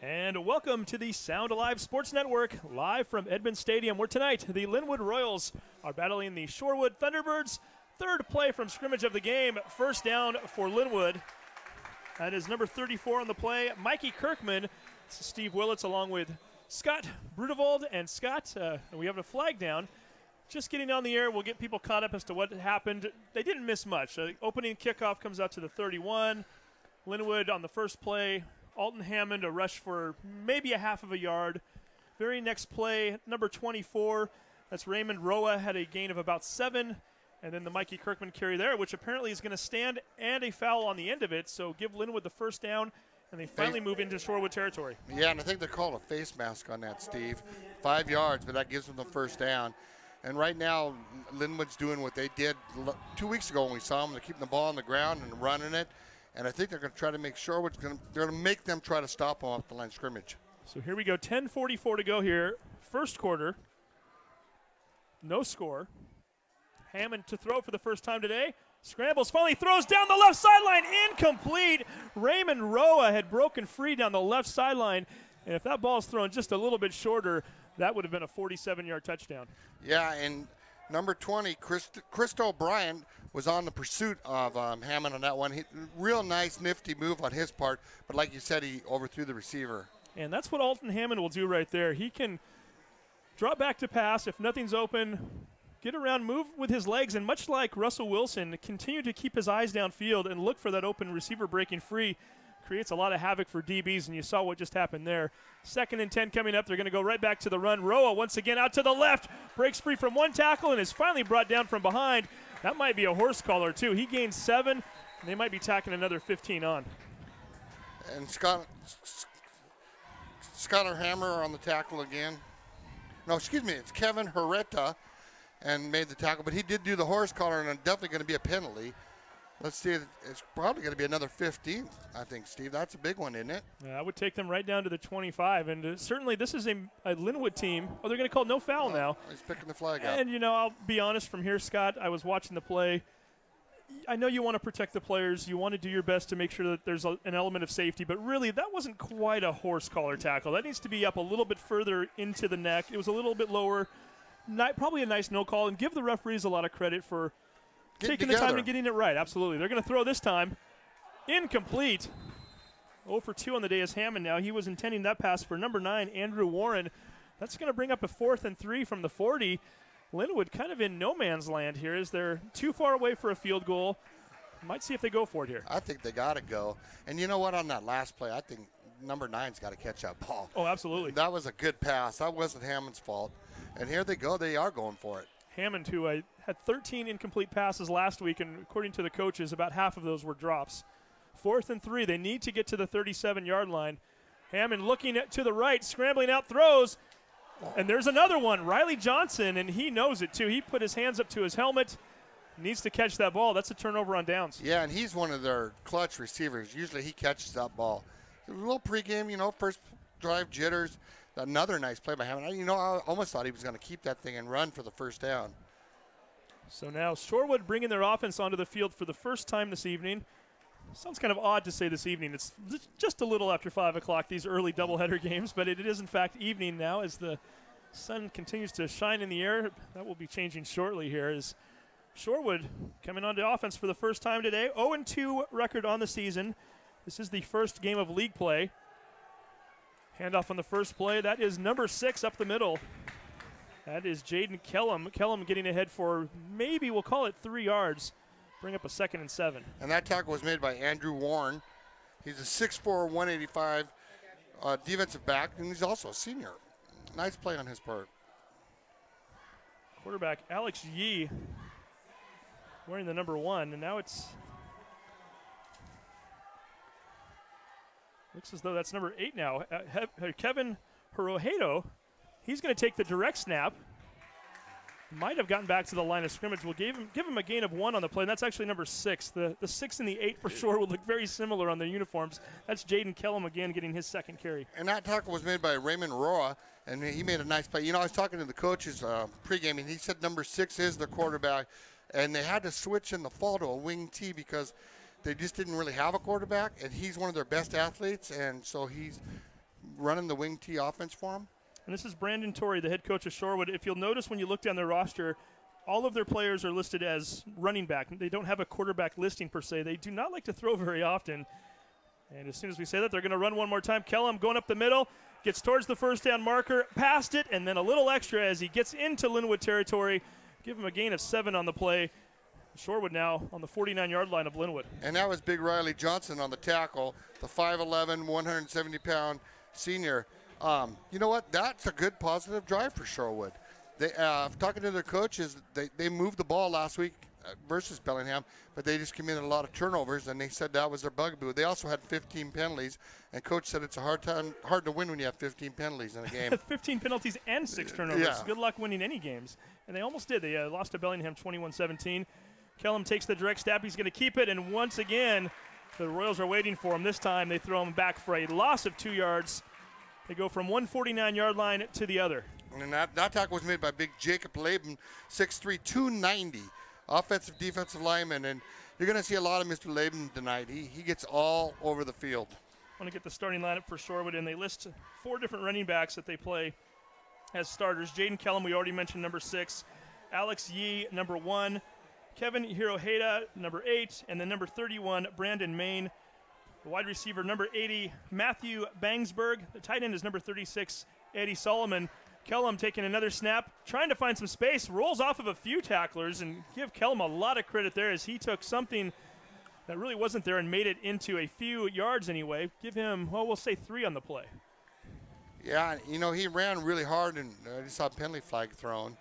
And welcome to the Sound Alive Sports Network, live from Edmund Stadium, where tonight the Lynnwood Royals are battling the Shorewood Thunderbirds. Third play from scrimmage of the game, first down for Lynnwood. That is number 34 on the play, Mikey Kirkman. This is Steve Willits along with Scott Brudevald and Scott. And we have a flag down. Just getting on the air, we'll get people caught up as to what happened. They didn't miss much. Opening kickoff comes out to the 31. Lynnwood on the first play. Alton Hammond, a rush for maybe a half of a yard. Very next play, number 24, that's Raymond Roa, had a gain of about 7. And then the Mikey Kirkman carry there, which apparently is going to stand, and a foul on the end of it. So give Lynnwood the first down, and they finally move into Shorewood territory. Yeah, and I think they're called a face mask on that, Steve. 5 yards, but that gives them the first down. And right now, Lynnwood's doing what they did 2 weeks ago when we saw them. They're keeping the ball on the ground and running it. And I think they're going to try to make Shorewood's going to make them try to stop them off the line of scrimmage. So here we go, 10:44 to go here. First quarter, no score. Hammond to throw for the first time today. Scrambles, finally throws down the left sideline, incomplete. Raymond Roa had broken free down the left sideline. And if that ball's thrown just a little bit shorter, that would have been a 47-yard touchdown. Yeah, and number 20, Chris O'Brien, was on the pursuit of Hammond on that one. Real nice, nifty move on his part, but like you said, he overthrew the receiver. And that's what Alton Hammond will do right there. He can drop back to pass if nothing's open, get around, move with his legs, and much like Russell Wilson, continue to keep his eyes downfield and look for that open receiver breaking free. Creates a lot of havoc for DBs, and you saw what just happened there. 2nd and 10 coming up. They're going to go right back to the run. Roa once again out to the left, breaks free from one tackle and is finally brought down from behind. That might be a horse collar too. He gained 7, and they might be tacking another 15 on. And Skylar Hammer on the tackle again. No, excuse me, it's Kevin Herreta and made the tackle, but he did do the horse collar, and definitely going to be a penalty. Let's see, it's probably going to be another 15, I think, Steve. That's a big one, isn't it? Yeah, I would take them right down to the 25. And certainly this is a Lynnwood team. Oh, they're going to call no foul now. He's picking the flag up. And, you know, I'll be honest from here, Scott. I was watching the play. I know you want to protect the players. You want to do your best to make sure that there's an element of safety. But really, that wasn't quite a horse collar tackle. That needs to be up a little bit further into the neck. It was a little bit lower. Probably a nice no call. And give the referees a lot of credit for taking the time and getting it right. Absolutely. They're going to throw this time. Incomplete. 0 for 2 on the day is Hammond now. He was intending that pass for number 9, Andrew Warren. That's going to bring up a 4th and 3 from the 40. Lynnwood kind of in no man's land here as they're too far away for a field goal. Might see if they go for it here. I think they got to go. And you know what? On that last play, I think number 9's got to catch that ball. Oh, absolutely. That was a good pass. That wasn't Hammond's fault. And here they go. They are going for it. Hammond, who had 13 incomplete passes last week, and according to the coaches, about half of those were drops. 4th and 3. They need to get to the 37-yard line. Hammond looking to the right, scrambling out, throws. And there's another one, Riley Johnson, and he knows it too. He put his hands up to his helmet, needs to catch that ball. That's a turnover on downs. Yeah, and he's one of their clutch receivers. Usually he catches that ball. A little pregame, you know, first drive jitters. Another nice play by Hammond. You know, I almost thought he was going to keep that thing and run for the first down. So now Shorewood bringing their offense onto the field for the first time this evening. Sounds kind of odd to say this evening. It's just a little after 5 o'clock, these early doubleheader games, but it is, in fact, evening now as the sun continues to shine in the air. That will be changing shortly here as Shorewood coming onto offense for the first time today. 0-2 record on the season. This is the first game of league play. Handoff on the first play. That is number 6 up the middle. That is Jaden Kellum. Kellum getting ahead for maybe, we'll call it 3 yards. Bring up a 2nd and 7. And that tackle was made by Andrew Warren. He's a 6'4", 185 defensive back, and he's also a senior. Nice play on his part. Quarterback Alex Yee wearing the number 1, and now it's looks as though that's number 8 now. Kevin Hirohito, he's going to take the direct snap. Might have gotten back to the line of scrimmage. We'll give him a gain of 1 on the play, and that's actually number 6. The 6 and the 8 for sure will look very similar on their uniforms. That's Jaden Kellum again getting his 2nd carry. And that tackle was made by Raymond Roa, and he made a nice play. You know, I was talking to the coaches pregame, and he said number 6 is the quarterback, and they had to switch in the fall to a wing T because they just didn't really have a quarterback, and he's one of their best athletes, and so he's running the wing T offense for them. And this is Brandon Torrey, the head coach of Shorewood. If you'll notice when you look down their roster, all of their players are listed as running back. They don't have a quarterback listing per se. They do not like to throw very often. And as soon as we say that, they're going to run one more time. Kellum going up the middle, gets towards the first down marker, past it, and then a little extra as he gets into Lynnwood territory. Give him a gain of 7 on the play. Shorewood now on the 49-yard line of Lynnwood. And that was Big Riley Johnson on the tackle, the 5'11", 170-pound senior. You know what? That's a good positive drive for Shorewood. They, talking to their coaches, they moved the ball last week versus Bellingham, but they just committed a lot of turnovers, and they said that was their bugaboo. They also had 15 penalties, and coach said it's a hard to win when you have 15 penalties in a game. 15 penalties and 6 turnovers. Yeah. Good luck winning any games. And they almost did. They lost to Bellingham 21-17. Kellum takes the direct snap. He's going to keep it, and once again, the Royals are waiting for him. This time they throw him back for a loss of 2 yards. They go from one 49-yard line to the other. And that tackle was made by big Jacob Laban, 6'3", 290, offensive defensive lineman. And you're going to see a lot of Mr. Laban tonight. He gets all over the field. I want to get the starting lineup for Shorewood, and they list 4 different running backs that they play as starters. Jaden Kellum, we already mentioned, number 6. Alex Yee, number 1. Kevin Hiroheda, number 8. And then number 31, Brandon Main. The wide receiver, number 80, Matthew Bangsberg. The tight end is number 36, Eddie Solomon. Kellum taking another snap, trying to find some space, rolls off of a few tacklers, and give Kellum a lot of credit there as he took something that really wasn't there and made it into a few yards anyway. Give him, well, we'll say 3 on the play. Yeah, you know, he ran really hard, and I just saw a penalty flag thrown.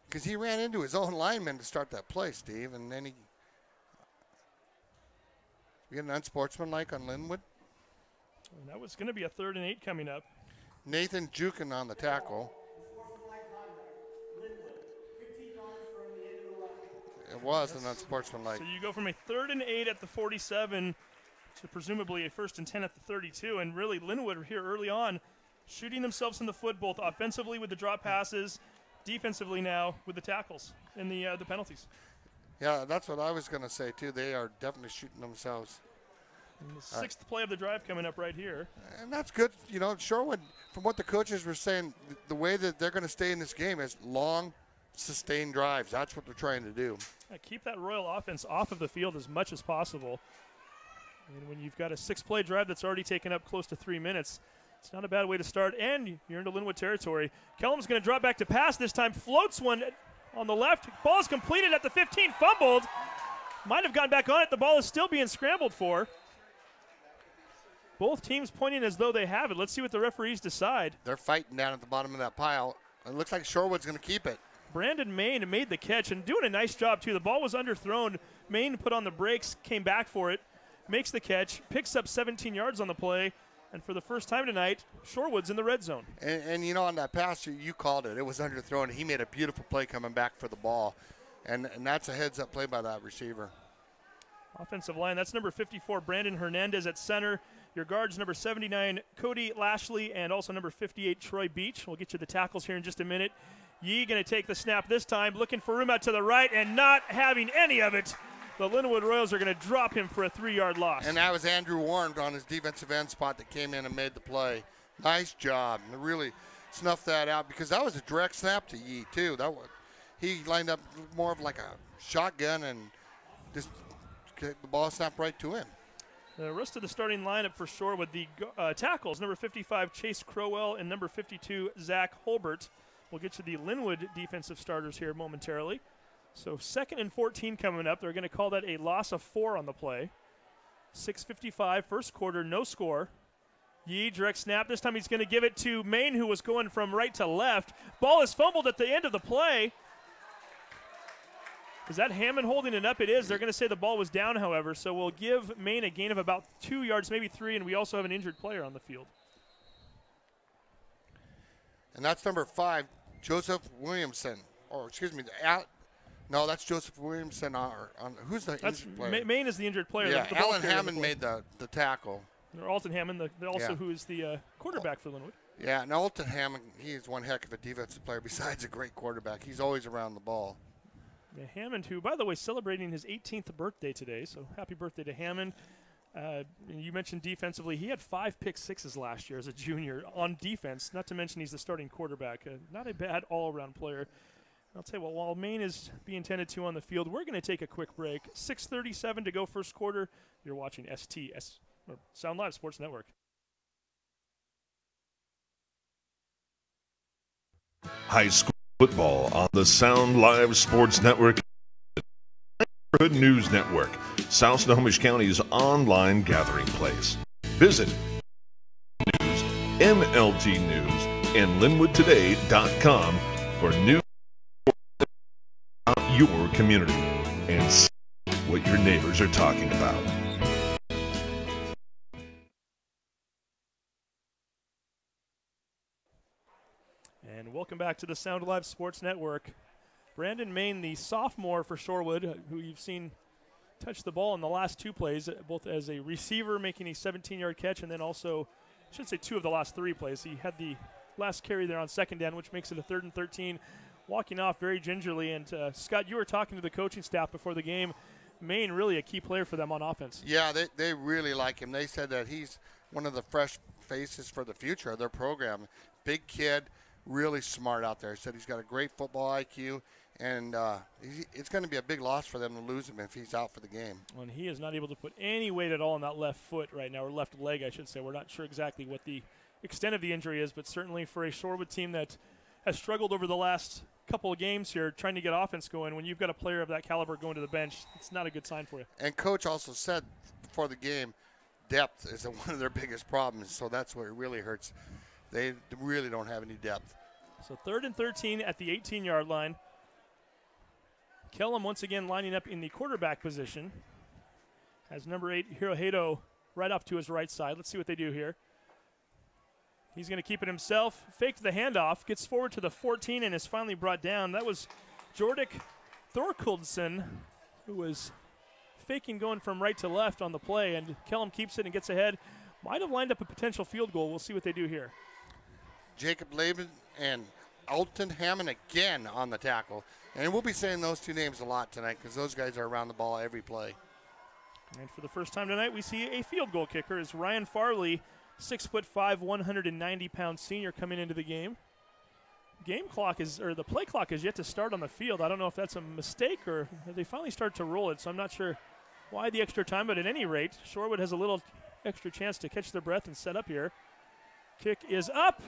Because he ran into his own lineman to start that play, Steve, and then he get an unsportsmanlike on Lynnwood. And that was going to be a 3rd and 8 coming up. Nathan Jukin on the tackle. It was an unsportsmanlike. So you go from a 3rd and 8 at the 47 to presumably a 1st and 10 at the 32. And really, Lynnwood here early on shooting themselves in the foot, both offensively with the drop passes, defensively now with the tackles and the penalties. Yeah, that's what I was going to say, too. They are definitely shooting themselves. And the 6th play of the drive coming up right here. And that's good. You know, Shorewood, from what the coaches were saying, the way that they're going to stay in this game is long, sustained drives. That's what they're trying to do. Keep that Royal offense off of the field as much as possible. And when you've got a 6-play drive that's already taken up close to 3 minutes, it's not a bad way to start. And you're into Lynnwood territory. Kellum's going to drop back to pass this time. Floats one on the left. Ball is completed at the 15, fumbled. Might have gone back on it. The ball is still being scrambled for. Both teams pointing as though they have it. Let's see what the referees decide. They're fighting down at the bottom of that pile. It looks like Shorewood's going to keep it. Brandon Main made the catch and doing a nice job, too. The ball was underthrown. Main put on the brakes, came back for it, makes the catch, picks up 17 yards on the play, and for the first time tonight, Shorewood's in the red zone. And you know, on that pass, you called it. It was underthrown. He made a beautiful play coming back for the ball, and that's a heads-up play by that receiver. Offensive line, that's number 54, Brandon Hernandez at center. Your guards, number 79, Cody Lashley, and also number 58, Troy Beach. We'll get you the tackles here in just a minute. Yee going to take the snap this time, looking for room out to the right and not having any of it. The Lynnwood Royals are going to drop him for a 3-yard loss. And that was Andrew Warren on his defensive end spot that came in and made the play. Nice job. And really snuffed that out because that was a direct snap to Yee, too. He lined up more of like a shotgun and just the ball snapped right to him. The rest of the starting lineup for Shorewood, the tackles, number 55, Chase Crowell, and number 52, Zach Holbert. We'll get to the Lynnwood defensive starters here momentarily. So 2nd and 14 coming up. They're going to call that a loss of 4 on the play. 6:55, first quarter, no score. Yee, direct snap. This time he's going to give it to Main, who was going from right to left. Ball is fumbled at the end of the play. Is that Hammond holding it up? It is. They're going to say the ball was down, however, so we'll give Maine a gain of about 2 yards, maybe 3, and we also have an injured player on the field. And that's number 5, Joseph Williamson. Or, excuse me, no, that's Joseph Williamson. Who's the injured player? Maine is the injured player. Yeah, Alan Hammond made the tackle. Or Alton Hammond, who is the quarterback for Lynnwood. Yeah, and Alton Hammond, he's one heck of a defensive player besides a great quarterback. He's always around the ball. Yeah, Hammond, who, by the way, celebrating his 18th birthday today, so happy birthday to Hammond. You mentioned defensively. He had 5 pick-sixes last year as a junior on defense, not to mention he's the starting quarterback. Not a bad all-around player. I'll tell you what, while Maine is being tended to on the field, we're going to take a quick break. 6:37 to go first quarter. You're watching Sound Live Sports Network. High school football on the Sound Live Sports Network. Neighborhood News Network, South Snohomish County's online gathering place. Visit News, MLT News, and LynnwoodToday.com for news about your community and see what your neighbors are talking about. And welcome back to the Sound Live Sports Network. Brandon Main, the sophomore for Shorewood, who you've seen touch the ball in the last 2 plays, both as a receiver making a 17-yard catch, and then also, I should say 2 of the last 3 plays. He had the last carry there on second down, which makes it a 3rd and 13, walking off very gingerly. And Scott, you were talking to the coaching staff before the game. Main really a key player for them on offense. Yeah, they really like him. They said that he's one of the fresh faces for the future of their program. Big kid, really smart out there. He said he's got a great football IQ. And it's going to be a big loss for them to lose him if he's out for the game. And he is not able to put any weight at all on that left foot right now, or left leg, I should say. We're not sure exactly what the extent of the injury is, but certainly for a Shorewood team that has struggled over the last couple of games here trying to get offense going, when you've got a player of that caliber going to the bench, it's not a good sign for you. And Coach also said before the game, depth is one of their biggest problems, so that's where it really hurts. They really don't have any depth. So 3rd and 13 at the 18-yard line. Kellum once again lining up in the quarterback position. Has number 8, Hirohito, right off to his right side. Let's see what they do here. He's going to keep it himself. Faked the handoff. Gets forward to the 14 and is finally brought down. That was Jordik Thorkildsen, who was faking going from right to left on the play. And Kellum keeps it and gets ahead. Might have lined up a potential field goal. We'll see what they do here. Jacob Laban and Alton Hammond again on the tackle. And we'll be saying those 2 names a lot tonight because those guys are around the ball every play. And for the first time tonight, we see a field goal kicker as Ryan Farley, 6'5", 190-pound senior, coming into the game. The play clock is yet to start on the field. I don't know if that's a mistake or they finally start to roll it, so I'm not sure why the extra time, but at any rate, Shorewood has a little extra chance to catch their breath and set up here. Kick is up.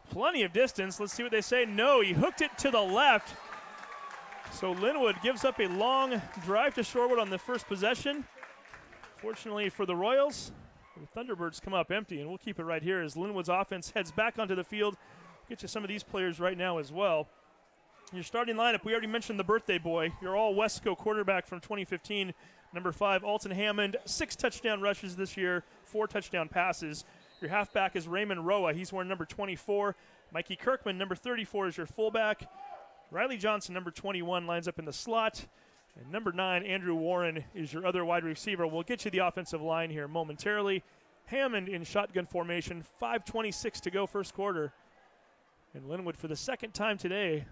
Plenty of distance. Let's see what they say. No, he hooked it to the left. So Lynnwood gives up a long drive to Shorewood on the first possession. Fortunately for the Royals, the Thunderbirds come up empty, and we'll keep it right here as Lynnwood's offense heads back onto the field. Get you some of these players right now as well. Your starting lineup, we already mentioned the birthday boy. Your all-Wesco quarterback from 2015, number 5, Alton Hammond, 6 touchdown rushes this year, 4 touchdown passes. Your halfback is Raymond Roa. He's wearing number 24. Mikey Kirkman, number 34, is your fullback. Riley Johnson, number 21, lines up in the slot. And number 9, Andrew Warren, is your other wide receiver. We'll get you the offensive line here momentarily. Hammond in shotgun formation, 5:26 to go first quarter. And Lynnwood, for the second time today,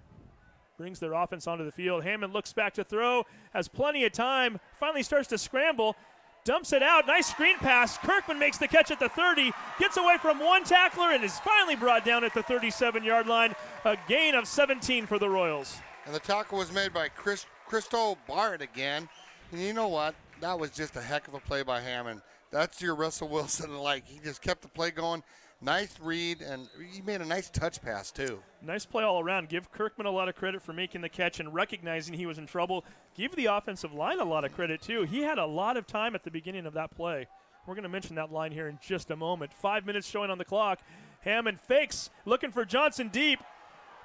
brings their offense onto the field. Hammond looks back to throw, has plenty of time, finally starts to scramble, dumps it out. Nice screen pass. Kirkman makes the catch at the 30, gets away from one tackler, and is finally brought down at the 37-yard line. A gain of 17 for the Royals. And the tackle was made by Christo Bart again. And you know what? That was just a heck of a play by Hammond. That's your Russell Wilson. He just kept the play going. Nice read, and he made a nice touch pass, too. Nice play all around. Give Kirkman a lot of credit for making the catch and recognizing he was in trouble. Give the offensive line a lot of credit, too. He had a lot of time at the beginning of that play. We're going to mention that line here in just a moment. 5 minutes showing on the clock. Hammond fakes, looking for Johnson deep.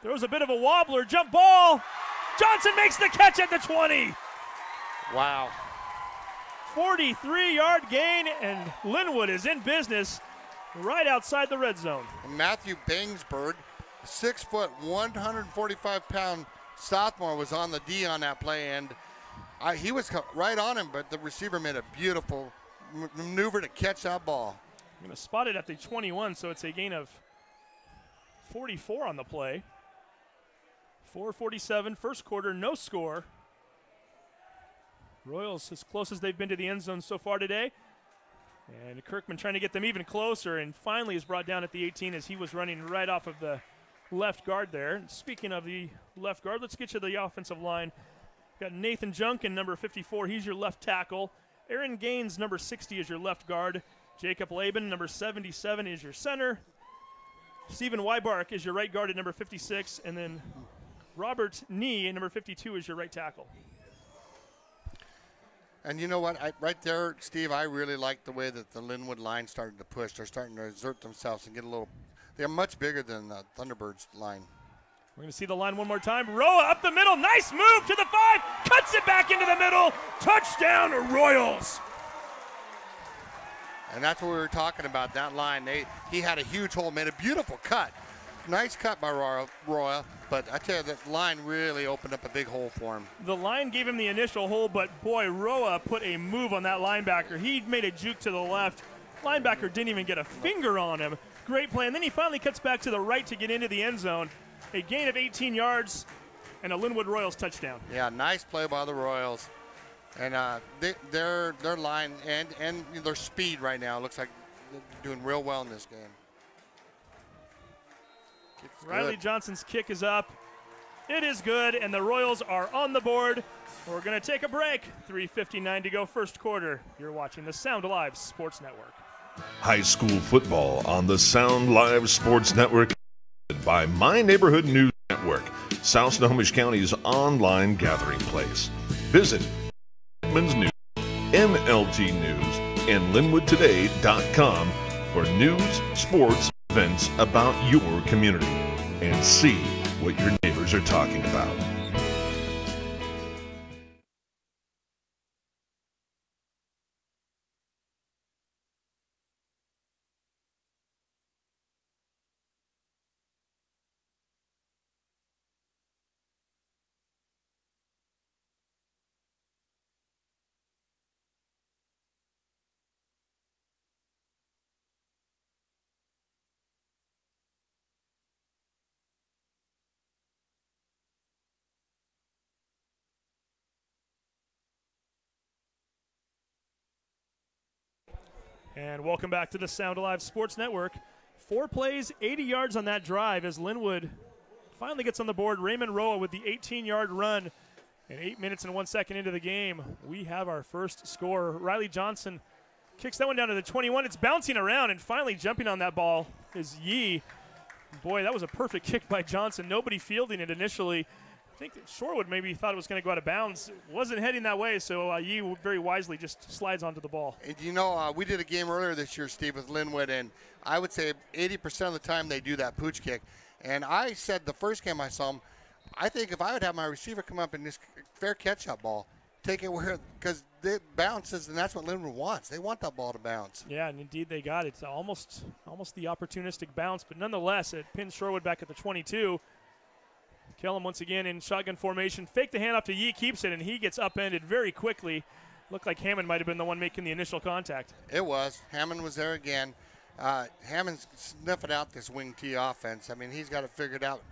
Throws a bit of a wobbler, jump ball. Johnson makes the catch at the 20. Wow. 43-yard gain, and Lynnwood is in business right outside the red zone. And Matthew Bangsberg, 6 foot, 145-pound sophomore, was on the D on that play, and he was right on him, but the receiver made a beautiful maneuver to catch that ball. I'm going to spot it at the 21, so it's a gain of 44 on the play. 4:47, first quarter, no score. Royals as close as they've been to the end zone so far today. And Kirkman trying to get them even closer, and finally is brought down at the 18 as he was running right off of the left guard there. And speaking of the left guard, let's get you to the offensive line. Got Nathan Junkin, number 54. He's your left tackle. Aaron Gaines, number 60, is your left guard. Jacob Laban, number 77, is your center. Stephen Weibark is your right guard at number 56. And then Robert Nee, number 52, is your right tackle. And you know what? Right there, Steve, I really like the way that the Lynnwood line started to push. They're starting to exert themselves and get a little – they're much bigger than the Thunderbirds line. We're going to see the line one more time. Roa up the middle. Nice move to the 5. Cuts it back into the middle. Touchdown, Royals. And that's what we were talking about, that line. He had a huge hole, made a beautiful cut. Nice cut by Royal, but I tell you, that line really opened up a big hole for him. The line gave him the initial hole, but boy, Roa put a move on that linebacker. He made a juke to the left. Linebacker didn't even get a finger on him. Great play, and then he finally cuts back to the right to get into the end zone. A gain of 18 yards and a Lynnwood Royals touchdown. Yeah, nice play by the Royals. And their line and their speed right now looks like they're doing real well in this game. Riley Johnson's kick is up. It is good, and the Royals are on the board. We're going to take a break. 3:59 to go, first quarter. You're watching the Sound Alive Sports Network. High school football on the Sound Live Sports Network by My Neighborhood News Network, South Snohomish County's online gathering place. Visit Edmonds News, MLT News, and LynnwoodToday.com for news, sports, events about your community, and see what your neighbors are talking about. And welcome back to the Sound Alive Sports Network. 4 plays, 80 yards on that drive as Lynnwood finally gets on the board. Raymond Roa with the 18-yard run. And 8 minutes and 1 second into the game, we have our first score. Riley Johnson kicks that one down to the 21. It's bouncing around, and finally jumping on that ball is Yee. Boy, that was a perfect kick by Johnson. Nobody fielding it initially. I think that Shorewood maybe thought it was going to go out of bounds. It wasn't heading that way, so Yee very wisely just slides onto the ball. And you know, we did a game earlier this year, Steve, with Lynnwood, and I would say 80% of the time they do that pooch kick. And I said the first game I saw them, I think if I would have my receiver come up and just fair catch that ball, take it where, because it bounces, and that's what Lynnwood wants. They want that ball to bounce. Yeah, and indeed they got it. It's almost the opportunistic bounce, but nonetheless, it pins Shorewood back at the 22. Kellum once again in shotgun formation. Fake the handoff to Yee, keeps it, and he gets upended very quickly. Looked like Hammond might have been the one making the initial contact. It was. Hammond was there again. Hammond's sniffing out this wing T offense. I mean, he's got it figured out.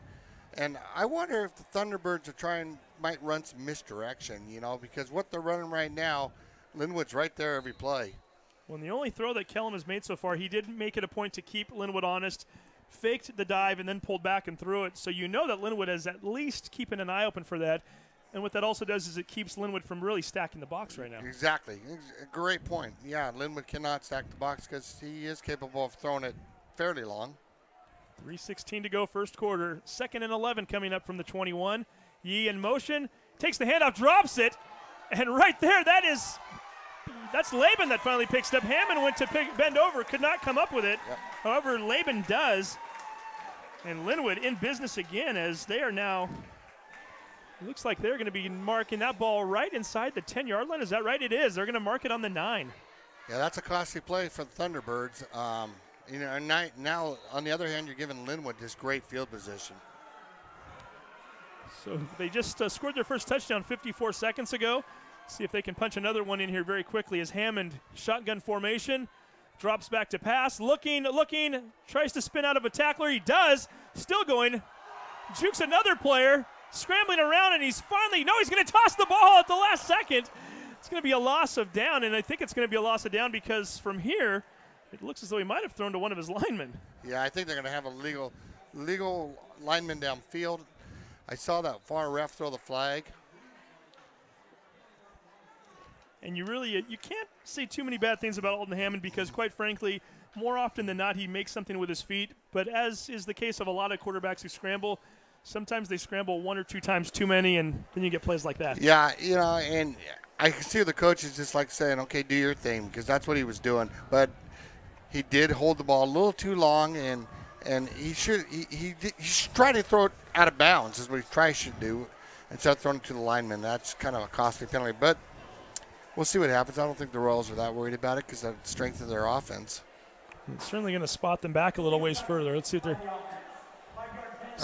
And I wonder if the Thunderbirds might run some misdirection, you know, because what they're running right now, Lynnwood's right there every play. Well, the only throw that Kellum has made so far, he did make it a point to keep Lynnwood honest. Faked the dive and then pulled back and threw it. So you know that Lynnwood is at least keeping an eye open for that. And what that also does is it keeps Lynnwood from really stacking the box right now. Exactly. Great point. Yeah, Lynnwood cannot stack the box because he is capable of throwing it fairly long. 3:16 to go, first quarter. 2nd and 11 coming up from the 21. Yee in motion, takes the handoff, drops it. And right there, that's Laban that finally picks it up. Hammond went to bend over, could not come up with it. Yep. However, Laban does. And Lynnwood in business again as they are now, it looks like they're going to be marking that ball right inside the 10-yard line. Is that right? It is. They're going to mark it on the 9. Yeah, that's a costly play for the Thunderbirds. You know, and now, on the other hand, you're giving Lynnwood this great field position. So they just scored their first touchdown 54 seconds ago. See if they can punch another one in here very quickly as Hammond, shotgun formation, drops back to pass, looking, tries to spin out of a tackler. He does, still going, jukes another player, scrambling around, and he's going to toss the ball at the last second. It's going to be a loss of down, and I think it's going to be a loss of down because from here, it looks as though he might have thrown to one of his linemen. Yeah, I think they're going to have a legal lineman downfield. I saw that far ref throw the flag. And you can't say too many bad things about Alton Hammond because, quite frankly, more often than not, he makes something with his feet. But as is the case of a lot of quarterbacks who scramble, sometimes they scramble one or two times too many, and then you get plays like that. Yeah, and I can see the coaches just like saying, okay, do your thing, because that's what he was doing. But he did hold the ball a little too long, and he should try to throw it out of bounds is what he should do instead of throwing it to the lineman. That's kind of a costly penalty. But we'll see what happens. I don't think the Royals are that worried about it because that strengthens their offense. It's certainly going to spot them back a little ways further. Let's see if they're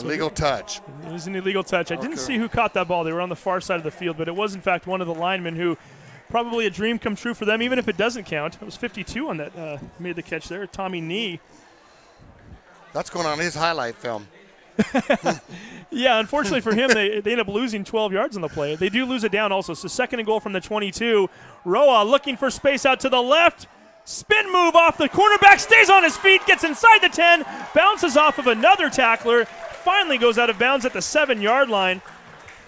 illegal touch. It was an illegal touch. I didn't see who caught that ball. They were on the far side of the field, but it was, in fact, one of the linemen who probably a dream come true for them, even if it doesn't count. It was 52 on that made the catch there, Tommy Nee. That's going on his highlight film. Yeah, unfortunately for him, they end up losing 12 yards on the play. They do lose it down also, so second and goal from the 22. Roa looking for space out to the left. Spin move off the cornerback, stays on his feet, gets inside the 10, bounces off of another tackler, finally goes out of bounds at the 7-yard line.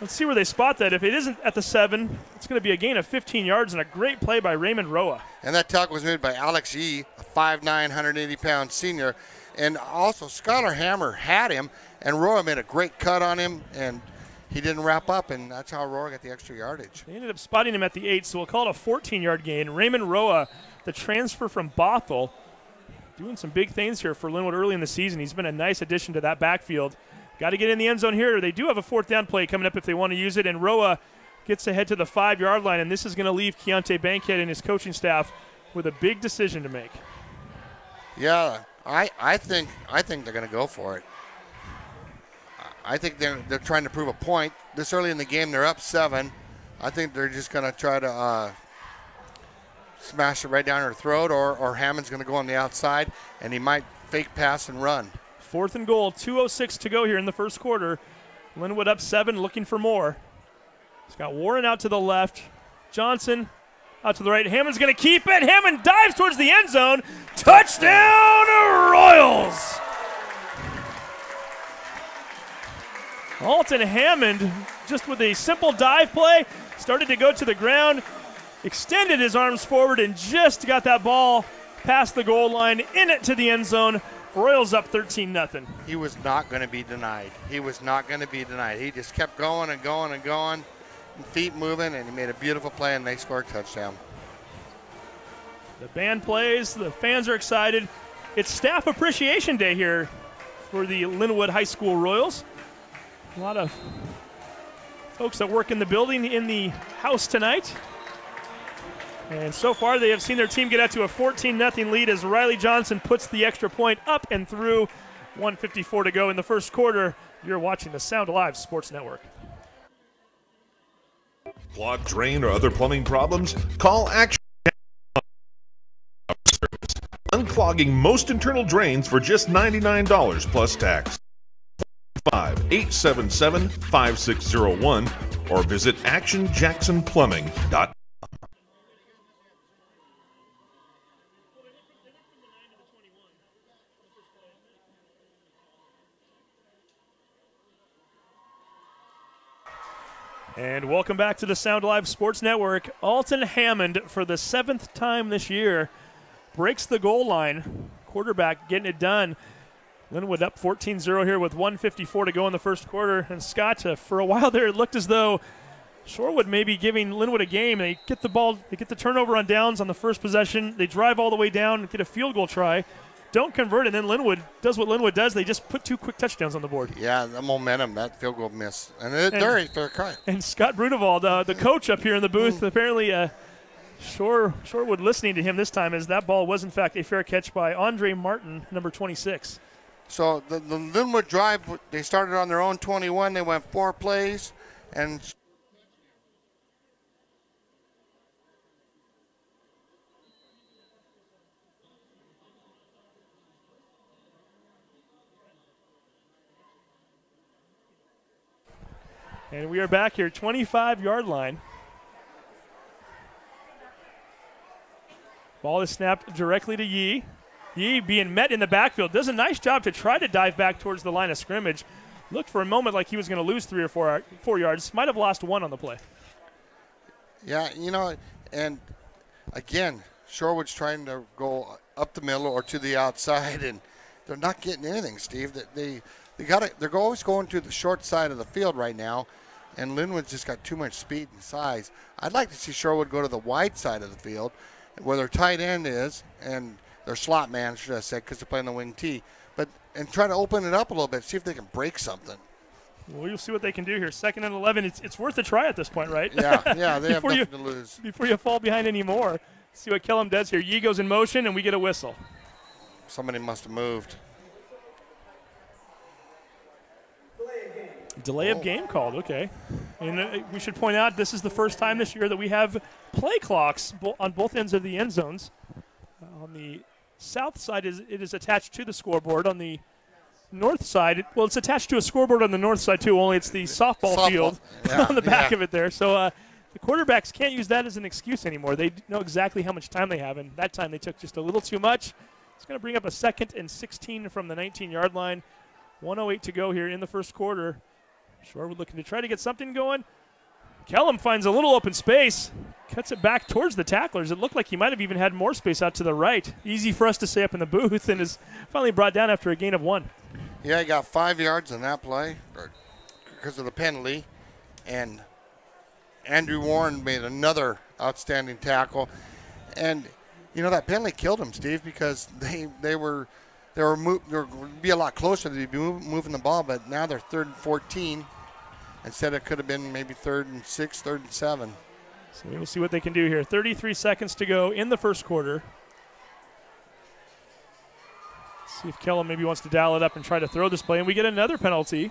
Let's see where they spot that. If it isn't at the 7, it's going to be a gain of 15 yards and a great play by Raymond Roa. And that tackle was made by Alex Yee, a 5'9", 180-pound senior. And also, Skylar Hammer had him, and Roa made a great cut on him, and he didn't wrap up, and that's how Roa got the extra yardage. They ended up spotting him at the 8, so we'll call it a 14-yard gain. Raymond Roa, the transfer from Bothell, doing some big things here for Lynnwood early in the season. He's been a nice addition to that backfield. Got to get in the end zone here. They do have a fourth down play coming up if they want to use it, and Roa gets ahead to the 5-yard line, and this is going to leave Keontae Bankhead and his coaching staff with a big decision to make. Yeah, I think they're going to go for it. I think they're trying to prove a point. This early in the game, they're up 7. I think they're just going to try to smash it right down her throat, or Hammond's going to go on the outside, and he might fake pass and run. 4th and goal, 2:06 to go here in the first quarter. Lynnwood up 7, looking for more. He's got Warren out to the left. Johnson out to the right. Hammond's going to keep it. Hammond dives towards the end zone. Touchdown, Royals! Alton Hammond, just with a simple dive play, started to go to the ground, extended his arms forward, and just got that ball past the goal line, in it to the end zone. Royals up 13-0. He was not going to be denied. He was not going to be denied. He just kept going and going and going, and feet moving, and he made a beautiful play, and they scored a touchdown. The band plays. The fans are excited. It's Staff Appreciation Day here for the Lynnwood High School Royals. A lot of folks that work in the building in the house tonight. And so far, they have seen their team get out to a 14-0 lead as Riley Johnson puts the extra point up and through. 1:54 to go in the first quarter. You're watching the Sound Alive Sports Network. Clogged drain or other plumbing problems? Call Action Service. Unclogging most internal drains for just $99 plus tax. 877-5601 or visit actionjacksonplumbing.com. And welcome back to the Sound Live Sports Network. Alton Hammond, for the 7th time this year, breaks the goal line. Quarterback getting it done. Lynnwood up 14-0 here with 1:54 to go in the first quarter. And Scott, for a while there, it looked as though Shorewood may be giving Lynnwood a game. They get the ball, they get the turnover on downs on the first possession. They drive all the way down and get a field goal try. Don't convert, and then Lynnwood does what Lynnwood does. They just put 2 quick touchdowns on the board. Yeah, the momentum, that field goal miss. And they're cut. And Scott Brunewald, the coach up here in the booth, apparently Shorewood listening to him this time, as that ball was, in fact, a fair catch by Andre Martin, number 26. So the Lynnwood drive, they started on their own 21. They went 4 plays, and we are back here, 25-yard line. Ball is snapped directly to Yee. Yee being met in the backfield. Does a nice job to try to dive back towards the line of scrimmage. Looked for a moment like he was going to lose 3 or 4 yards. Might have lost 1 on the play. Yeah, and again, Shorewood's trying to go up the middle or to the outside, and they're not getting anything, Steve. They're always going to the short side of the field right now, and Lynnwood's just got too much speed and size. I'd like to see Shorewood go to the wide side of the field where their tight end is and their slot man, should I say, because they're playing the wing T, and try to open it up a little bit, see if they can break something. Well, you'll see what they can do here. 2nd and 11. It's worth a try at this point, right? Yeah, they have nothing to lose. Before you fall behind anymore. See what Kellum does here. Yee goes in motion, and we get a whistle. Somebody must have moved. Delay of game called, okay. And we should point out this is the first time this year that we have play clocks on both ends of the end zones. On the south side, it is attached to the scoreboard. On the north side, it's attached to a scoreboard on the north side too, only it's the softball field on the back of it there. So the quarterbacks can't use that as an excuse anymore. They know exactly how much time they have, and that time they took just a little too much. It's going to bring up a 2nd and 16 from the 19-yard line. 1:08 to go here in the first quarter. Shorewood looking to try to get something going. Kellum finds a little open space, cuts it back towards the tacklers. It looked like he might have even had more space out to the right. Easy for us to say up in the booth, and is finally brought down after a gain of 1. Yeah, he got 5 yards in that play because of the penalty, and Andrew Warren made another outstanding tackle. And, that penalty killed him, Steve, because they were be a lot closer. They'd be moving the ball, but now they're 3rd and 14. Instead, it could have been maybe 3rd and 6, 3rd and 7. So we'll see what they can do here. 33 seconds to go in the first quarter. See if Kellum maybe wants to dial it up and try to throw this play, and we get another penalty.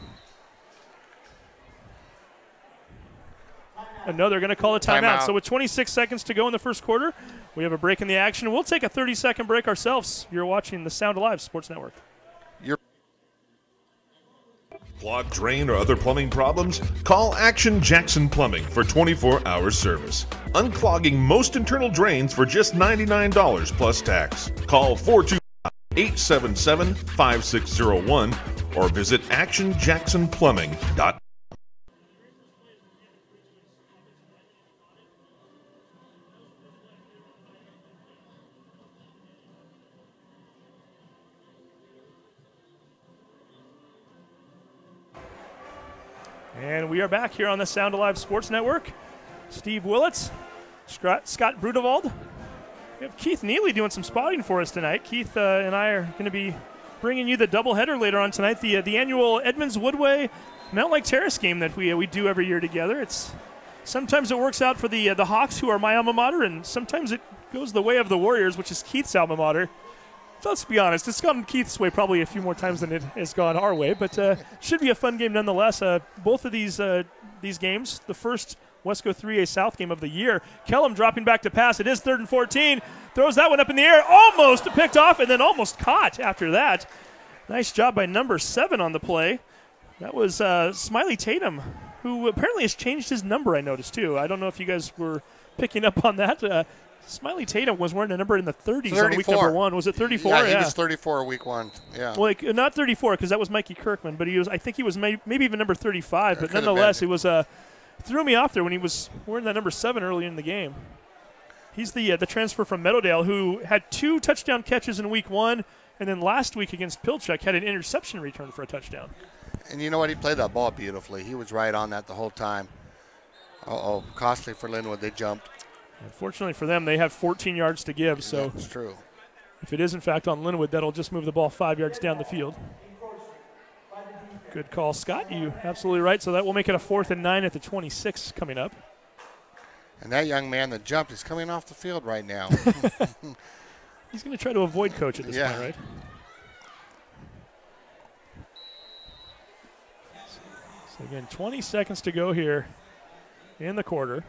And no, they're going to call a timeout. So with 26 seconds to go in the first quarter, we have a break in the action. We'll take a 30-second break ourselves. You're watching the Sound Alive Sports Network. Clogged drain or other plumbing problems? Call Action Jackson Plumbing for 24-hour service. Unclogging most internal drains for just $99 plus tax. Call 425-877-5601 or visit actionjacksonplumbing.com. And we are back here on the Sound Alive Sports Network. Steve Willits, Scott Brudewald. We have Keith Neely doing some spotting for us tonight. Keith and I are going to be bringing you the doubleheader later on tonight, the annual Edmonds Woodway Mount Lake Terrace game that we do every year together. Sometimes it works out for the Hawks, who are my alma mater, and sometimes it goes the way of the Warriors, which is Keith's alma mater. Let's be honest, it's gone Keith's way probably a few more times than it has gone our way, but should be a fun game nonetheless. Both of these games, the first Wesco 3A South game of the year. Kellum dropping back to pass. It is 3rd and 14. Throws that one up in the air, almost picked off, and then almost caught after that. Nice job by number 7 on the play. That was Smiley Tatum, who apparently has changed his number, I noticed, too. I don't know if you guys were picking up on that. Smiley Tatum was wearing a number in the 30s 34. on week number 1. Was it 34? Yeah, he was 34 week 1. Yeah. Well, not 34 because that was Mikey Kirkman, but I think he was maybe even number 35. But nonetheless, it was threw me off there when he was wearing that number 7 early in the game. He's the transfer from Meadowdale who had 2 touchdown catches in week 1, and then last week against Pilchuck had an interception return for a touchdown. And you know what? He played that ball beautifully. He was right on that the whole time. Costly for Lynnwood. They jumped. Unfortunately for them, they have 14 yards to give. So that's true. If it is, in fact, on Lynnwood, that'll just move the ball 5 yards down the field. Good call, Scott. You absolutely right. So that will make it a 4th and 9 at the 26 coming up. And that young man that jumped is coming off the field right now. He's going to try to avoid coach at this point, right? So again, 20 seconds to go here in the quarter.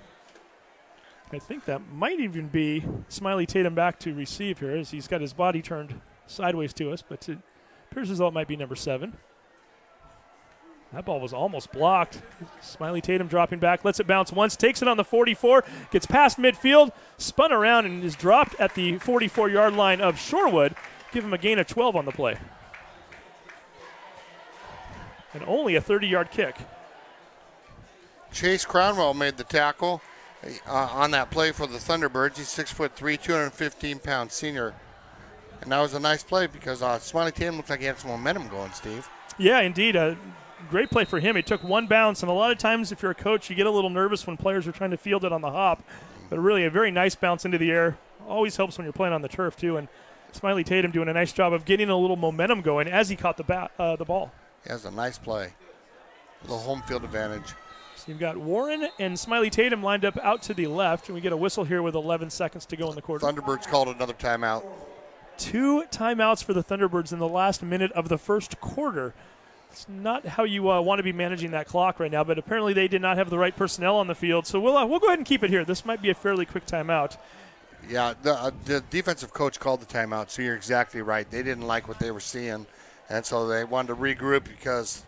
I think that might even be Smiley Tatum back to receive here as he's got his body turned sideways to us, but it appears as though it might be number 7. That ball was almost blocked. Smiley Tatum dropping back, lets it bounce once, takes it on the 44, gets past midfield, spun around, and is dropped at the 44-yard line of Shorewood. Give him a gain of 12 on the play. And only a 30-yard kick. Chase Cronwell made the tackle on that play for the Thunderbirds. He's 6'3", 215-pound senior. And that was a nice play because Smiley Tatum looked like he had some momentum going, Steve. Yeah, indeed. Great play for him. He took one bounce, and a lot of times if you're a coach, you get a little nervous when players are trying to field it on the hop. But really a very nice bounce into the air. Always helps when you're playing on the turf, too. And Smiley Tatum doing a nice job of getting a little momentum going as he caught the ball. He has a nice play. A little home field advantage. So you've got Warren and Smiley Tatum lined up out to the left, and we get a whistle here with 11 seconds to go in the quarter. Thunderbirds called another timeout. 2 timeouts for the Thunderbirds in the last minute of the first quarter. It's not how you want to be managing that clock right now, but apparently they did not have the right personnel on the field. So we'll go ahead and keep it here. This might be a fairly quick timeout. Yeah, the defensive coach called the timeout, so you're exactly right. They didn't like what they were seeing, and so they wanted to regroup because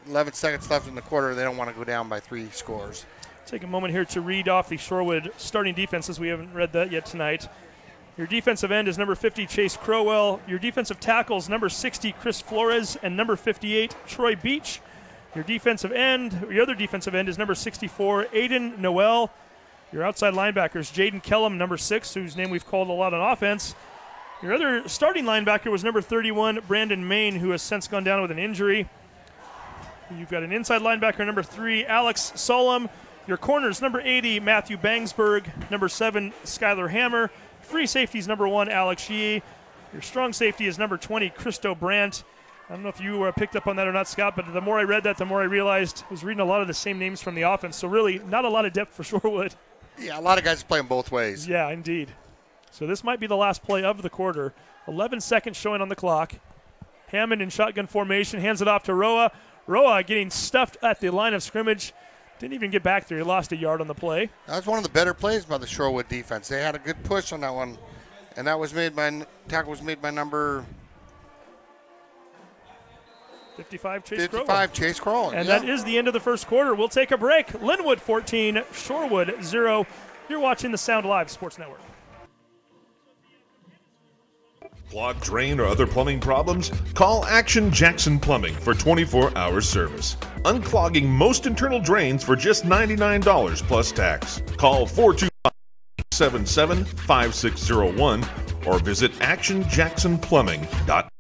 11 seconds left in the quarter. They don't want to go down by 3 scores. Take a moment here to read off the Shorewood starting defenses. We haven't read that yet tonight. Your defensive end is number 50, Chase Crowell. Your defensive tackles, number 60, Chris Flores, and number 58, Troy Beach. Your other defensive end is number 64, Aiden Noel. Your outside linebackers, Jaden Kellum, number 6, whose name we've called a lot on offense. Your other starting linebacker was number 31, Brandon Main, who has since gone down with an injury. You've got an inside linebacker, number 3, Alex Solom. Your corners, number 80, Matthew Bangsberg. Number 7, Skylar Hammer. Free safeties, number 1, Alex Yee. Your strong safety is number 20, Christo Brandt. I don't know if you picked up on that or not, Scott, but the more I read that, the more I realized I was reading a lot of the same names from the offense. So really, not a lot of depth for Shorewood. Yeah, a lot of guys are playing both ways. Yeah, indeed. So this might be the last play of the quarter. 11 seconds showing on the clock. Hammond in shotgun formation, hands it off to Roa. Roa getting stuffed at the line of scrimmage. Didn't even get back there. He lost a yard on the play. That was one of the better plays by the Shorewood defense. They had a good push on that one, and that was tackle was made by number 55, Chase 55, Crowell. Chase Crowell. And that is the end of the first quarter. We'll take a break. Lynnwood 14, Shorewood 0. You're watching the Sound Live Sports Network. Clogged drain or other plumbing problems? Call Action Jackson Plumbing for 24-hour service. Unclogging most internal drains for just $99 plus tax. Call 425-77-5601 or visit actionjacksonplumbing.com.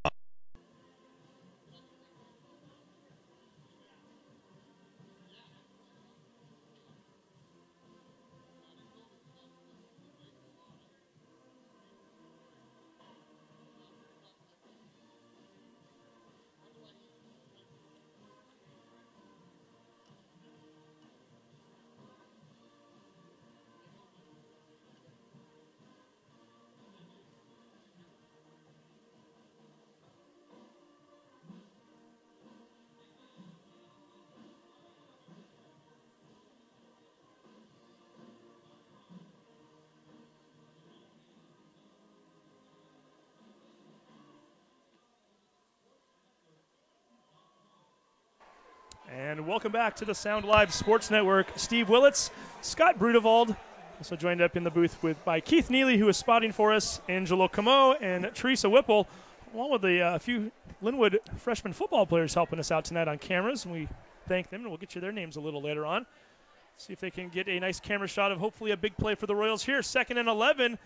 And welcome back to the Sound Live Sports Network. Steve Willits, Scott Brudevald, also joined up in the booth by Keith Neely, who is spotting for us, Angelo Camo, and Teresa Whipple, along with a few Lynnwood freshman football players helping us out tonight on cameras, and we thank them, and we'll get you their names a little later on. See if they can get a nice camera shot of hopefully a big play for the Royals here. 2nd and 11.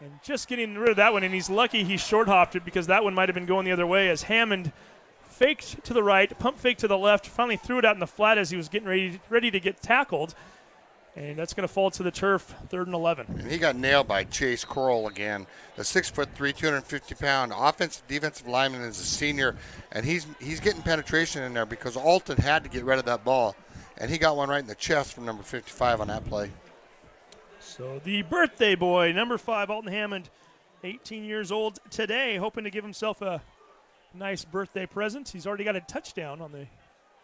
And just getting rid of that one, and he's lucky he short-hopped it because that one might have been going the other way as Hammond faked to the right, pump fake to the left, finally threw it out in the flat as he was getting ready to get tackled. And that's going to fall to the turf, 3rd and 11. And he got nailed by Chase Crowell again. The 6'3", 250-pound offensive defensive lineman is a senior, and he's getting penetration in there because Alton had to get rid of that ball. And he got one right in the chest from number 55 on that play. So the birthday boy, number 5, Alton Hammond, 18 years old today, hoping to give himself a nice birthday present. He's already got a touchdown on the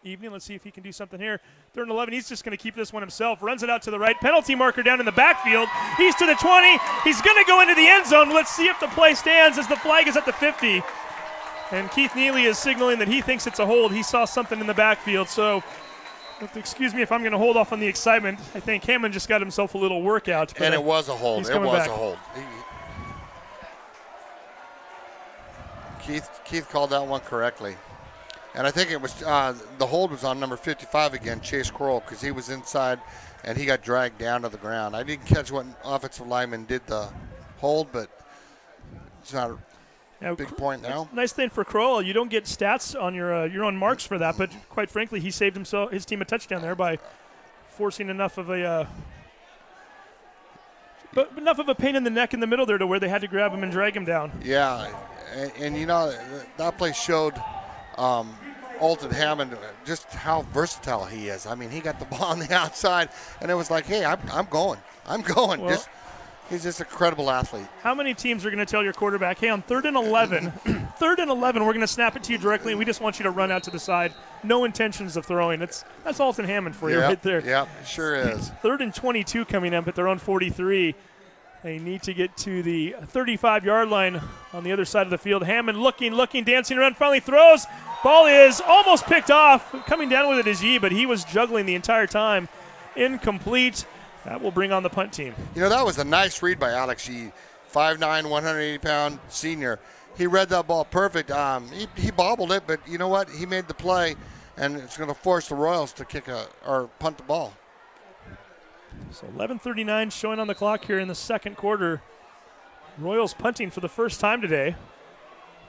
evening. Let's see if he can do something here. 3rd and 11. He's just going to keep this one himself. Runs it out to the right. Penalty marker down in the backfield. He's to the 20. He's going to go into the end zone. Let's see if the play stands as the flag is at the 50. And Keith Neely is signaling that he thinks it's a hold. He saw something in the backfield. So, excuse me if I'm going to hold off on the excitement. I think Hammond just got himself a little workout. And it was a hold. It was a hold. Keith called that one correctly. And I think it was the hold was on number 55 again, Chase Kroll, because he was inside and he got dragged down to the ground. I didn't catch what offensive lineman did the hold, but it's not a big point now. Nice thing for Kroll, you don't get stats on your own marks for that, but quite frankly, he saved his team a touchdown there by forcing enough of a pain in the neck in the middle there to where they had to grab him and drag him down. Yeah, and you know, that play showed Alton Hammond just how versatile he is. I mean, he got the ball on the outside, and it was like, hey, I'm going. Well, he's just a credible athlete. How many teams are going to tell your quarterback, hey, on 3rd and 11, we're going to snap it to you directly, and we just want you to run out to the side. No intentions of throwing. That's Alton Hammond for you right there. Yeah, sure is. 3rd and 22 coming up at their own 43. They need to get to the 35-yard line on the other side of the field. Hammond looking, dancing around, finally throws. Ball is almost picked off. Coming down with it is Yee, but he was juggling the entire time. Incomplete. That will bring on the punt team. You know, that was a nice read by Alex Yee, 5'9", 180-pound senior. He read that ball perfect. He bobbled it, but you know what? He made the play, and it's going to force the Royals to punt the ball. So 11:39 showing on the clock here in the second quarter. Royals punting for the first time today.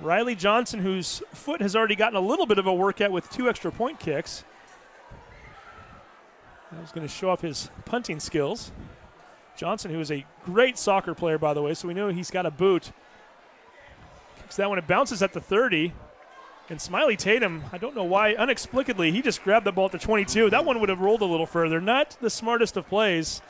Riley Johnson, whose foot has already gotten a little bit of a workout with 2 extra point kicks. He's going to show off his punting skills. Johnson, who is a great soccer player, by the way, so we know he's got a boot. Kicks that one. It bounces at the 30. And Smiley Tatum, I don't know why, inexplicably, he just grabbed the ball at the 22. That one would have rolled a little further. Not the smartest of plays.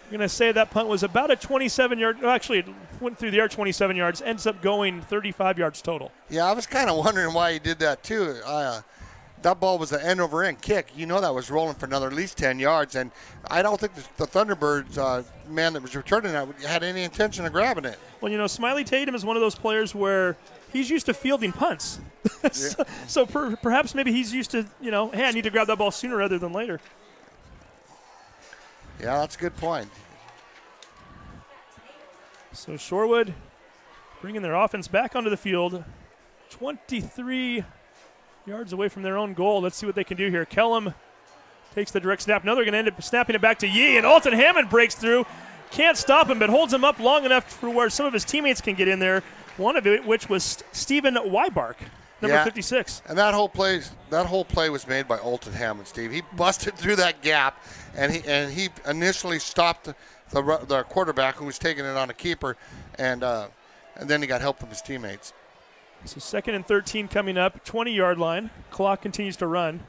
I'm going to say that punt was about a 27-yard. Well, actually, it went through the air 27 yards, ends up going 35 yards total. Yeah, I was kind of wondering why he did that, too. That ball was an end-over-end kick. You know that was rolling for another at least 10 yards. And I don't think the Thunderbirds man that was returning that had any intention of grabbing it. Well, you know, Smiley Tatum is one of those players where he's used to fielding punts. so perhaps maybe he's used to, you know, hey, I need to grab that ball sooner rather than later. Yeah, that's a good point. So Shorewood bringing their offense back onto the field, 23 yards away from their own goal. Let's see what they can do here. Kellum takes the direct snap. Now they're going to end up snapping it back to Yee, and Alton Hammond breaks through. Can't stop him, but holds him up long enough for where some of his teammates can get in there. One of it, which was Stephen Weibark, number 56. And that whole play was made by Alton Hammond, Steve. He busted through that gap, and he initially stopped the quarterback who was taking it on a keeper, and then he got help from his teammates. So 2nd and 13 coming up, 20-yard line. Clock continues to run.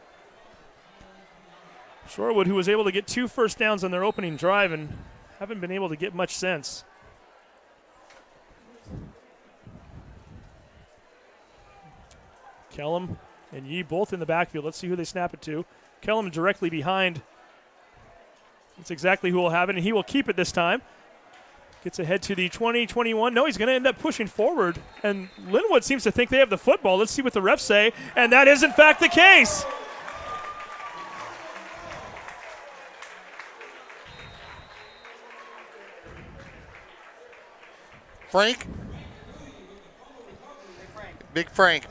Shorewood, who was able to get 2 first downs on their opening drive and haven't been able to get much since. Kellum and Yee both in the backfield. Let's see who they snap it to. Kellum directly behind. That's exactly who will have it, and he will keep it this time. Gets ahead to the 20, 21. No, he's going to end up pushing forward, and Lynnwood seems to think they have the football. Let's see what the refs say, and that is, in fact, the case. Frank? Big Frank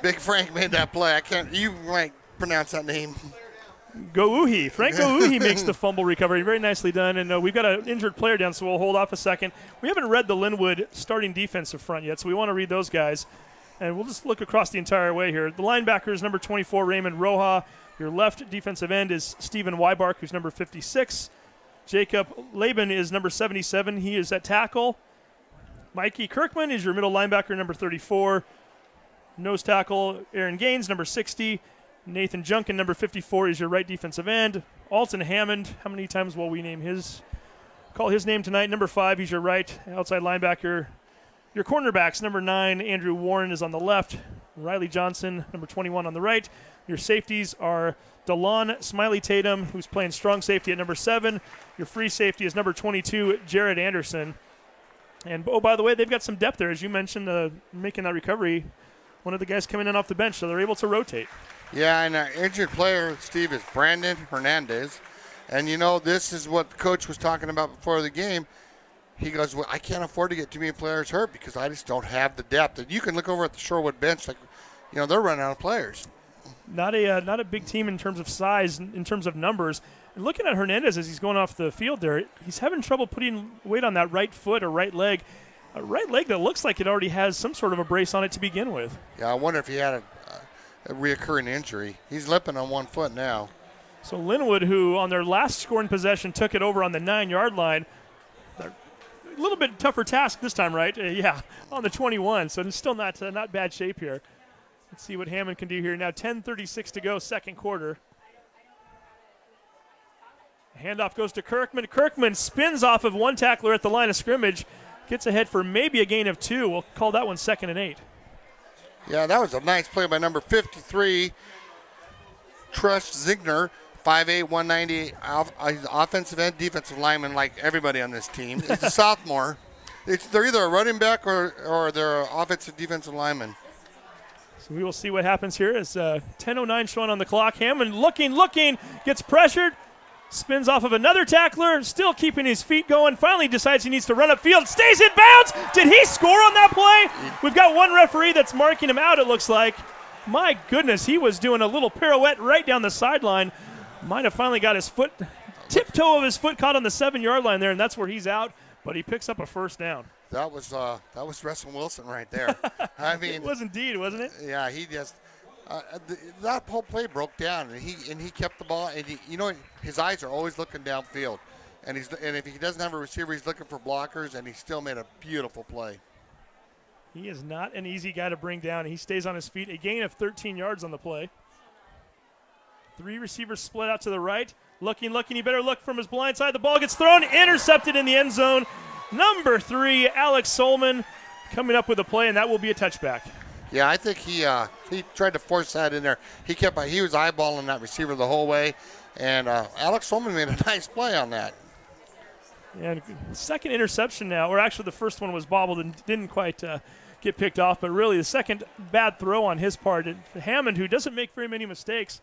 made that play. You might pronounce that name. Gouhi. Frank Gouhi makes the fumble recovery. Very nicely done. And we've got an injured player down, so we'll hold off a second. We haven't read the Lynnwood starting defensive front yet, so we want to read those guys. And we'll just look across the entire way here. The linebacker is number 24, Raymond Roja. Your left defensive end is Stephen Weibark, who's number 56. Jacob Laban is number 77. He is at tackle. Mikey Kirkman is your middle linebacker, number 34. Nose tackle, Aaron Gaines, number 60. Nathan Junkin, number 54, is your right defensive end. Alton Hammond, how many times will we call his name tonight? Number 5, he's your right outside linebacker. Your cornerbacks, number 9, Andrew Warren is on the left. Riley Johnson, number 21 on the right. Your safeties are DeLon Smiley Tatum, who's playing strong safety at number 7. Your free safety is number 22, Jared Anderson. And, oh, by the way, they've got some depth there, as you mentioned, making that recovery. one of the guys coming in off the bench, so they're able to rotate. Yeah, and our injured player, Steve, is Brandon Hernandez. And, you know, this is what the coach was talking about before the game. He goes, well, I can't afford to get too many players hurt because I just don't have the depth. And you can look over at the Shorewood bench, like, you know, they're running out of players. Not a big team in terms of size, in terms of numbers. And looking at Hernandez as he's going off the field there, he's having trouble putting weight on that right foot or right leg. A right leg that looks like it already has some sort of a brace on it to begin with. Yeah, I wonder if he had a reoccurring injury. He's limping on one foot now. So Lynnwood, who on their last scoring possession took it over on the 9-yard line, a little bit tougher task this time, right? Yeah, on the 21, so it's still not bad shape here. Let's see what Hammond can do here. Now 10:36 to go, second quarter. Handoff goes to Kirkman. Kirkman spins off of one tackler at the line of scrimmage, gets ahead for maybe a gain of 2. We'll call that one 2nd and 8. Yeah, that was a nice play by number 53, Trush Zigner, 5'8", 190, offensive and defensive lineman like everybody on this team. He's a sophomore. They're either a running back or they're an offensive defensive lineman. So we will see what happens here as 10:09 showing on the clock. Hammond looking, gets pressured, spins off of another tackler, still keeping his feet going. Finally decides he needs to run upfield, stays in bounds. Did he score on that play? We've got one referee that's marking him out, it looks like. My goodness, he was doing a little pirouette right down the sideline. Might have finally got his foot, tiptoe of his foot caught on the 7-yard line there, and that's where he's out, but he picks up a first down. That was Russell Wilson right there. I mean, it was indeed, wasn't it? Yeah, he just that whole play broke down, and he kept the ball, and you know his eyes are always looking downfield, and if he doesn't have a receiver, he's looking for blockers, and he still made a beautiful play. He is not an easy guy to bring down. He stays on his feet. A gain of 13 yards on the play. 3 receivers split out to the right. Looking. He better look from his blind side. The ball gets thrown, intercepted in the end zone. Number 3, Alex Solman, coming up with a play, and that will be a touchback. Yeah, I think he tried to force that in there. He was eyeballing that receiver the whole way, and Alex Solman made a nice play on that. And second interception now, or actually the first one was bobbled and didn't quite get picked off, but really the second bad throw on his part. And Hammond, who doesn't make very many mistakes,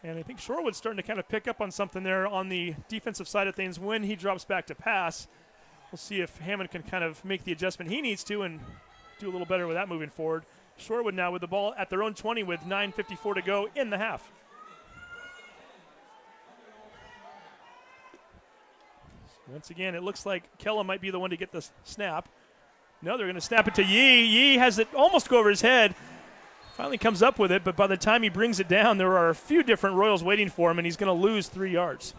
and I think Shorewood's starting to kind of pick up on something there on the defensive side of things when he drops back to pass. We'll see if Hammond can kind of make the adjustment he needs to and do a little better with that moving forward. Shorewood now with the ball at their own 20 with 9:54 to go in the half. Once again, it looks like Kellum might be the one to get the snap. No, they're going to snap it to Yee. Yee has it almost go over his head. Finally comes up with it, but by the time he brings it down, there are a few different Royals waiting for him, and he's going to lose 3 yards.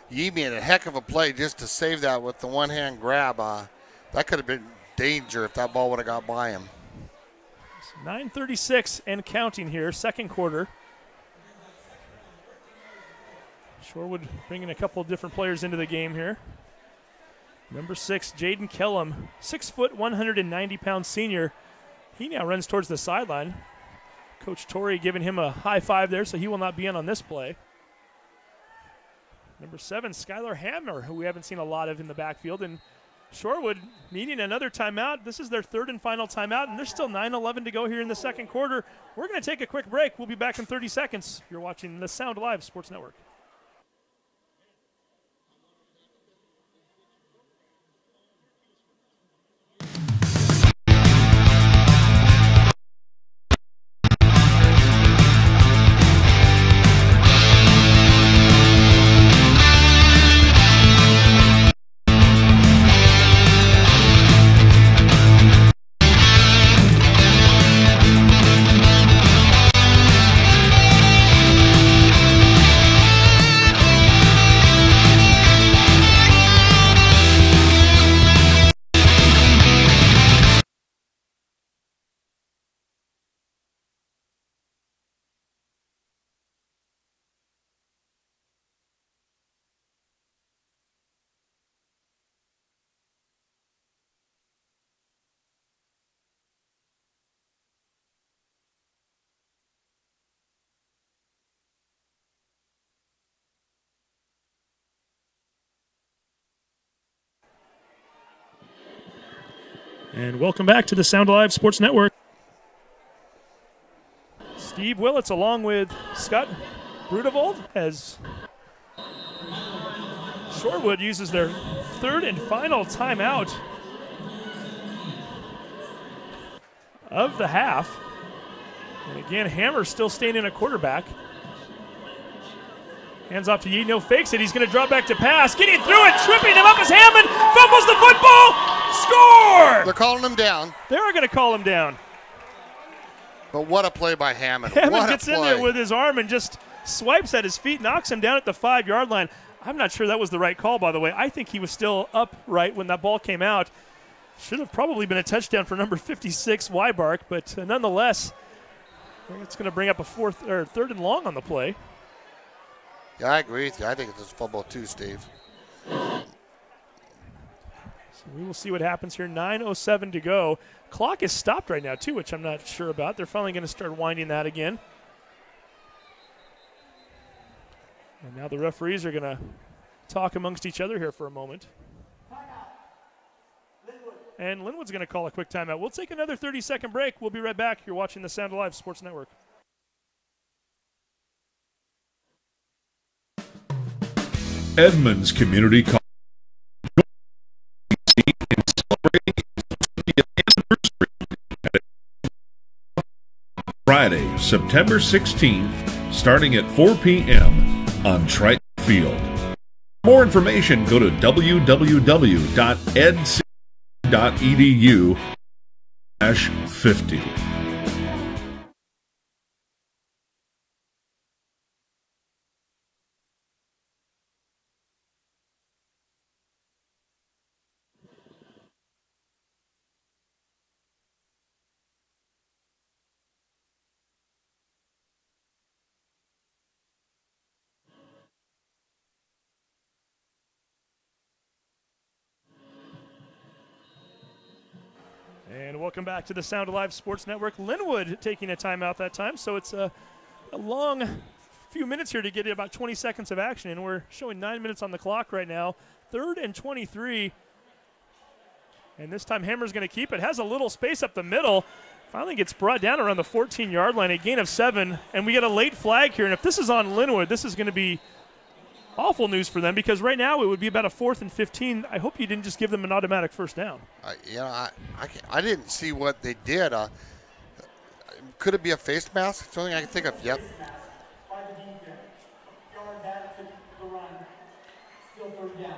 Yee made a heck of a play just to save that with the one-hand grab. That could have been danger if that ball would have got by him. 9:36 and counting here, second quarter. Shorewood bringing a couple of different players into the game here. Number 6, Jaden Kellum, 6 foot, 190-pound senior. He now runs towards the sideline. Coach Torrey giving him a high five there, so he will not be in on this play. Number 7, Skylar Hammer, who we haven't seen a lot of in the backfield. And Shorewood needing another timeout. This is their third and final timeout, and there's still 9:11 to go here in the second quarter. We're going to take a quick break. We'll be back in 30 seconds. You're watching the Sound Live Sports Network. And welcome back to the Sound Live Sports Network. Steve Willits along with Scott Brudevold as Shorewood uses their third and final timeout of the half. And again, Hammer still staying in a quarterback. Hands off to Yeadno, fakes it. He's going to drop back to pass. Getting through it, tripping him up as Hammond fumbles the football. Score! They're calling him down. They are going to call him down. But what a play by Hammond. Hammond gets in there with his arm and just swipes at his feet, knocks him down at the 5-yard line. I'm not sure that was the right call, by the way. I think he was still upright when that ball came out. Should have probably been a touchdown for number 56, Weibark, but nonetheless, it's going to bring up a third and long on the play. Yeah, I agree with you. I think it's a fumble too, Steve. So we will see what happens here. 9:07 to go. Clock is stopped right now, too, which I'm not sure about. They're finally going to start winding that again. And now the referees are going to talk amongst each other here for a moment. And Lynnwood's going to call a quick timeout. We'll take another 30-second break. We'll be right back. You're watching the Sound Alive Sports Network. Edmonds Community College in celebrating its 50th anniversary Friday, September 16th, starting at 4 p.m. on Triton Field. For more information, go to www.edc.edu/50. And welcome back to the Sound Alive Sports Network. Lynnwood taking a timeout that time, so it's a long few minutes here to get about 20 seconds of action, and we're showing 9 minutes on the clock right now. 3rd and 23, and this time Hammer's going to keep it. Has a little space up the middle. Finally gets brought down around the 14-yard line, a gain of 7, and we get a late flag here. And if this is on Lynnwood, this is going to be awful news for them, because right now it would be about a 4th and 15. I hope you didn't just give them an automatic first down. I didn't see what they did. Could it be a face mask? It's the only thing I can think of. Yep.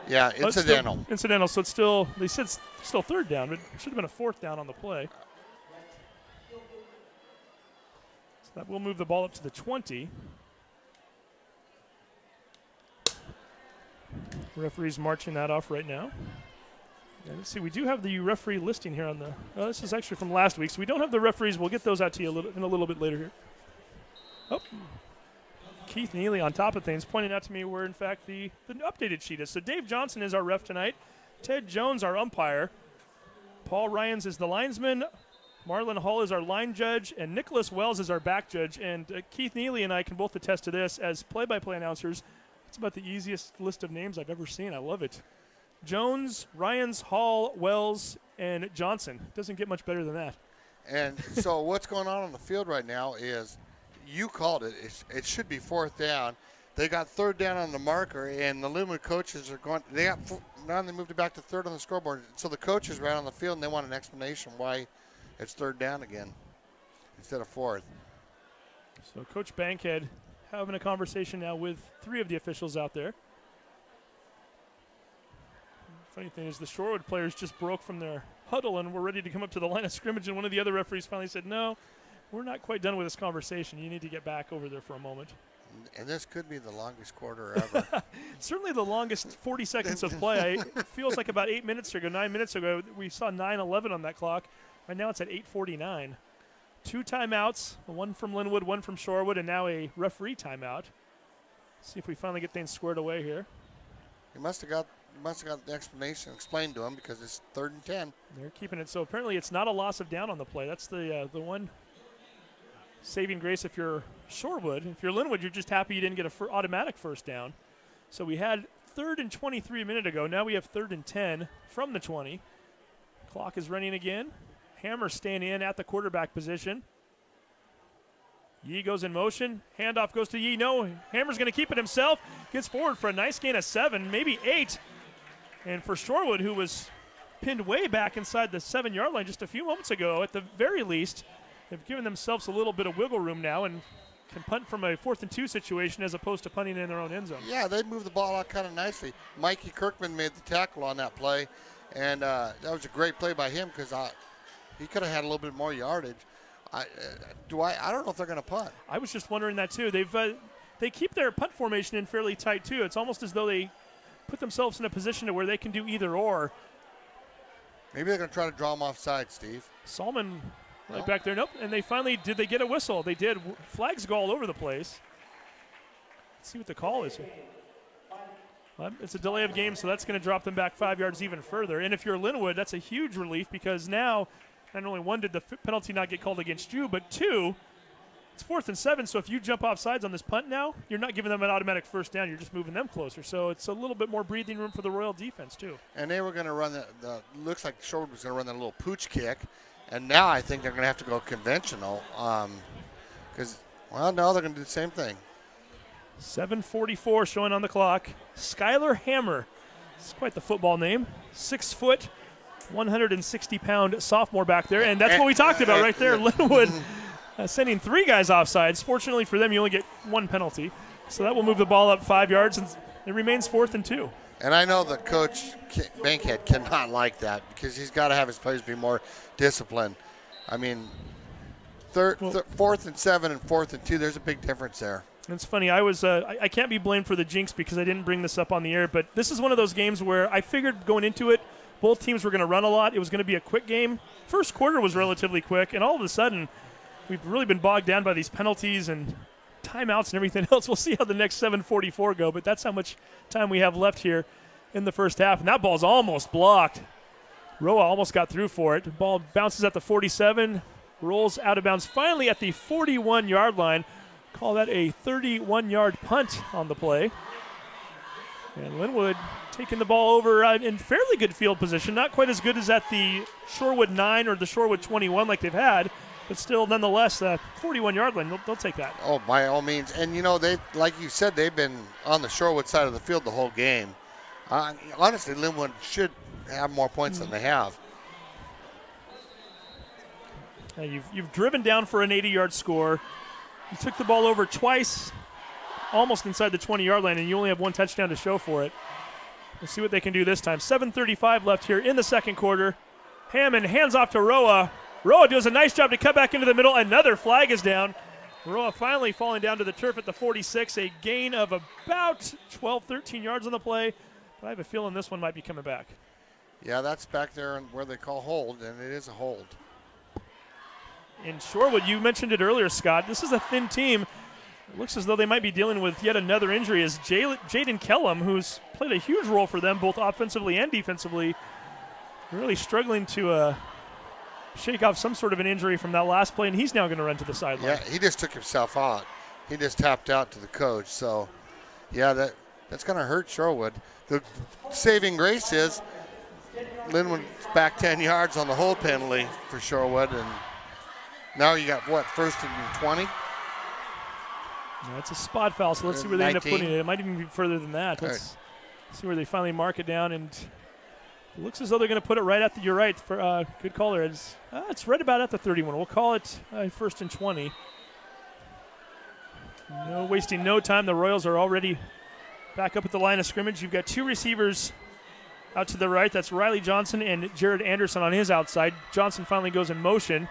Yeah, incidental. Incidental, so it's still, they said it's still 3rd down, but it should have been a 4th down on the play. So that will move the ball up to the 20. Referee's marching that off right now. And let's see, we do have the referee listing here on the, this is actually from last week, so we don't have the referees. We'll get those out to you in a little bit later here. Oh, Keith Neely on top of things, pointing out to me where, in fact, the updated sheet is. So Dave Johnson is our ref tonight. Ted Jones, our umpire. Paul Ryans is the linesman. Marlon Hall is our line judge. And Nicholas Wells is our back judge. And Keith Neely and I can both attest to this as play-by-play announcers. It's about the easiest list of names I've ever seen. I love it. Jones, Ryans, Hall, Wells, and Johnson. Doesn't get much better than that. And so what's going on the field right now is, you called it. It should be 4th down. They got 3rd down on the marker, and the Lynnwood coaches are going. Now they moved it back to 3rd on the scoreboard. So the coaches are out on the field, and they want an explanation why it's 3rd down again instead of 4th. So Coach Bankhead having a conversation now with 3 of the officials out there. Funny thing is, the Shorewood players just broke from their huddle and were ready to come up to the line of scrimmage, and one of the other referees finally said, no, we're not quite done with this conversation. You need to get back over there for a moment. And this could be the longest quarter ever. Certainly the longest 40 seconds of play. It feels like about 8 minutes ago, 9 minutes ago, we saw 9:11 on that clock. Right now it's at 8:49. 2 timeouts, one from Lynnwood, one from Shorewood, and now a referee timeout. See if we finally get things squared away here. You must have got the explanation explained to him, because it's 3rd and 10. They're keeping it. So apparently it's not a loss of down on the play. That's the one saving grace if you're Shorewood. If you're Lynnwood, you're just happy you didn't get an automatic first down. So we had 3rd and 23 a minute ago. Now we have 3rd and 10 from the 20. Clock is running again. Hammer staying in at the quarterback position. Yee goes in motion. Handoff goes to Yee. No, Hammer's going to keep it himself. Gets forward for a nice gain of 7, maybe 8. And for Shorewood, who was pinned way back inside the 7-yard line just a few moments ago, at the very least, they've given themselves a little bit of wiggle room now and can punt from a 4th and 2 situation as opposed to punting in their own end zone. Yeah, they moved the ball out kind of nicely. Mikey Kirkman made the tackle on that play, and that was a great play by him because he could have had a little bit more yardage. I don't know if they're going to punt. I was just wondering that too. They keep their punt formation in fairly tight too. It's almost as though they put themselves in a position to where they can do either or. Maybe they're going to try to draw them offside, Steve. Salmon right back there. Nope. And did they get a whistle? They did. Flags go all over the place. Let's see what the call is here. Well, it's a delay of game, so that's going to drop them back 5 yards even further. And if you're Lynnwood, that's a huge relief because now not only one did the penalty not get called against you, but 2, it's 4th and 7. So if you jump off sides on this punt now, you're not giving them an automatic first down. You're just moving them closer. So it's a little bit more breathing room for the Royal defense too. And they were going to run looks like Shorewood was going to run that little pooch kick. And now I think they're going to have to go conventional because, no, they're going to do the same thing. 7:44 showing on the clock. Skylar Hammer. It's quite the football name. 6 foot, 160-pound sophomore back there. And that's what we talked about right there. Lynnwood sending 3 guys offsides. Fortunately for them, you only get 1 penalty. So that will move the ball up 5 yards, and it remains 4th and 2. And I know that Coach Bankhead cannot like that because he's got to have his players be more disciplined. I mean, 4th and 7 and 4th and 2, there's a big difference there. It's funny. I can't be blamed for the jinx because I didn't bring this up on the air, but this is one of those games where I figured going into it, both teams were going to run a lot. It was going to be a quick game. First quarter was relatively quick, and all of a sudden, we've really been bogged down by these penalties and timeouts and everything else. We'll see how the next 7:44 go, but that's how much time we have left here in the first half. And that ball's almost blocked. Roa almost got through for it. The ball bounces at the 47, rolls out of bounds finally at the 41-yard line. Call that a 31-yard punt on the play. And Lynnwood taking the ball over in fairly good field position. Not quite as good as at the Shorewood 9 or the Shorewood 21 like they've had, but still, nonetheless, 41-yard line, they'll take that. Oh, by all means. And, they, like you said, they've been on the Shorewood side of the field the whole game. Honestly, Lynnwood should have more points than they have. You've driven down for an 80-yard score. You took the ball over twice, almost inside the 20-yard line, and you only have 1 touchdown to show for it. We'll see what they can do this time. 7:35 left here in the second quarter. Hammond hands off to Roa. Roa does a nice job to cut back into the middle. Another flag is down. Roa finally falling down to the turf at the 46. A gain of about 12, 13 yards on the play. But I have a feeling this one might be coming back. Yeah, that's back there where they call hold, and it is a hold. In Shorewood, you mentioned it earlier, Scott. This is a thin team. It looks as though they might be dealing with yet another injury as Jaden Kellum, who's played a huge role for them both offensively and defensively, really struggling to shake off some sort of an injury from that last play, and he's now going to run to the sideline. Yeah, he just took himself out. He just tapped out to the coach. So, yeah, that's going to hurt Shorewood. The saving grace is Lynnwood's back 10 yards on the hold penalty for Shorewood, and now you got, 1st and 20? Yeah, it's a spot foul, so let's see where they end up putting it. It might even be further than that. Let's see where they finally mark it down, and it looks as though they're going to put it right at the, you're right, for good call there. It's right about at the 31. We'll call it 1st and 20. Wasting no time. The Royals are already back up at the line of scrimmage. You've got 2 receivers out to the right. That's Riley Johnson and Jared Anderson on his outside. Johnson finally goes in motion.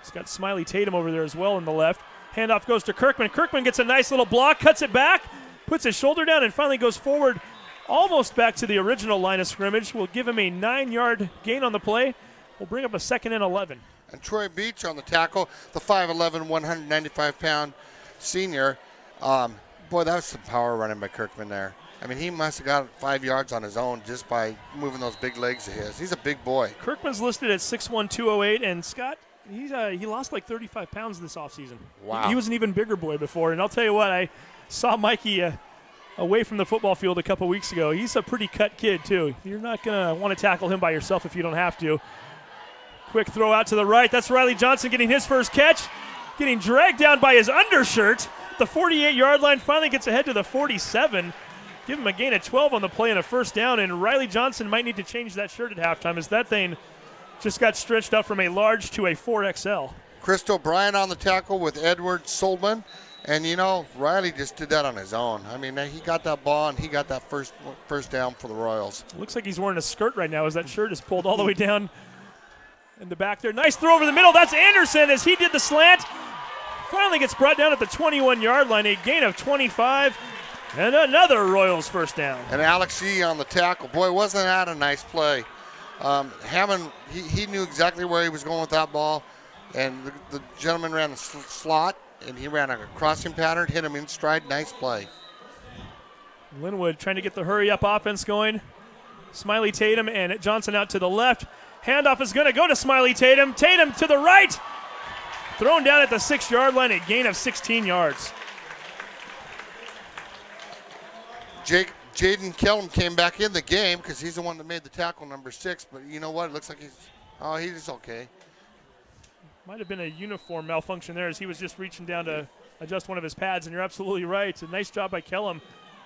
He's got Smiley Tatum over there as well on the left. Handoff goes to Kirkman. Kirkman gets a nice little block, cuts it back, puts his shoulder down, and finally goes forward almost back to the original line of scrimmage. We'll give him a 9-yard gain on the play. We'll bring up a 2nd and 11. And Troy Beach on the tackle, the 5'11", 195-pound senior. Boy, that was some power running by Kirkman there. I mean, he must have got 5 yards on his own just by moving those big legs of his. He's a big boy. Kirkman's listed at 6'1", 208, and Scott, he lost like 35 pounds this offseason. Wow. He was an even bigger boy before, and I'll tell you what, I saw Mikey away from the football field a couple weeks ago. He's a pretty cut kid, too. You're not going to want to tackle him by yourself if you don't have to. Quick throw out to the right. That's Riley Johnson getting his first catch. getting dragged down by his undershirt. The 48-yard line, finally gets ahead to the 47. Give him a gain of 12 on the play and a first down, and Riley Johnson might need to change that shirt at halftime as that thing just got stretched up from a large to a 4XL. Chris O'Brien on the tackle with Edward Solman. And, you know, Riley just did that on his own. I mean, he got that ball, and he got that first down for the Royals. Looks like he's wearing a skirt right now as that shirt is pulled all the way down in the back there. Nice throw over the middle. That's Anderson as he did the slant. Finally gets brought down at the 21-yard line, a gain of 25, and another Royals first down. And Alex Yee on the tackle. Boy, wasn't that a nice play. Hammond, he knew exactly where he was going with that ball, and the gentleman ran a slot, and he ran a crossing pattern, hit him in stride. Nice play. Lynnwood trying to get the hurry-up offense going. Smiley Tatum and Johnson out to the left. Handoff is going to go to Smiley Tatum. Tatum to the right. Thrown down at the 6-yard line, a gain of 16 yards. Jaden Kellum came back in the game because he's the one that made the tackle, number 6. But you know what? It looks like he's okay. Might have been a uniform malfunction there as he was just reaching down to adjust one of his pads, and you're absolutely right. A nice job by Kellum,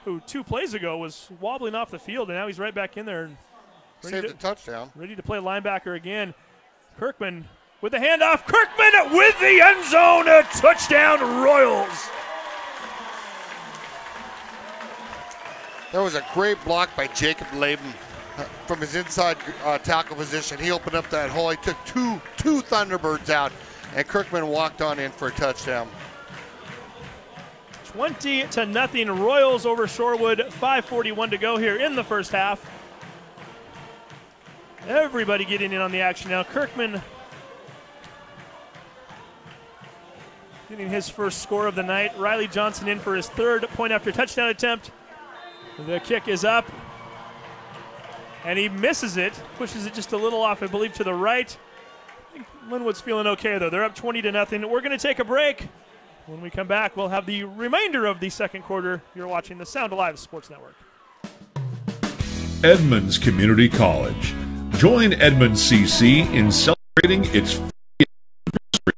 who 2 plays ago was wobbling off the field, and now he's right back in there. And saved a touchdown. Ready to play linebacker again. Kirkman with the handoff. Kirkman with the end zone. A touchdown, Royals. There was a great block by Jacob Laban from his inside tackle position. He opened up that hole. He took two Thunderbirds out, and Kirkman walked on in for a touchdown. 20-0 Royals over Shorewood. 5:41 to go here in the first half. Everybody getting in on the action now. Kirkman getting his first score of the night. Riley Johnson in for his 3rd point after touchdown attempt. The kick is up, and he misses it, pushes it just a little off, I believe, to the right. I think Lynnwood's feeling okay, though. They're up 20-0. We're going to take a break. When we come back, we'll have the remainder of the second quarter. You're watching the Sound Alive Sports Network. Edmonds Community College. Join Edmonds CC in celebrating its 50th anniversary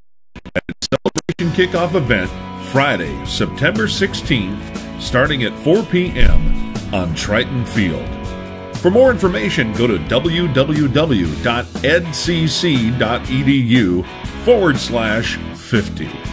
at its celebration kickoff event Friday, September 16th, starting at 4 p.m. on Triton Field. For more information, go to www.edcc.edu/50.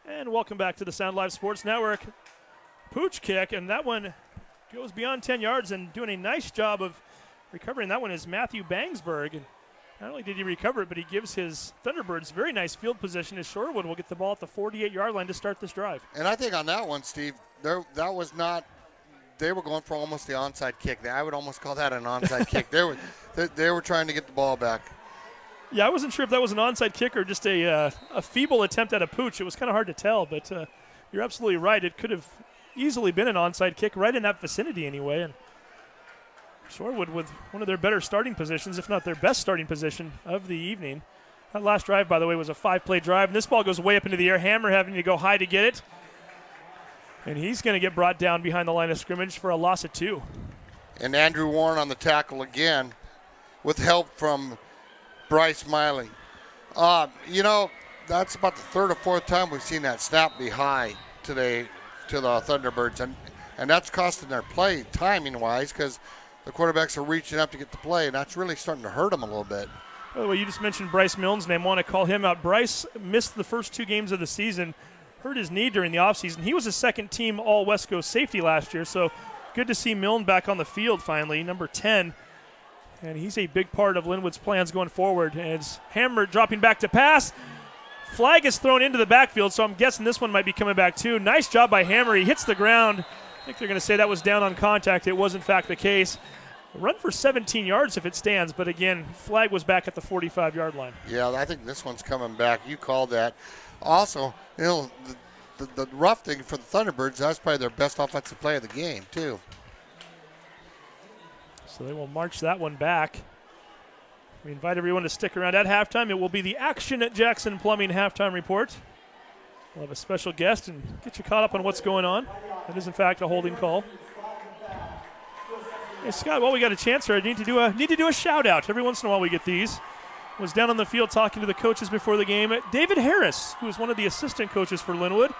And welcome back to the Sound Live Sports Network. Pooch kick, and that one goes beyond 10 yards, and doing a nice job of recovering that one is Matthew Bangsberg. And not only did he recover it, but he gives his Thunderbirds very nice field position as Shorewood will get the ball at the 48-yard line to start this drive. And I think on that one, Steve, that was not – they were going for almost the onside kick. I would almost call that an onside kick. They were trying to get the ball back. Yeah, I wasn't sure if that was an onside kick or just a feeble attempt at a pooch. It was kind of hard to tell, but you're absolutely right. It could have easily been an onside kick right in that vicinity anyway. And Shorewood with one of their better starting positions, if not their best starting position of the evening. That last drive, by the way, was a 5-play drive. And this ball goes way up into the air. Hammer having to go high to get it. And he's going to get brought down behind the line of scrimmage for a loss of 2. And Andrew Warren on the tackle again with help from Bryce Miley. You know, that's about the 3rd or 4th time we've seen that snap be high today to the Thunderbirds. And that's costing their play timing-wise because the quarterbacks are reaching up to get the play, and that's really starting to hurt them a little bit. By the way, you just mentioned Bryce Milne's name. I want to call him out. Bryce missed the first 2 games of the season, hurt his knee during the offseason. He was a second-team All-West Coast safety last year, so good to see Milne back on the field finally, number 10. And he's a big part of Lynnwood's plans going forward. And it's Hammer dropping back to pass. Flag is thrown into the backfield, so I'm guessing this one might be coming back too. Nice job by Hammer. He hits the ground. I think they're going to say that was down on contact. It was, in fact, the case. A run for 17 yards if it stands, but again, flag was back at the 45-yard line. Yeah, I think this one's coming back. You called that. also, you know, the rough thing for the Thunderbirds, that's probably their best offensive play of the game, too. So they will march that one back. We invite everyone to stick around at halftime. It will be the Action at Jackson Plumbing halftime report. We'll have a special guest and get you caught up on what's going on. That is, in fact, a holding call. Hey, Scott, while we got a chance here, I need to do a shout-out. Every once in a while we get these. Was down on the field talking to the coaches before the game. David Harris, who is one of the assistant coaches for Lynnwood,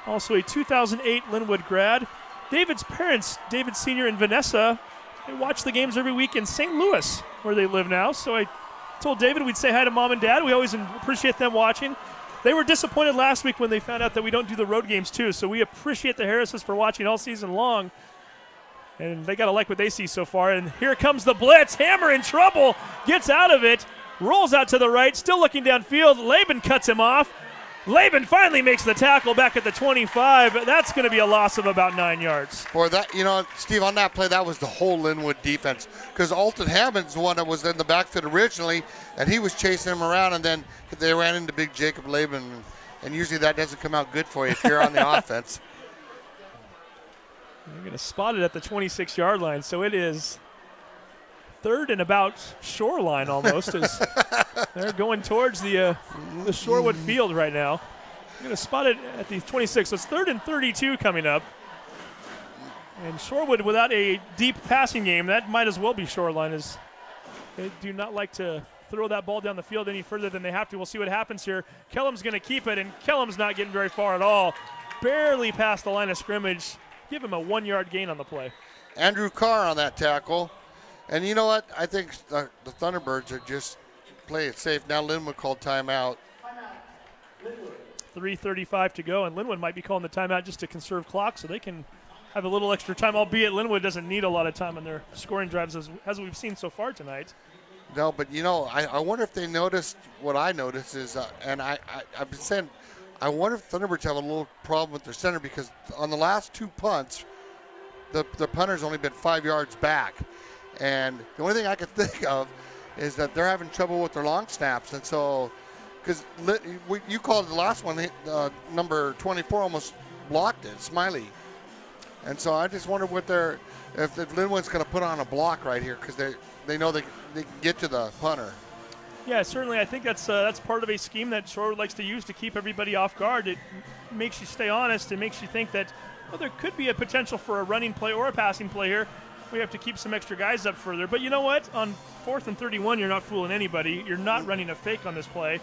also a 2008 Lynnwood grad. David's parents, David Sr. and Vanessa, they watch the games every week in St. Louis, where they live now. So I told David we'd say hi to Mom and Dad. We always appreciate them watching. They were disappointed last week when they found out that we don't do the road games too. So we appreciate the Harrises for watching all season long. And they got to like what they see so far. And here comes the blitz. Hammer in trouble. Gets out of it. Rolls out to the right. Still looking downfield. Laban cuts him off. Laban finally makes the tackle back at the 25. That's going to be a loss of about 9 yards. Boy, that, you know, Steve, on that play, that was the whole Lynnwood defense. Because Alton Hammond's the one that was in the backfield originally, and he was chasing him around, and then they ran into big Jacob Laban. And usually that doesn't come out good for you if you're on the offense. They're going to spot it at the 26-yard line, so it is third and about shoreline almost as they're going towards the Shorewood field right now. They're going to spot it at the 26, so it's 3rd and 32 coming up. And Shorewood without a deep passing game, that might as well be shoreline, as they do not like to throw that ball down the field any further than they have to. We'll see what happens here. Kellum's going to keep it, and Kellum's not getting very far at all. Barely past the line of scrimmage. Give him a 1-yard gain on the play. Andrew Carr on that tackle. And you know what? I think the Thunderbirds are just playing it safe. Now Lynnwood called timeout. 3:35 to go, and Lynnwood might be calling the timeout just to conserve clock so they can have a little extra time, albeit Lynnwood doesn't need a lot of time on their scoring drives as we've seen so far tonight. No, but, you know, I wonder if they noticed what I noticed is, and I've been saying, I wonder if Thunderbirds have a little problem with their center, because on the last 2 punts, the punter's only been 5 yards back. And the only thing I can think of is that they're having trouble with their long snaps. And so, because you called the last one, number 24 almost blocked it, Smiley. And so I just wonder if Lynnwood's going to put on a block right here, because they know they can get to the punter. Yeah, certainly. I think that's part of a scheme that Shorewood likes to use to keep everybody off guard. It makes you stay honest. It makes you think that, well, there could be a potential for a running play or a passing play here. We have to keep some extra guys up further. But you know what? On 4th and 31, you're not fooling anybody. You're not running a fake on this play.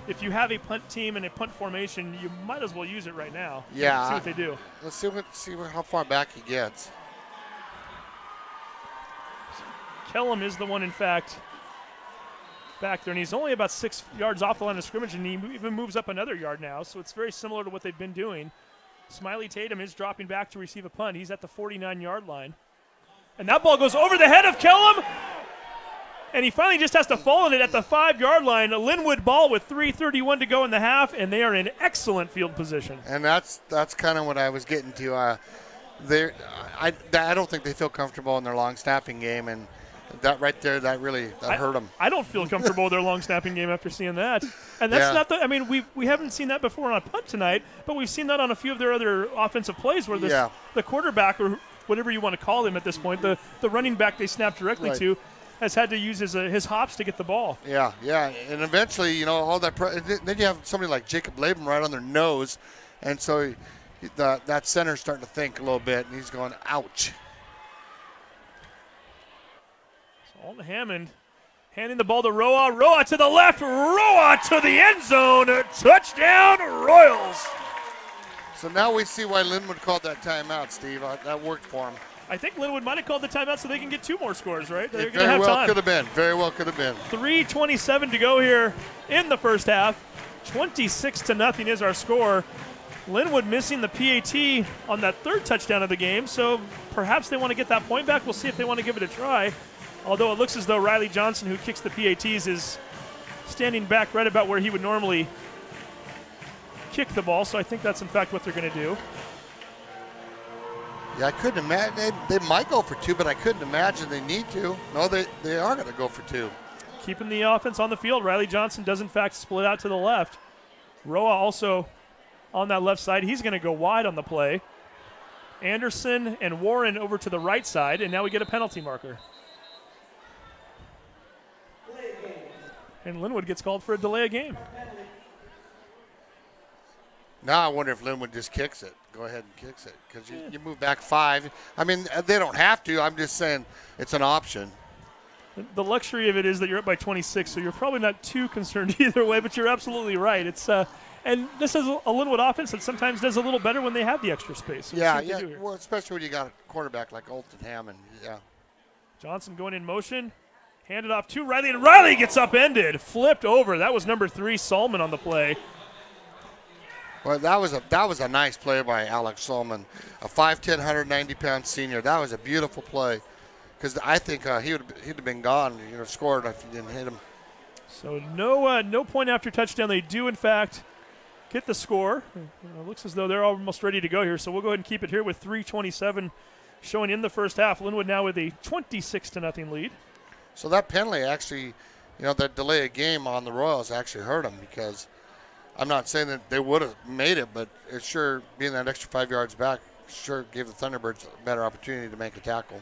If you have a punt team and a punt formation, you might as well use it right now. Yeah. See what they do. Let's see how far back he gets. Kellum is the one, in fact, back there, and he's only about 6 yards off the line of scrimmage, and he even moves up another yard now, so it's very similar to what they've been doing. Smiley Tatum is dropping back to receive a punt. He's at the 49-yard line. And that ball goes over the head of Kellum, and he finally just has to fall in it at the 5-yard line. A Lynnwood ball with 3:31 to go in the half, and they are in excellent field position. And that's kind of what I was getting to. I don't think they feel comfortable in their long snapping game, and that right there, that hurt them. I don't feel comfortable with their long snapping game after seeing that. And that's not the – I mean, we haven't seen that before on a punt tonight, but we've seen that on a few of their other offensive plays where the quarterback, or whatever you want to call him at this point, the running back they snap directly to, has had to use his hops to get the ball. Yeah, and eventually, you know, all that then you have somebody like Jacob Laban right on their nose, and so that center's starting to think a little bit, and he's going, ouch. So Alton Hammond handing the ball to Roa. Roa to the left. Roa to the end zone. Touchdown, Royals. So now we see why Lynnwood called that timeout, Steve. That worked for him. I think Lynnwood might have called the timeout so they can get 2 more scores, right? They're It going to have time. Very well could have been. 3:27 to go here in the first half. 26-0 is our score. Lynnwood missing the PAT on that 3rd touchdown of the game, so perhaps they want to get that point back. We'll see if they want to give it a try. Although it looks as though Riley Johnson, who kicks the PATs, is standing back right about where he would normally kick the ball, so I think that's in fact what they're going to do. Yeah, I couldn't imagine. They might go for 2, but I couldn't imagine they need to. No, they are going to go for 2. Keeping the offense on the field. Riley Johnson does in fact split out to the left. Roa also on that left side. He's going to go wide on the play. Anderson and Warren over to the right side, and now we get a penalty marker. And Lynnwood gets called for a delay of game. Now I wonder if Lynnwood just kicks it. Go ahead and kicks it because you move back 5. I mean, they don't have to. I'm just saying it's an option. The luxury of it is that you're up by 26, so you're probably not too concerned either way, but you're absolutely right. It's and this is a Lynnwood offense that sometimes does a little better when they have the extra space. So yeah. Well, especially when you got a quarterback like Olton Hammond. Yeah. Johnson going in motion. Handed off to Riley, and Riley gets upended. Flipped over. That was number 3, Solomon, on the play. Well, that was a nice play by Alex Solomon, a 5'10", 190-pound senior. That was a beautiful play because I think he'd have been gone, scored if you didn't hit him. So no point after touchdown. They do, in fact, get the score. It looks as though they're almost ready to go here, so we'll go ahead and keep it here with 3:27 showing in the first half. Lynnwood now with a 26-0 lead. So that penalty actually, that delay of game on the Royals actually hurt them because I'm not saying that they would have made it, but it sure, being that extra 5 yards back, sure gave the Thunderbirds a better opportunity to make a tackle.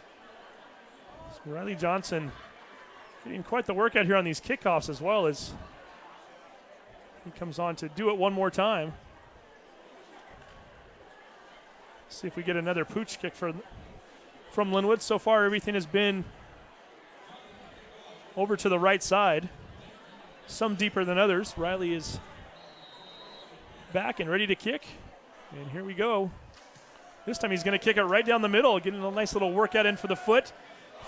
So Riley Johnson getting quite the workout here on these kickoffs as well as he comes on to do it one more time. See if we get another pooch kick from Lynnwood. So far, everything has been over to the right side, some deeper than others. Riley is back and ready to kick, and here we go. This time he's going to kick it right down the middle, getting a nice little workout in for the foot,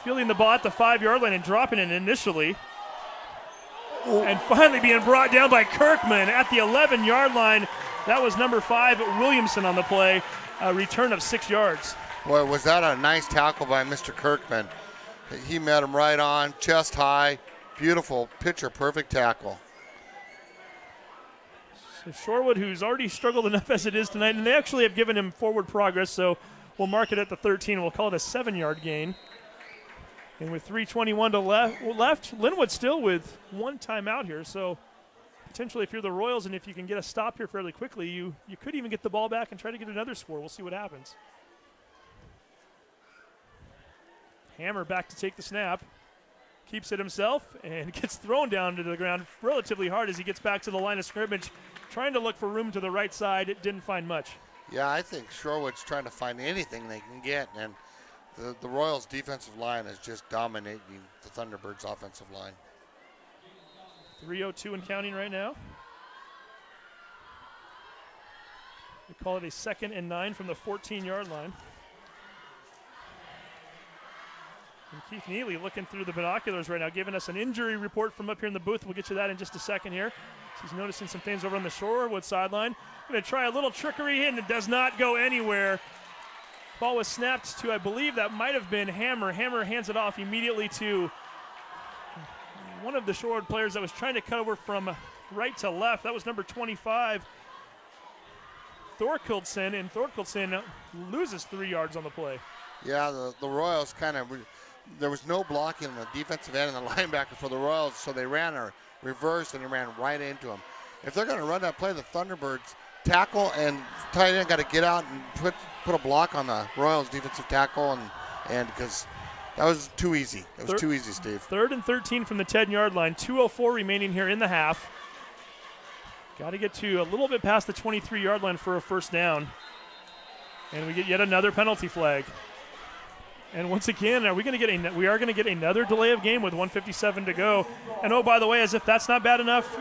fielding the ball at the 5-yard line and dropping it initially, and finally being brought down by Kirkman at the 11-yard line. That was number 5, Williamson, on the play, a return of 6 yards. Boy, was that a nice tackle by Mr. Kirkman. He met him right on, chest high, beautiful, picture-perfect tackle. So Shorewood, who's already struggled enough as it is tonight, and they actually have given him forward progress, so we'll mark it at the 13. We'll call it a 7-yard gain. And with 3:21 to left, Lynnwood still with 1 timeout here, so potentially if you're the Royals and if you can get a stop here fairly quickly, you could even get the ball back and try to get another score. We'll see what happens. Hammer back to take the snap. Keeps it himself and gets thrown down to the ground relatively hard as he gets back to the line of scrimmage, trying to look for room to the right side. It didn't find much. Yeah, I think Shorewood's trying to find anything they can get, and the Royals' defensive line is just dominating the Thunderbirds' offensive line. 3:02 and counting right now. We call it a 2nd and 9 from the 14-yard line. And Keith Neely looking through the binoculars right now, giving us an injury report from up here in the booth. We'll get you that in just a second here. So he's noticing some things over on the Shorewood sideline. Going to try a little trickery, and it does not go anywhere. Ball was snapped to, I believe that might have been Hammer. Hammer hands it off immediately to one of the Shorewood players that was trying to cut over from right to left. That was number 25, Thorkildsen, and Thorkildsen loses 3 yards on the play. Yeah, the Royals kind of, there was no blocking on the defensive end and the linebacker for the Royals, so they ran a reverse and they ran right into him. If they're going to run that play, the Thunderbirds tackle and tight end got to get out and put a block on the Royals defensive tackle, and because that was too easy. It was too easy, Steve. 3rd and 13 from the 10-yard line. 2:04 remaining here in the half. Got to get to a little bit past the 23-yard line for a first down. And we get yet another penalty flag. And once again, we are going to get another delay of game with 1:57 to go. And oh, by the way, as if that's not bad enough,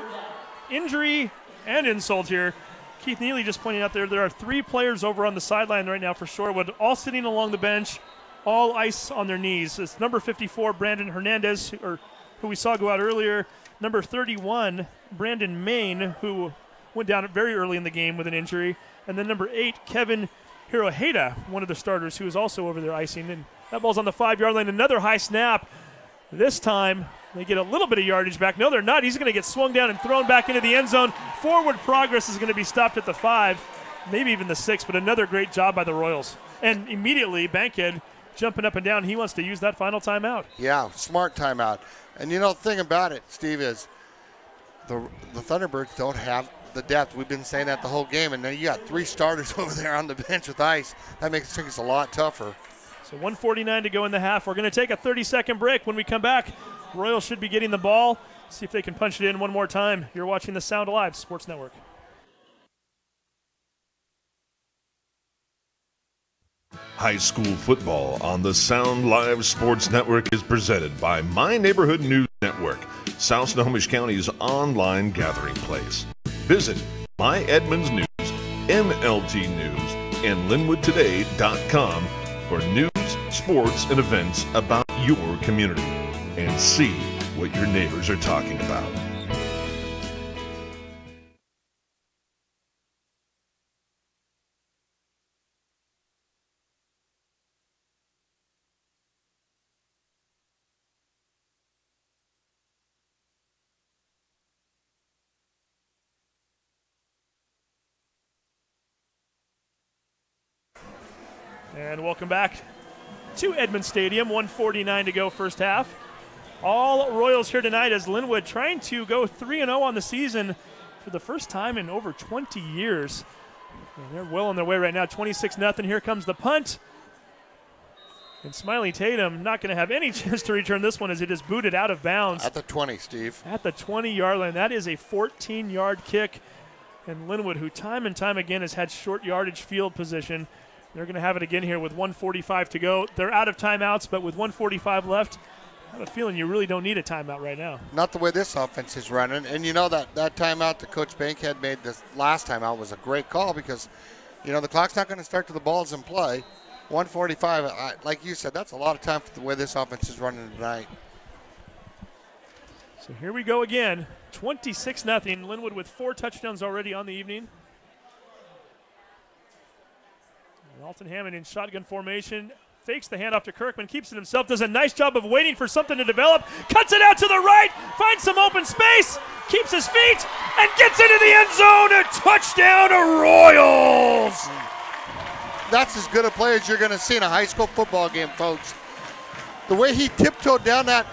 injury and insult here. Keith Neely just pointing out there are 3 players over on the sideline right now for Shorewood, all sitting along the bench, all ice on their knees. It's number 54, Brandon Hernandez, who we saw go out earlier. Number 31, Brandon Main, who went down very early in the game with an injury. And then number 8, Kevin Hiroheda, one of the starters, who is also over there icing. And that ball's on the 5-yard line. Another high snap. This time, they get a little bit of yardage back. No, they're not. He's going to get swung down and thrown back into the end zone. Forward progress is going to be stopped at the 5, maybe even the 6, but another great job by the Royals. And immediately, Bankhead jumping up and down. He wants to use that final timeout. Yeah, smart timeout. And the thing about it, Steve, is the Thunderbirds don't have the depth. We've been saying that the whole game, and now you got 3 starters over there on the bench with ice. That makes things a lot tougher. So 1:49 to go in the half. We're going to take a 30-second break. When we come back, Royals should be getting the ball. See if they can punch it in one more time. You're watching the Sound Alive Sports Network. High school football on the Sound Live Sports Network is presented by My Neighborhood News Network, South Snohomish County's online gathering place. Visit My Edmonds News, MLT News, and LynnwoodToday.com for news, sports, and events about your community, and see what your neighbors are talking about. And welcome back to Edmonds Stadium. 1:49 to go first half. All Royals here tonight as Lynnwood trying to go 3-0 on the season for the first time in over 20 years. And they're well on their way right now, 26-0. Here comes the punt. And Smiley Tatum not going to have any chance to return this one as it is booted out of bounds. At the 20, Steve. At the 20-yard line. That is a 14-yard kick. And Lynnwood, who time and time again has had short yardage field position, they're going to have it again here with 1:45 to go. They're out of timeouts, but with 1:45 left, I have a feeling you really don't need a timeout right now. Not the way this offense is running. And you know that timeout that Coach Bankhead made this last timeout was a great call because, you know, the clock's not going to start till the ball's in play. 1:45, like you said, that's a lot of time for the way this offense is running tonight. So here we go again. 26-0. Lynnwood with 4 touchdowns already on the evening. And Alton Hammond in shotgun formation. Fakes the handoff to Kirkman, keeps it himself, does a nice job of waiting for something to develop, cuts it out to the right, finds some open space, keeps his feet, and gets into the end zone. A touchdown to Royals! That's as good a play as you're going to see in a high school football game, folks. The way he tiptoed down that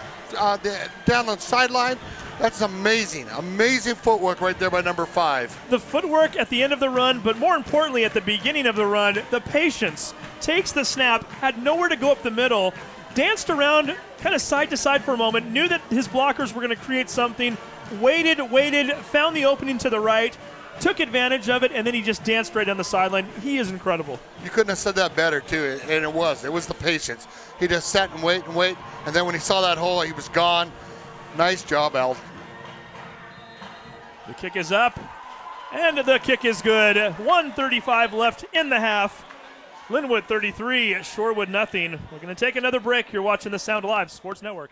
down the sideline, that's amazing. Amazing footwork right there by number 5. The footwork at the end of the run, but more importantly at the beginning of the run, the patience. Takes the snap, had nowhere to go up the middle, danced around kind of side to side for a moment, knew that his blockers were going to create something, waited, found the opening to the right, took advantage of it, and then he just danced right down the sideline. He is incredible. You couldn't have said that better, too, and it was the patience. He just sat and wait, and then when he saw that hole, he was gone. Nice job, Al. The kick is up, and the kick is good. 1:35 left in the half. Lynnwood 33, Shorewood nothing. We're going to take another break. You're watching the Sound Alive Sports Network.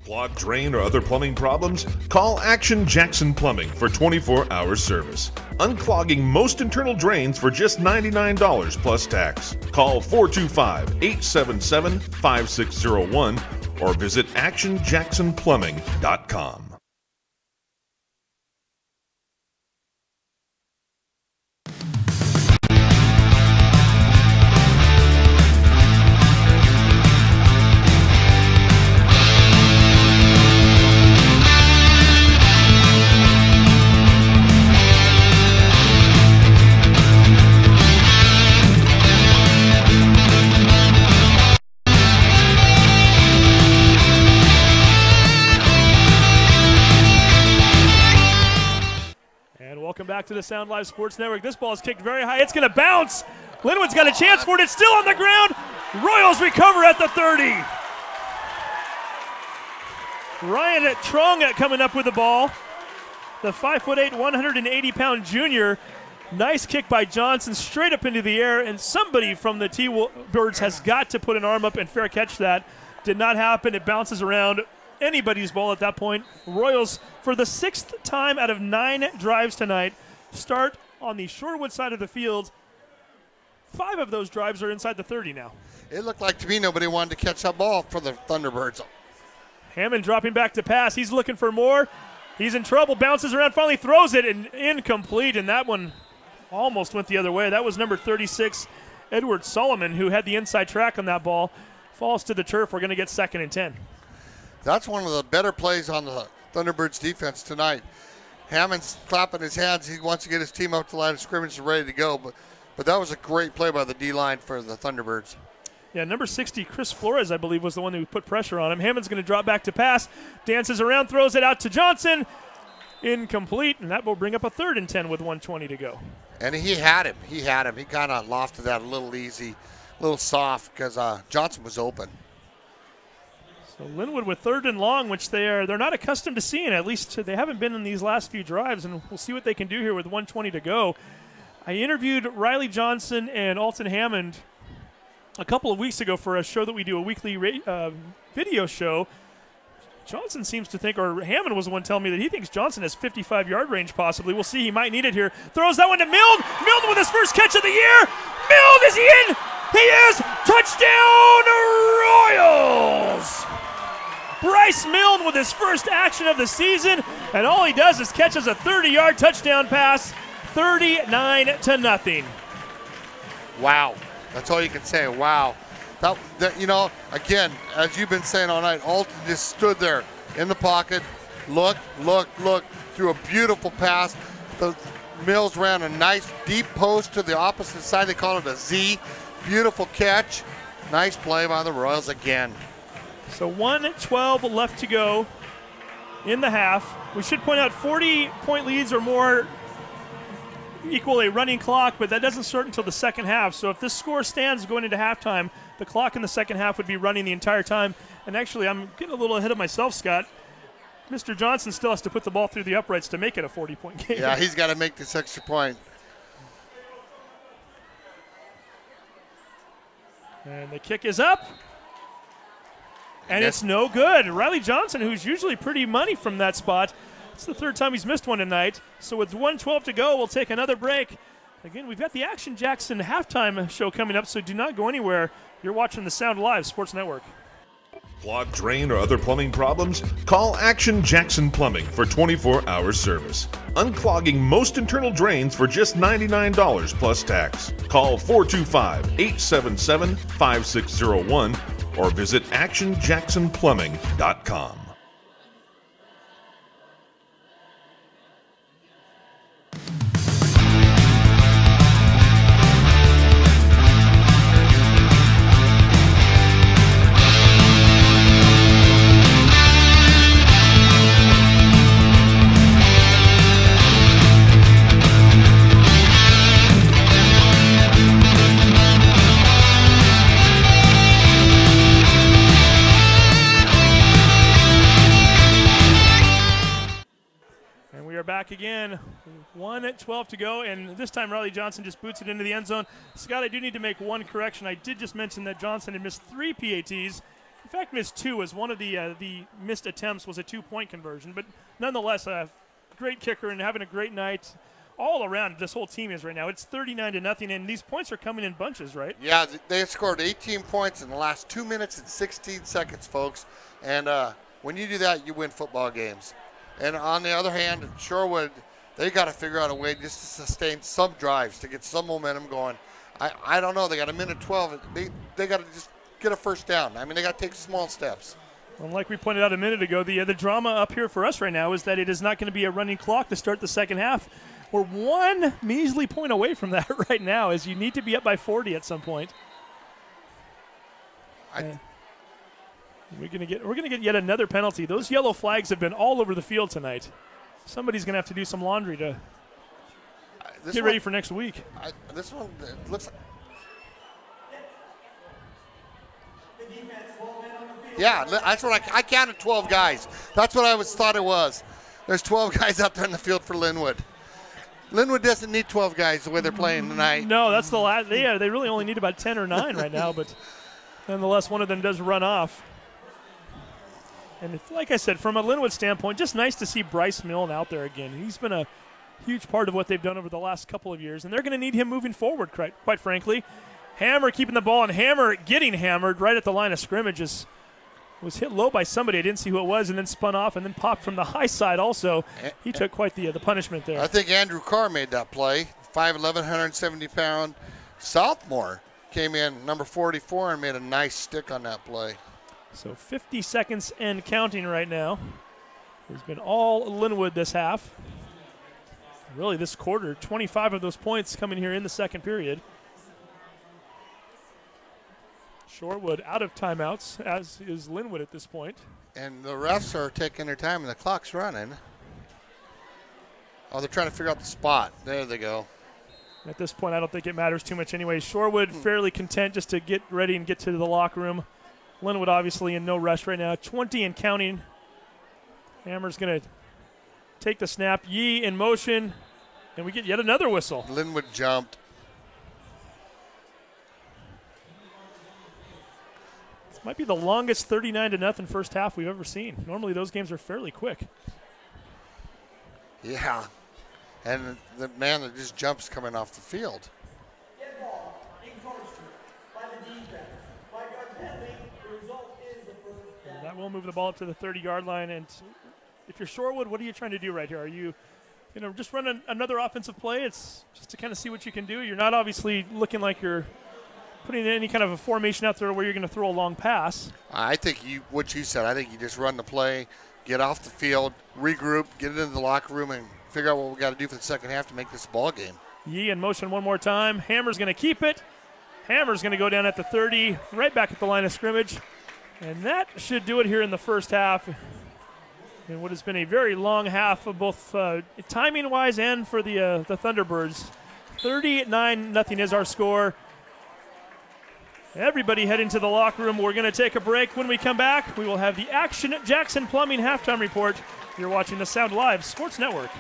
Clogged drain or other plumbing problems? Call Action Jackson Plumbing for 24-hour service. Unclogging most internal drains for just $99 plus tax. Call 425-877-5601 or visit actionjacksonplumbing.com. Welcome back to the Sound Live Sports Network. This ball is kicked very high. It's going to bounce. Lynnwood's got a chance for it. It's still on the ground. Royals recover at the 30. Ryan Trong coming up with the ball. The 5'8", 180-pound junior. Nice kick by Johnson straight up into the air, and somebody from the T-Birds has got to put an arm up and fair catch that. Did not happen. It bounces around. Anybody's ball at that point. Royals, for the 6th time out of 9 drives tonight, start on the Shorewood side of the field. 5 of those drives are inside the 30 now. It looked like to me nobody wanted to catch that ball for the Thunderbirds. Hammond dropping back to pass. He's looking for more. He's in trouble, bounces around, finally throws it, and incomplete, and that one almost went the other way. That was number 36, Edward Solomon, who had the inside track on that ball. Falls to the turf. We're going to get 2nd and 10. That's one of the better plays on the Thunderbirds defense tonight. Hammond's clapping his hands. He wants to get his team up to the line of scrimmage and ready to go. But that was a great play by the D-line for the Thunderbirds. Yeah, number 60, Chris Flores, I believe, was the one who put pressure on him. Hammond's going to drop back to pass, dances around, throws it out to Johnson. Incomplete, and that will bring up a 3rd and 10 with 1:20 to go. And he had him. He kind of lofted that a little easy, a little soft, because Johnson was open. So Lynnwood with 3rd and long, which they're not accustomed to seeing. At least they haven't been in these last few drives, and we'll see what they can do here with 1:20 to go. I interviewed Riley Johnson and Alton Hammond a couple of weeks ago for a show that we do, a weekly video show. Johnson seems to think, or Hammond was the one telling me that he thinks Johnson has 55-yard range possibly. We'll see. He might need it here. Throws that one to Milne. Milne with his first catch of the year. Milne, is he in? He is. Touchdown, Royals. Bryce Milne with his first action of the season, and all he does is catches a 30-yard touchdown pass, 39-0. Wow. That's all you can say. Wow. That, you know, again, as you've been saying all night, Alton just stood there in the pocket, look, threw a beautiful pass. The Mills ran a nice deep post to the opposite side. They call it a Z. Beautiful catch. Nice play by the Royals again. So 1:12 left to go in the half. We should point out 40-point leads or more equal a running clock, but that doesn't start until the second half. So if this score stands going into halftime, the clock in the second half would be running the entire time. And actually, I'm getting a little ahead of myself, Scott. Mr. Johnson still has to put the ball through the uprights to make it a 40-point game. Yeah, he's got to make this extra point. And the kick is up. And it's no good. Riley Johnson, who's usually pretty money from that spot, it's the 3rd time he's missed one tonight. So with 1:12 to go, we'll take another break. Again, we've got the Action Jackson halftime show coming up, so do not go anywhere. You're watching the Sound Live Sports Network. Clogged drain or other plumbing problems? Call Action Jackson Plumbing for 24-hour service. Unclogging most internal drains for just $99 plus tax. Call 425-877-5601 or visit actionjacksonplumbing.com. Back again, 1:12 to go, and this time Riley Johnson just boots it into the end zone. Scott, I do need to make one correction. I did just mention that Johnson had missed 3 PATs. In fact, missed 2, as one of the missed attempts was a 2-point conversion. But nonetheless, a great kicker and having a great night all around. This whole team is right now. It's 39-0, and these points are coming in bunches, right? Yeah, they scored 18 points in the last 2 minutes and 16 seconds, folks. And when you do that, you win football games. And on the other hand, Shorewood, they got to figure out a way just to sustain some drives, to get some momentum going. I don't know. They got a minute 12. They got to just get a first down. I mean, they got to take small steps. Well, like we pointed out a minute ago, the drama up here for us right now is that it is not going to be a running clock to start the second half. We're 1 measly point away from that right now, as you need to be up by 40 at some point. We're gonna get yet another penalty. Those yellow flags have been all over the field tonight. Somebody's gonna have to do some laundry to get ready for next week. This one looks like. Yeah, that's what I counted 12 guys. That's what I thought it was. There's 12 guys out there in the field for Lynnwood. Lynnwood doesn't need 12 guys the way they're playing tonight. No, that's the last. They really only need about 10 or 9 right now, but nonetheless, one of them does run off. And like I said, from a Lynnwood standpoint, just nice to see Bryce Milne out there again. He's been a huge part of what they've done over the last couple of years, and they're going to need him moving forward, quite frankly. Hammer keeping the ball, and Hammer getting hammered right at the line of scrimmage. Was hit low by somebody. I didn't see who it was, and then spun off and then popped from the high side also. He took quite the punishment there. I think Andrew Carr made that play. 5'11", 170-pound sophomore came in, number 44, and made a nice stick on that play. So 50 seconds and counting right now. has been all Lynnwood this half. Really this quarter, 25 of those points coming here in the second period. Shorewood out of timeouts, as is Lynnwood at this point. And the refs are taking their time, and the clock's running. Oh, they're trying to figure out the spot. There they go. At this point, I don't think it matters too much anyway. Shorewood fairly content just to get ready and get to the locker room. Lynnwood obviously in no rush right now. 20 and counting. Hammer's going to take the snap. Yee in motion, and we get yet another whistle. Lynnwood jumped. This might be the longest 39-0 first half we've ever seen. Normally those games are fairly quick. Yeah. And the man that just jumps coming off the field. That will move the ball up to the 30-yard line. And if you're Shorewood, what are you trying to do right here? Are you just run another offensive play? It's just to kind of see what you can do. You're not obviously looking like you're putting any kind of a formation out there where you're going to throw a long pass. I think what you said. I think you just run the play, get off the field, regroup, get into the locker room, and figure out what we got to do for the second half to make this ball game. Yee in motion one more time. Hammer's going to keep it. Hammer's going to go down at the 30, right back at the line of scrimmage. And that should do it here in the first half. And what has been a very long half of both timing-wise and for the Thunderbirds. 39-0 is our score. Everybody head into the locker room. We're going to take a break. When we come back, we will have the Action Jackson Plumbing halftime report. You're watching the Sound Live Sports Network.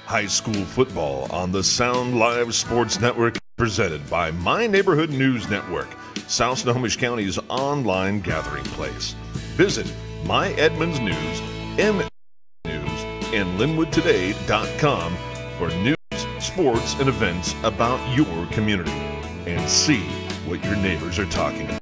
High school football on the Sound Live Sports Network, presented by My Neighborhood News Network, South Snohomish County's online gathering place. Visit My Edmonds News, ML News, and LynnwoodToday.com for news, sports, and events about your community, and see what your neighbors are talking about.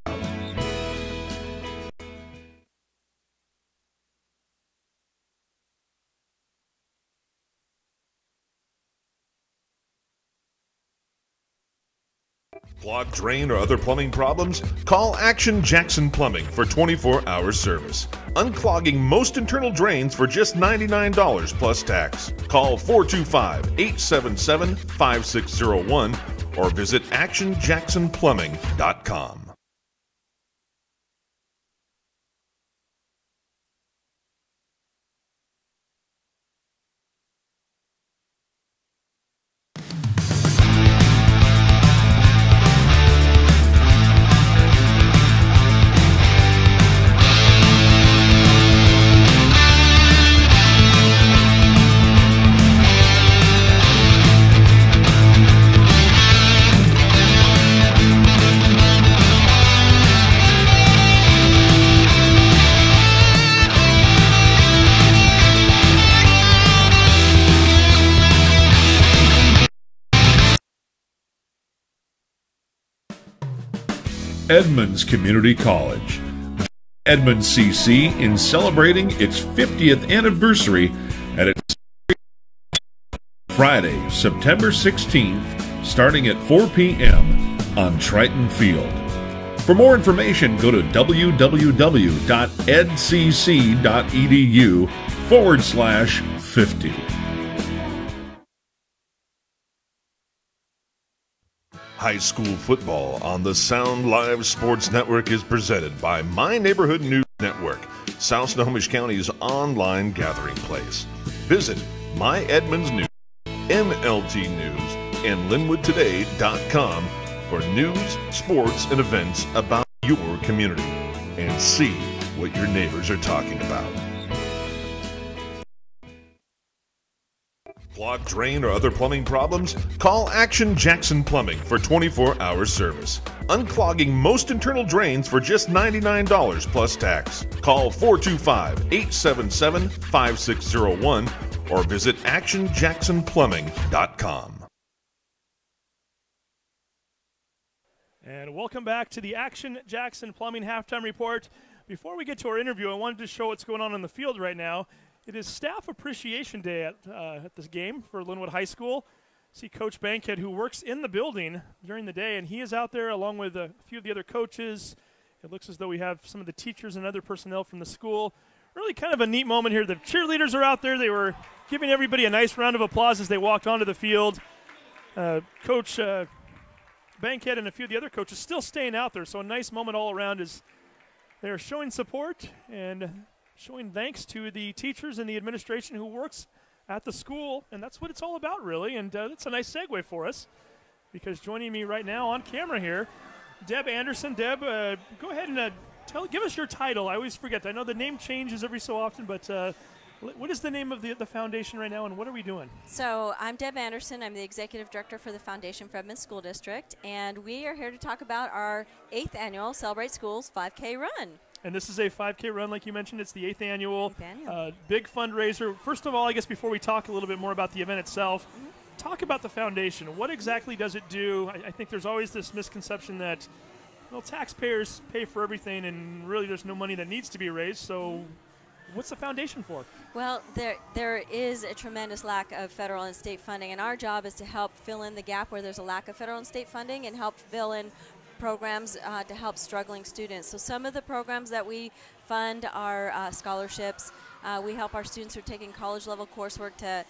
Clogged drain or other plumbing problems? Call Action Jackson Plumbing for 24-hour service. Unclogging most internal drains for just $99 plus tax. Call 425-877-5601 or visit actionjacksonplumbing.com. Edmonds Community College. Edmonds CC in celebrating its 50th anniversary at its Friday, September 16th, starting at 4 p.m. on Triton Field. For more information, go to www.edcc.edu/50. High school football on the Sound Live Sports Network is presented by My Neighborhood News Network, South Snohomish County's online gathering place. Visit My Edmonds News, MLT News, and LynnwoodToday.com for news, sports, and events about your community, and see what your neighbors are talking about. Clogged drain or other plumbing problems? Call Action Jackson Plumbing for 24-hour service. Unclogging most internal drains for just $99 plus tax. Call 425-877-5601 or visit actionjacksonplumbing.com. And welcome back to the Action Jackson Plumbing halftime report. Before we get to our interview, I wanted to show what's going on in the field right now. It is Staff Appreciation Day at this game for Lynnwood High School. See Coach Bankhead, who works in the building during the day, and he is out there along with a few of the other coaches. It looks as though we have some of the teachers and other personnel from the school. Really kind of a neat moment here. The cheerleaders are out there. They were giving everybody a nice round of applause as they walked onto the field. Coach Bankhead and a few of the other coaches still staying out there, so a nice moment all around as they're showing support and showing thanks to the teachers and the administration who works at the school, and that's what it's all about, really. And that's a nice segue for us, because joining me right now on camera here, Deb Anderson. Deb, go ahead and give us your title. I always forget. I know the name changes every so often, but what is the name of the foundation right now, and what are we doing? So I'm Deb Anderson. I'm the Executive Director for the Foundation for Edmonds School District, and we are here to talk about our 8th annual Celebrate Schools 5K run. And this is a 5K run, like you mentioned. It's the 8th annual. Big fundraiser. First of all, I guess before we talk a little bit more about the event itself, talk about the foundation. What exactly does it do? I think there's always this misconception that, well, taxpayers pay for everything, and really there's no money that needs to be raised. So what's the foundation for? Well, there is a tremendous lack of federal and state funding, and our job is to help fill in the gap where there's a lack of federal and state funding and help fill in programs to help struggling students. So some of the programs that we fund are scholarships. We help our students who are taking college-level coursework to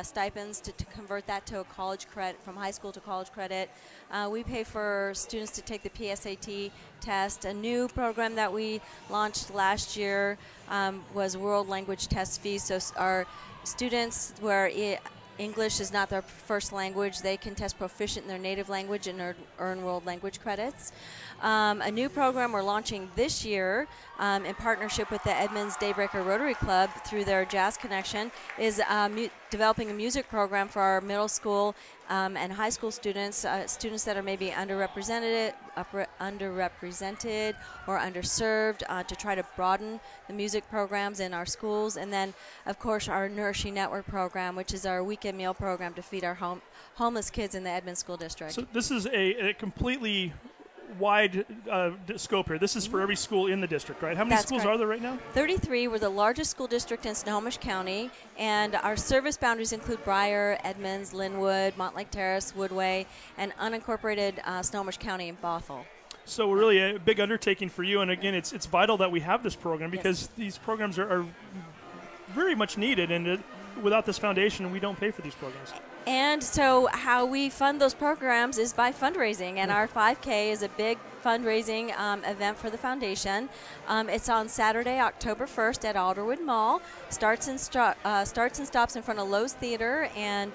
stipends to convert that to a college credit, from high school to college credit. We pay for students to take the PSAT test. A new program that we launched last year was World Language Test Fees. So our students where English is not their first language, they can test proficient in their native language and earn world language credits. A new program we're launching this year in partnership with the Edmonds Daybreaker Rotary Club through their Jazz Connection is developing a music program for our middle school and high school students, students that are maybe underrepresented or underserved, to try to broaden the music programs in our schools. And then, of course, our Nourishing Network program, which is our weekend meal program to feed our homeless kids in the Edmonds School District. So this is a completely wide scope here. This is for every school in the district, right? How many schools are there right now? 33. We're the largest school district in Snohomish County, and our service boundaries include Briar, Edmonds, Lynnwood, Montlake Terrace, Woodway, and unincorporated Snohomish County and Bothell. So really a big undertaking for you, and again, it's vital that we have this program, because these programs are very much needed, and without this foundation, we don't pay for these programs. And so how we fund those programs is by fundraising, and our 5K is a big fundraising event for the foundation. It's on Saturday, October 1st at Alderwood Mall. Starts and stops in front of Lowe's Theater and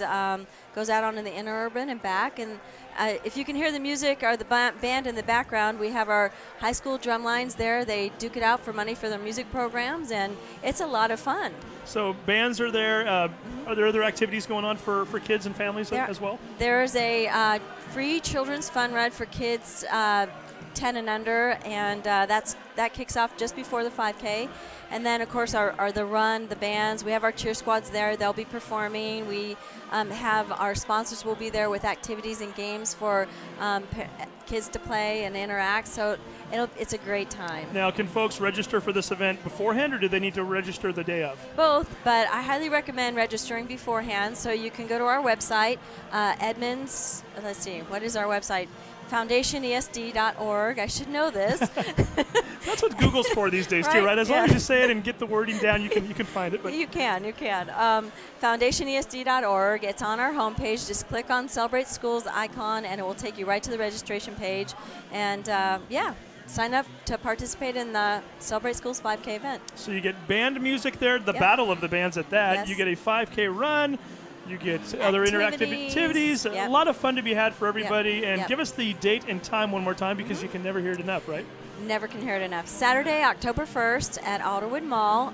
goes out onto the interurban and back. And if you can hear the music or the band in the background, we have our high school drum lines there. They duke it out for money for their music programs, and it's a lot of fun. So bands are there. Are there other activities going on for kids and families as well? There's a free children's fun run for kids 10 and under, and that kicks off just before the 5K. And then, of course, the run, the bands. We have our cheer squads there. They'll be performing. We have our sponsors will be there with activities and games for kids to play and interact. So it's a great time. Now, can folks register for this event beforehand, or do they need to register the day of? Both, but I highly recommend registering beforehand. So you can go to our website, Edmonds. Let's see, what is our website? foundationesd.org. I should know this. That's what Google's for these days, too, right? As long as you say it and get the wording down, you can find it. But You can. Foundationesd.org. It's on our homepage. Just click on Celebrate Schools icon, and it will take you right to the registration page. And, sign up to participate in the Celebrate Schools 5K event. So you get band music there, the battle of the bands at that. Yes. You get a 5K run. You get other interactive activities. A lot of fun to be had for everybody. And give us the date and time one more time, because you can never hear it enough, right? Never can hear it enough. Saturday, October 1st at Alderwood Mall.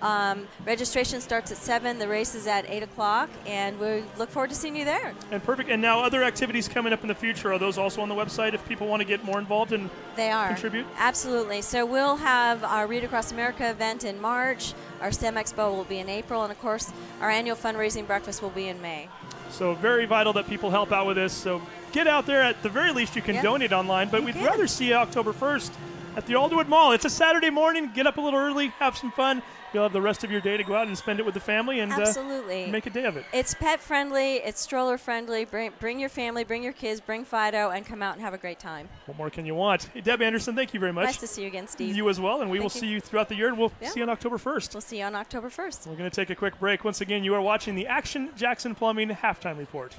Registration starts at 7. The race is at 8 o'clock, and we look forward to seeing you there. And perfect. And now other activities coming up in the future, are those also on the website if people want to get more involved and contribute? Absolutely. So we'll have our Read Across America event in March. Our STEM Expo will be in April, and of course our annual fundraising breakfast will be in May. So very vital that people help out with this. So get out there. At the very least, you can donate online, but we'd rather see October 1st at the Alderwood Mall. It's a Saturday morning. Get up a little early, have some fun. You'll have the rest of your day to go out and spend it with the family and absolutely make a day of it. It's pet friendly. It's stroller friendly. Bring your family, bring your kids, bring Fido, and come out and have a great time. What more can you want? Hey, Deb Anderson, thank you very much. Nice to see you again, Steve. You as well, and we will see you throughout the year, and we'll see you on October 1st. We'll see you on October 1st. We're going to take a quick break. Once again, you are watching the Action Jackson Plumbing Halftime Report.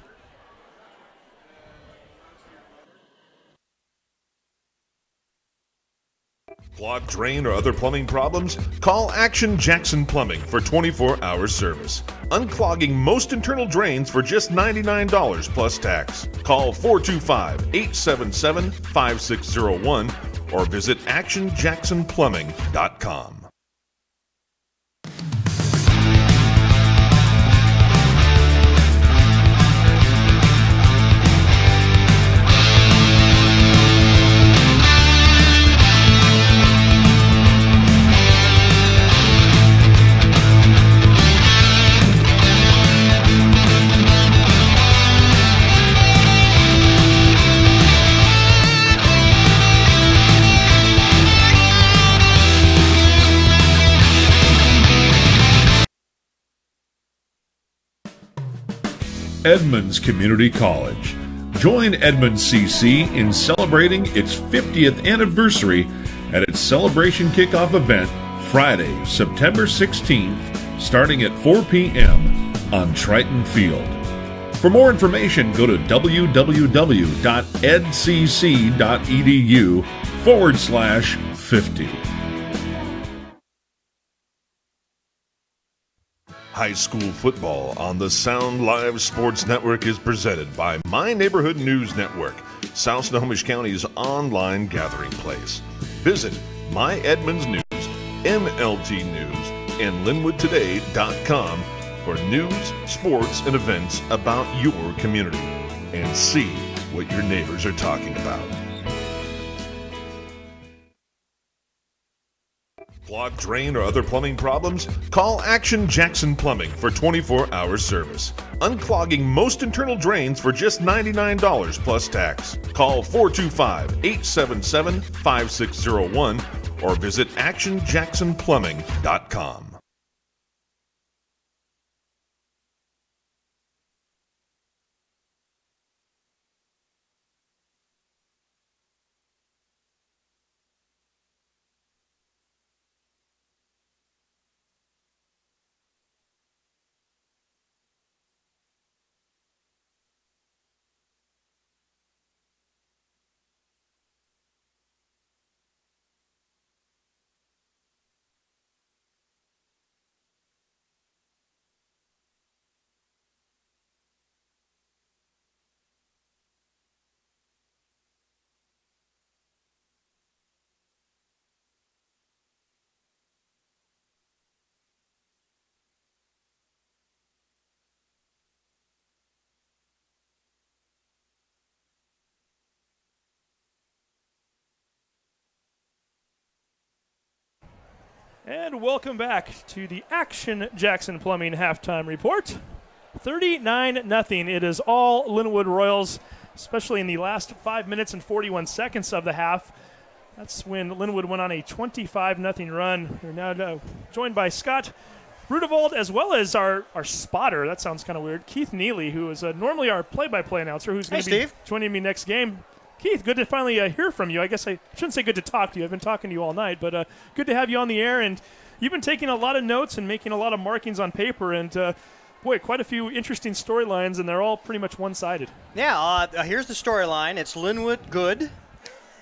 Clogged drain or other plumbing problems? Call Action Jackson Plumbing for 24-hour service. Unclogging most internal drains for just $99 plus tax. Call 425-877-5601 or visit actionjacksonplumbing.com. Edmonds Community College. Join Edmonds CC in celebrating its 50th anniversary at its celebration kickoff event Friday, September 16th, starting at 4 p.m. on Triton Field. For more information, go to www.edcc.edu/50. High school football on the Sound Live Sports Network is presented by My Neighborhood News Network, South Snohomish County's online gathering place. Visit My Edmonds News, MLT News, and LynnwoodToday.com for news, sports, and events about your community, and see what your neighbors are talking about. Clogged drain or other plumbing problems? Call Action Jackson Plumbing for 24-hour service. Unclogging most internal drains for just $99 plus tax. Call 425-877-5601 or visit actionjacksonplumbing.com. And welcome back to the Action Jackson Plumbing Halftime Report. 39-0. It is all Lynnwood Royals, especially in the last 5 minutes and 41 seconds of the half. That's when Lynnwood went on a 25-0 run. We're now joined by Scott Rudevald, as well as our spotter. That sounds kind of weird. Keith Neely, who is normally our play-by-play announcer, who's going to be joining me next game. Keith, good to finally hear from you. I guess I shouldn't say good to talk to you. I've been talking to you all night, but good to have you on the air. And you've been taking a lot of notes and making a lot of markings on paper. And, boy, quite a few interesting storylines, and they're all pretty much one-sided. Yeah, here's the storyline. It's Lynnwood good,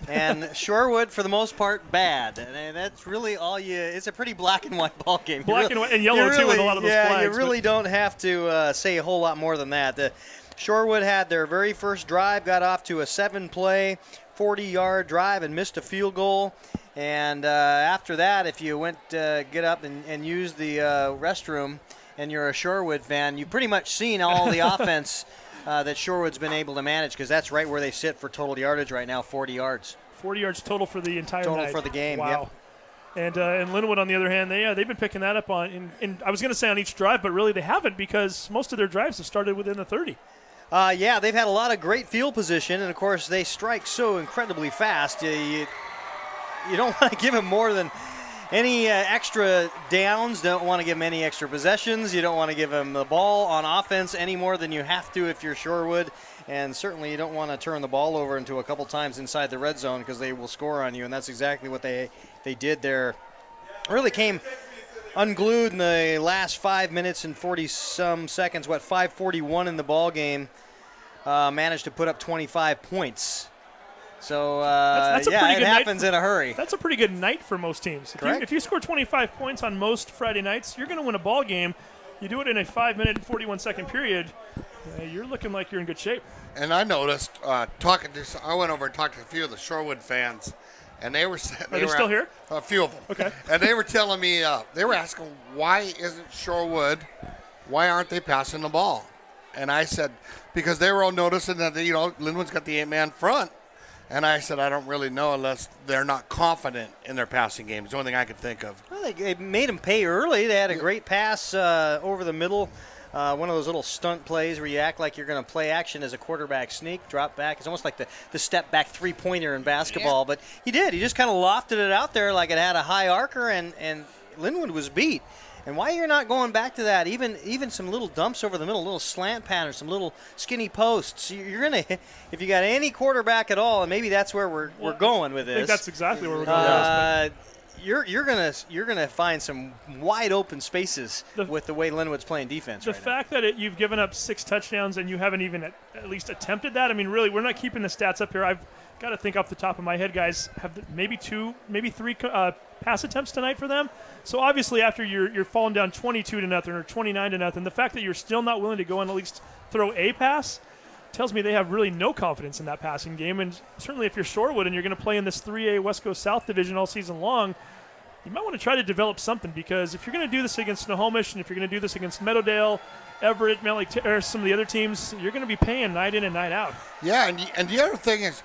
and Shorewood, for the most part, bad. And that's really all you – it's a pretty black and white ball game. Black and white, and yellow, too, with a lot of those flags. Yeah, you really don't have to say a whole lot more than that. Shorewood had their very first drive, got off to a 7-play, 40-yard drive and missed a field goal. And after that, if you went get up and use the restroom and you're a Shorewood fan, you've pretty much seen all the offense that Shorewood's been able to manage, because that's right where they sit for total yardage right now, 40 yards. 40 yards total for the entire total night. For the game, wow. Yep. And Lynnwood, on the other hand, they've been picking that up on, I was going to say on each drive, but really they haven't, because most of their drives have started within the 30. Yeah, they've had a lot of great field position, and, of course, they strike so incredibly fast. you don't want to give them more than any extra downs. Don't want to give them any extra possessions. You don't want to give them the ball on offense any more than you have to if you're Shorewood. And certainly you don't want to turn the ball over into a couple times inside the red zone because they will score on you. And that's exactly what they did there. Really came unglued in the last 5 minutes and 40-some seconds. 5:41 in the ball game. Managed to put up 25 points. So, that's yeah, it happens in a hurry. That's a pretty good night for most teams. If you score 25 points on most Friday nights, you're going to win a ball game. You do it in a 5-minute and 41-second period, you're looking like you're in good shape. And I noticed, I went over and talked to a few of the Shorewood fans, and they were Are they still here? A few of them. Okay. And they were telling me, they were asking, why aren't they passing the ball? And I said, because they were all noticing that, Lynnwood's got the 8-man front. And I said, I don't really know unless they're not confident in their passing game. It's the only thing I could think of. Well, they made them pay early. They had a great pass over the middle. One of those little stunt plays where you act like you're going to play action as a quarterback sneak, drop back. It's almost like the step back three-pointer in basketball. Yeah. But he did. He just kind of lofted it out there like it had a high arcer, and Lynnwood was beat. And why you're not going back to that, even some little dumps over the middle, a little slant pattern, some little skinny posts. You're going to, if you got any quarterback at all, and maybe that's where we're going with this. I think that's exactly where we're going with this. You're gonna find some wide open spaces with the way Lynnwood's playing defense. The fact that you've given up 6 touchdowns and you haven't even at least attempted that. I mean, really, we're not keeping the stats up here. I've got to think off the top of my head, guys. Have maybe 2, maybe 3 pass attempts tonight for them. So obviously, after you're falling down 22-0 or 29-0, the fact that you're still not willing to go and at least throw a pass tells me they have really no confidence in that passing game. And certainly, if you're Shorewood and you're going to play in this 3A West Coast South division all season long, you might want to try to develop something, because if you're going to do this against Snohomish and if you're going to do this against Meadowdale, Everett, or some of the other teams, you're going to be paying night in and night out. Yeah, and the other thing is,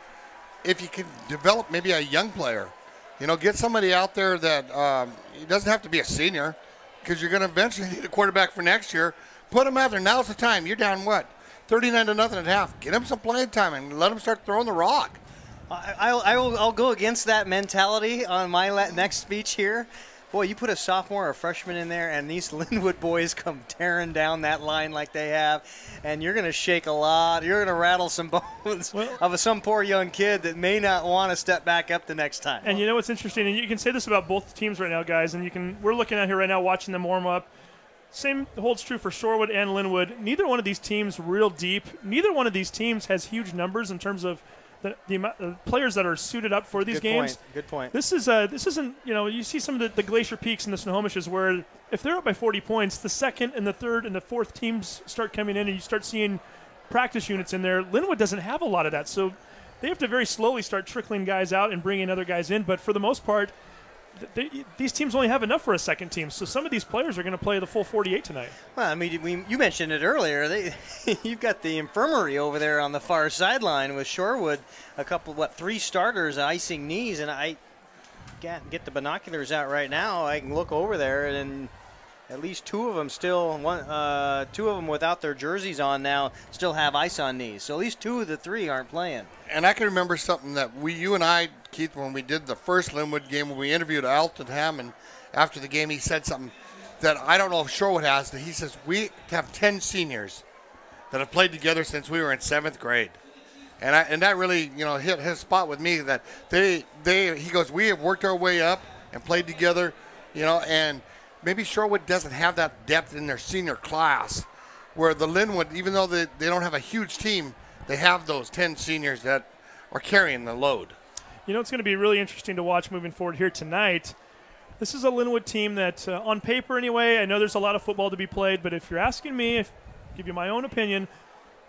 if you can develop maybe a young player, get somebody out there that it doesn't have to be a senior, because you're going to eventually need a quarterback for next year. Put them out there. Now's the time. You're down 39-0 at half. Get them some playing time and let them start throwing the rock. I'll go against that mentality on my next speech here. Boy, you put a sophomore or a freshman in there, and these Lynnwood boys come tearing down that line like they have, and you're going to shake a lot. You're going to rattle some bones of some poor young kid that may not want to step back up the next time. And you know what's interesting, and you can say this about both teams right now, guys, and we're looking at here right now watching them warm up. Same holds true for Shorewood and Lynnwood. Neither one of these teams real deep. Neither one of these teams has huge numbers in terms of the amount of players that are suited up for these games. Good point. This isn't, you see some of the Glacier Peaks and the Snohomishes where if they're up by 40 points, the second and the third and the fourth teams start coming in and you start seeing practice units in there. Lynnwood doesn't have a lot of that, so they have to very slowly start trickling guys out and bringing other guys in. But for the most part, these teams only have enough for a second team, so some of these players are going to play the full 48 tonight. Well, I mean, you mentioned it earlier. You've got the infirmary over there on the far sideline with Shorewood, 3 starters icing knees, and I can't get the binoculars out right now. I can look over there, and at least 2 of them still, 2 of them without their jerseys on now, still have ice on knees. So at least 2 of the 3 aren't playing. And I can remember something that you and I, Keith, when we did the first Lynnwood game, when we interviewed Alton Hammond after the game, he said something that I don't know if Shorewood has. That he says, we have 10 seniors that have played together since we were in 7th grade. And that really, hit his spot with me, that he goes, we have worked our way up and played together, and maybe Shorewood doesn't have that depth in their senior class, where the Lynnwood, even though they don't have a huge team, they have those 10 seniors that are carrying the load. It's going to be really interesting to watch moving forward here tonight. This is a Lynnwood team that, on paper anyway, I know there's a lot of football to be played, but if you're asking me, give you my own opinion,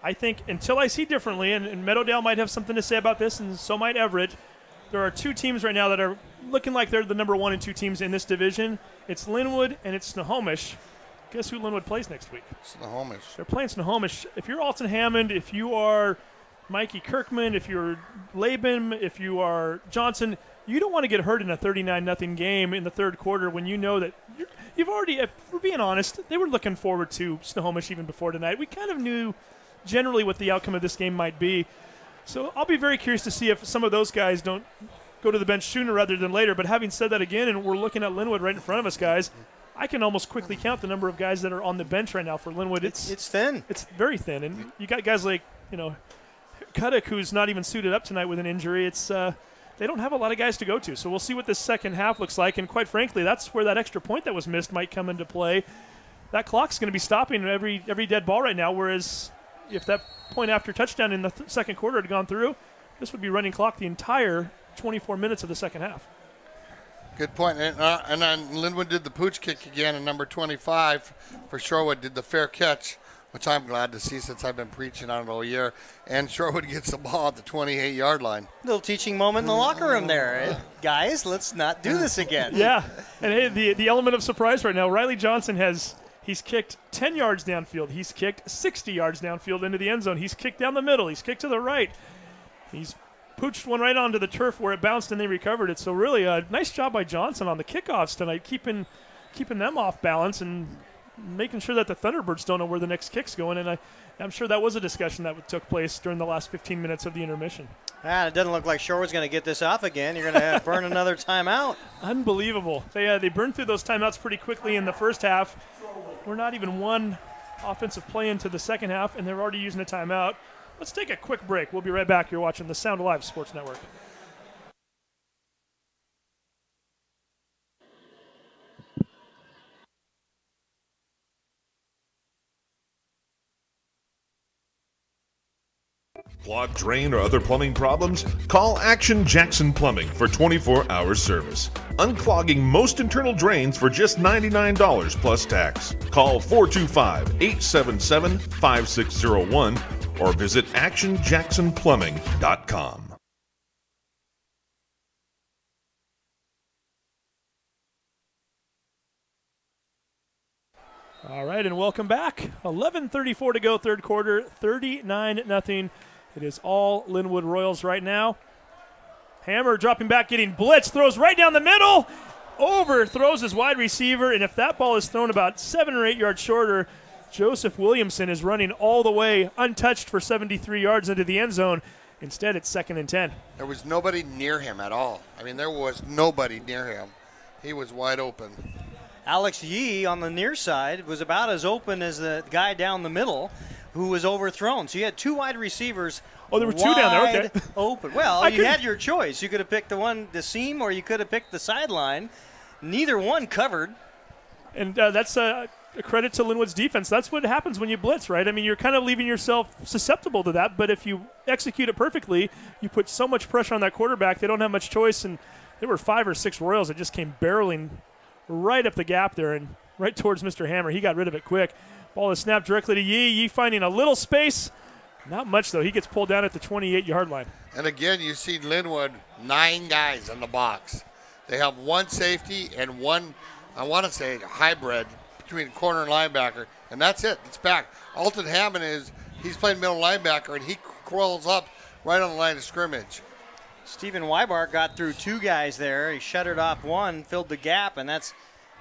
I think until I see differently, and Meadowdale might have something to say about this, and so might Everett, there are 2 teams right now that are looking like they're the number 1 and 2 teams in this division. It's Lynnwood and it's Snohomish. Guess who Lynnwood plays next week? Snohomish. They're playing Snohomish. If you're Alton Hammond, if you are Mikey Kirkman, if you're Laban, if you are Johnson, you don't want to get hurt in a 39-0 game in the third quarter when you know that you've already, if we're being honest, they were looking forward to Snohomish even before tonight. We kind of knew generally what the outcome of this game might be. So I'll be very curious to see if some of those guys don't go to the bench sooner rather than later. But having said that again, and we're looking at Lynnwood right in front of us, guys, I can almost quickly count the number of guys that are on the bench right now for Lynnwood. It's thin. It's very thin. And you got guys like, Kuduk, who's not even suited up tonight with an injury. It's they don't have a lot of guys to go to. So we'll see what this second half looks like. And quite frankly, that's where that extra point that was missed might come into play. That clock's going to be stopping every dead ball right now, whereas if that point after touchdown in the second quarter had gone through, this would be running clock the entire 24 minutes of the second half. Good point. And Lynnwood did the pooch kick again, and number 25 for Shorewood did the fair catch, which I'm glad to see since I've been preaching on it all year. And Shorewood gets the ball at the 28-yard line. Little teaching moment in the locker room there. Eh? Guys, let's not do this again. Yeah. And hey, the element of surprise right now, Riley Johnson he's kicked 10 yards downfield. He's kicked 60 yards downfield into the end zone. He's kicked down the middle. He's kicked to the right. He's pooched one right onto the turf where it bounced and they recovered it. So really a nice job by Johnson on the kickoffs tonight, keeping them off balance and making sure that the Thunderbirds don't know where the next kick's going. And I'm sure that was a discussion that took place during the last 15 minutes of the intermission. It doesn't look like Shorewood's going to get this off again. You're going to burn another timeout. Unbelievable. They burned through those timeouts pretty quickly in the first half. We're not even one offensive play into the second half, and they're already using a timeout. Let's take a quick break. We'll be right back. You're watching the Sound Alive Sports Network. Clogged drain or other plumbing problems? Call Action Jackson Plumbing for 24-hour service. Unclogging most internal drains for just $99 plus tax. Call 425-877-5601 or visit actionjacksonplumbing.com. All right, and welcome back. 11:34 to go, third quarter, 39-0. It is all Lynnwood Royals right now. Hammer dropping back, getting blitzed, throws right down the middle, overthrows his wide receiver, and if that ball is thrown about 7 or 8 yards shorter, Joseph Williamson is running all the way untouched for 73 yards into the end zone. Instead, it's 2nd and 10. There was nobody near him at all. I mean, there was nobody near him. He was wide open. Alex Yee on the near side was about as open as the guy down the middle who was overthrown. So you had 2 wide receivers. Oh, there were 2 down there, okay. Open. Well, you had your choice. You could have picked the seam, or you could have picked the sideline. Neither one covered. And that's a credit to Lynnwood's defense. That's what happens when you blitz, right? I mean, you're kind of leaving yourself susceptible to that, but if you execute it perfectly, you put so much pressure on that quarterback, they don't have much choice, and there were 5 or 6 Royals that just came barreling right up the gap there and right towards Mr. Hammer. He got rid of it quick. Ball is snapped directly to Yee. Yee finding a little space. Not much, though. He gets pulled down at the 28-yard line. And again, you see Lynnwood, 9 guys in the box. They have 1 safety and 1, I want to say, hybrid between corner and linebacker, and that's it. It's back. Alton Hammond he's playing middle linebacker, and he crawls up right on the line of scrimmage. Stephen Weibart got through 2 guys there. He shuttered off 1, filled the gap, and that's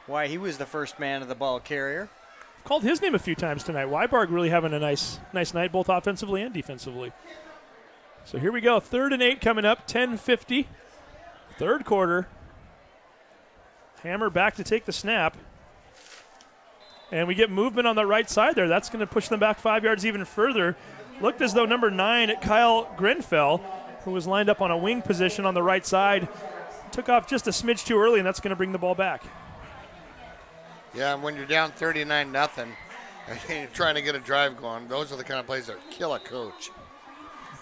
why he was the first man of the ball carrier. Called his name a few times tonight. Weibarg really having a nice night, both offensively and defensively. So here we go. 3rd and 8 coming up. 10:50. Third quarter. Hammer back to take the snap. And we get movement on the right side there. That's going to push them back 5 yards even further. Looked as though number 9, Kyle Grenfell, who was lined up on a wing position on the right side, took off just a smidge too early, and that's going to bring the ball back. Yeah, and when you're down 39-0 and you're trying to get a drive going, those are the kind of plays that kill a coach.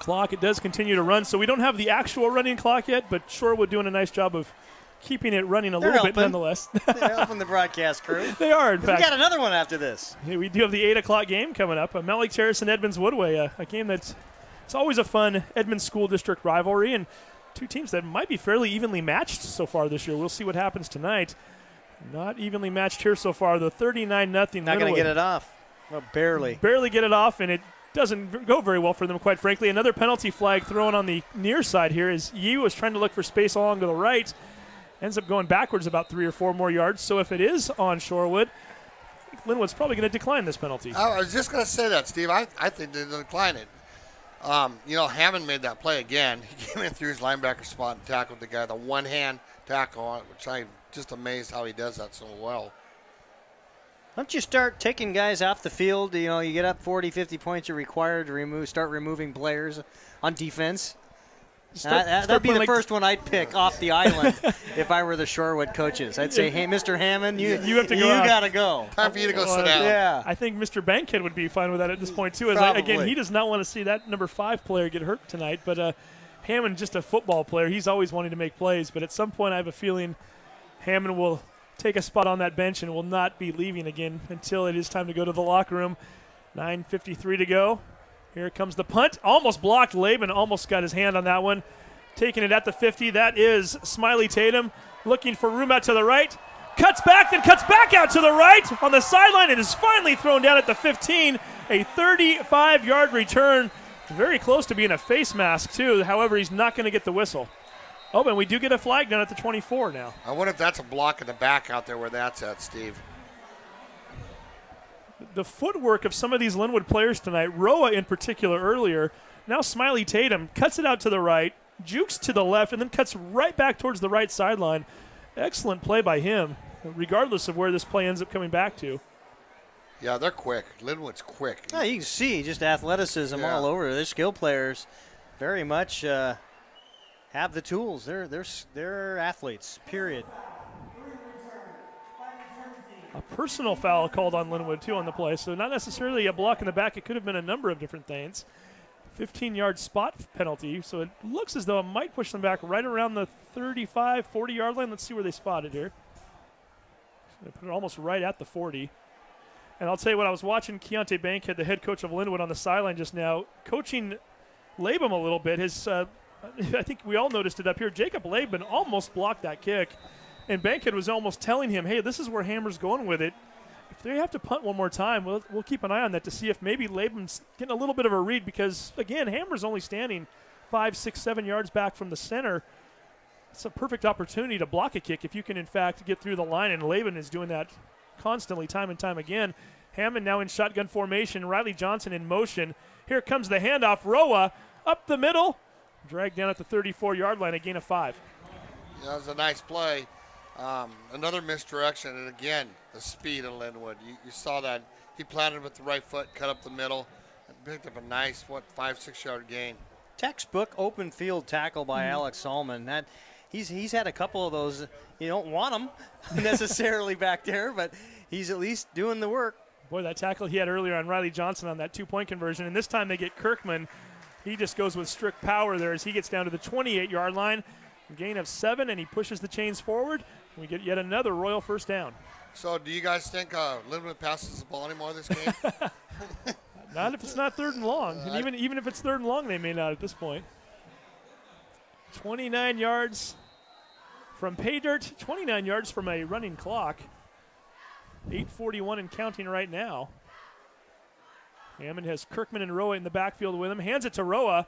Clock, it does continue to run, so we don't have the actual running clock yet, but Shorewood doing a nice job of keeping it running a little bit nonetheless. They're helping the broadcast crew. They are, in fact. We got another one after this. Yeah, we do have the 8 o'clock game coming up. Mount Lake Terrace and Edmonds Woodway, a game that's it's always a fun Edmonds School District rivalry, and 2 teams that might be fairly evenly matched so far this year. We'll see what happens tonight. Not evenly matched here so far. The 39-0. Not going to get it off. Well, barely. Barely get it off, and it doesn't go very well for them, quite frankly. Another penalty flag thrown on the near side here as Yee was trying to look for space along to the right. Ends up going backwards about 3 or 4 more yards. So if it is on Shorewood, I think Lynnwood's probably going to decline this penalty. I was just going to say that, Steve. I think they'll decline it. Hammond made that play again. He came in through his linebacker spot and tackled the guy, the one-hand tackle on it, which I'm just amazed how he does that so well. Don't you start taking guys off the field? You get up 40, 50 points, you're required to start removing players on defense. That'd be the first one I'd pick off the island if I were the Shorewood coaches. I'd say, hey, Mr. Hammond, you have to go. You got to go. Time for you to go sit down. Yeah. I think Mr. Bankhead would be fine with that at this point, too. Again, he does not want to see that number 5 player get hurt tonight. But Hammond, just a football player, he's always wanting to make plays. But at some point, I have a feeling Hammond will take a spot on that bench and will not be leaving again until it is time to go to the locker room. 9:53 to go. Here comes the punt. Almost blocked. Laban almost got his hand on that one. Taking it at the 50. That is Smiley Tatum looking for room out to the right. Cuts back, then cuts back out to the right on the sideline and is finally thrown down at the 15. A 35-yard return. Very close to being a face mask, too. However, he's not going to get the whistle. Oh, and we do get a flag down at the 24 now. I wonder if that's a block in the back out there where that's at, Steve. The footwork of some of these Lynnwood players tonight, Roa in particular earlier, now Smiley Tatum cuts it out to the right, jukes to the left, and then cuts right back towards the right sideline. Excellent play by him, regardless of where this play ends up coming back to. Yeah, they're quick. Lynnwood's quick. Yeah, you can see just athleticism all over. Their skill players very much have the tools. They're athletes, period. A personal foul called on Lynnwood, too, on the play. So not necessarily a block in the back. It could have been a number of different things. 15-yard spot penalty. So it looks as though it might push them back right around the 35, 40-yard line. Let's see where they spot it here. So they put it almost right at the 40. And I'll tell you what, I was watching Keontae Bankhead, the head coach of Lynnwood, on the sideline just now, coaching Laban a little bit. I think we all noticed it up here. Jacob Laban almost blocked that kick. And Bankhead was almost telling him, hey, this is where Hammer's going with it. If they have to punt one more time, we'll keep an eye on that to see if maybe Laban's getting a little bit of a read because, again, Hammer's only standing 5, 6, 7 yards back from the center. It's a perfect opportunity to block a kick if you can, in fact, get through the line, and Laban is doing that constantly, time and time again. Hammond now in shotgun formation. Riley Johnson in motion. Here comes the handoff. Roa up the middle. Dragged down at the 34-yard line, a gain of 5. Yeah, that was a nice play. Another misdirection, and again, the speed of Lynnwood. You saw that. He planted with the right foot, cut up the middle, and picked up a nice, 5, 6 yard gain. Textbook open field tackle by Alex Solomon. He's had a couple of those. You don't want them necessarily back there, but he's at least doing the work. Boy, that tackle he had earlier on Riley Johnson on that 2-point conversion, and this time they get Kirkman. He just goes with strict power there as he gets down to the 28-yard line. Gain of 7, and he pushes the chains forward. We get yet another Royal first down. So do you guys think Lynnwood passes the ball anymore this game? Not if it's not 3rd and long. And even if it's 3rd and long, they may not at this point. 29 yards from pay dirt, 29 yards from a running clock. 8:41 and counting right now. Hammond has Kirkman and Roa in the backfield with him. Hands it to Roa.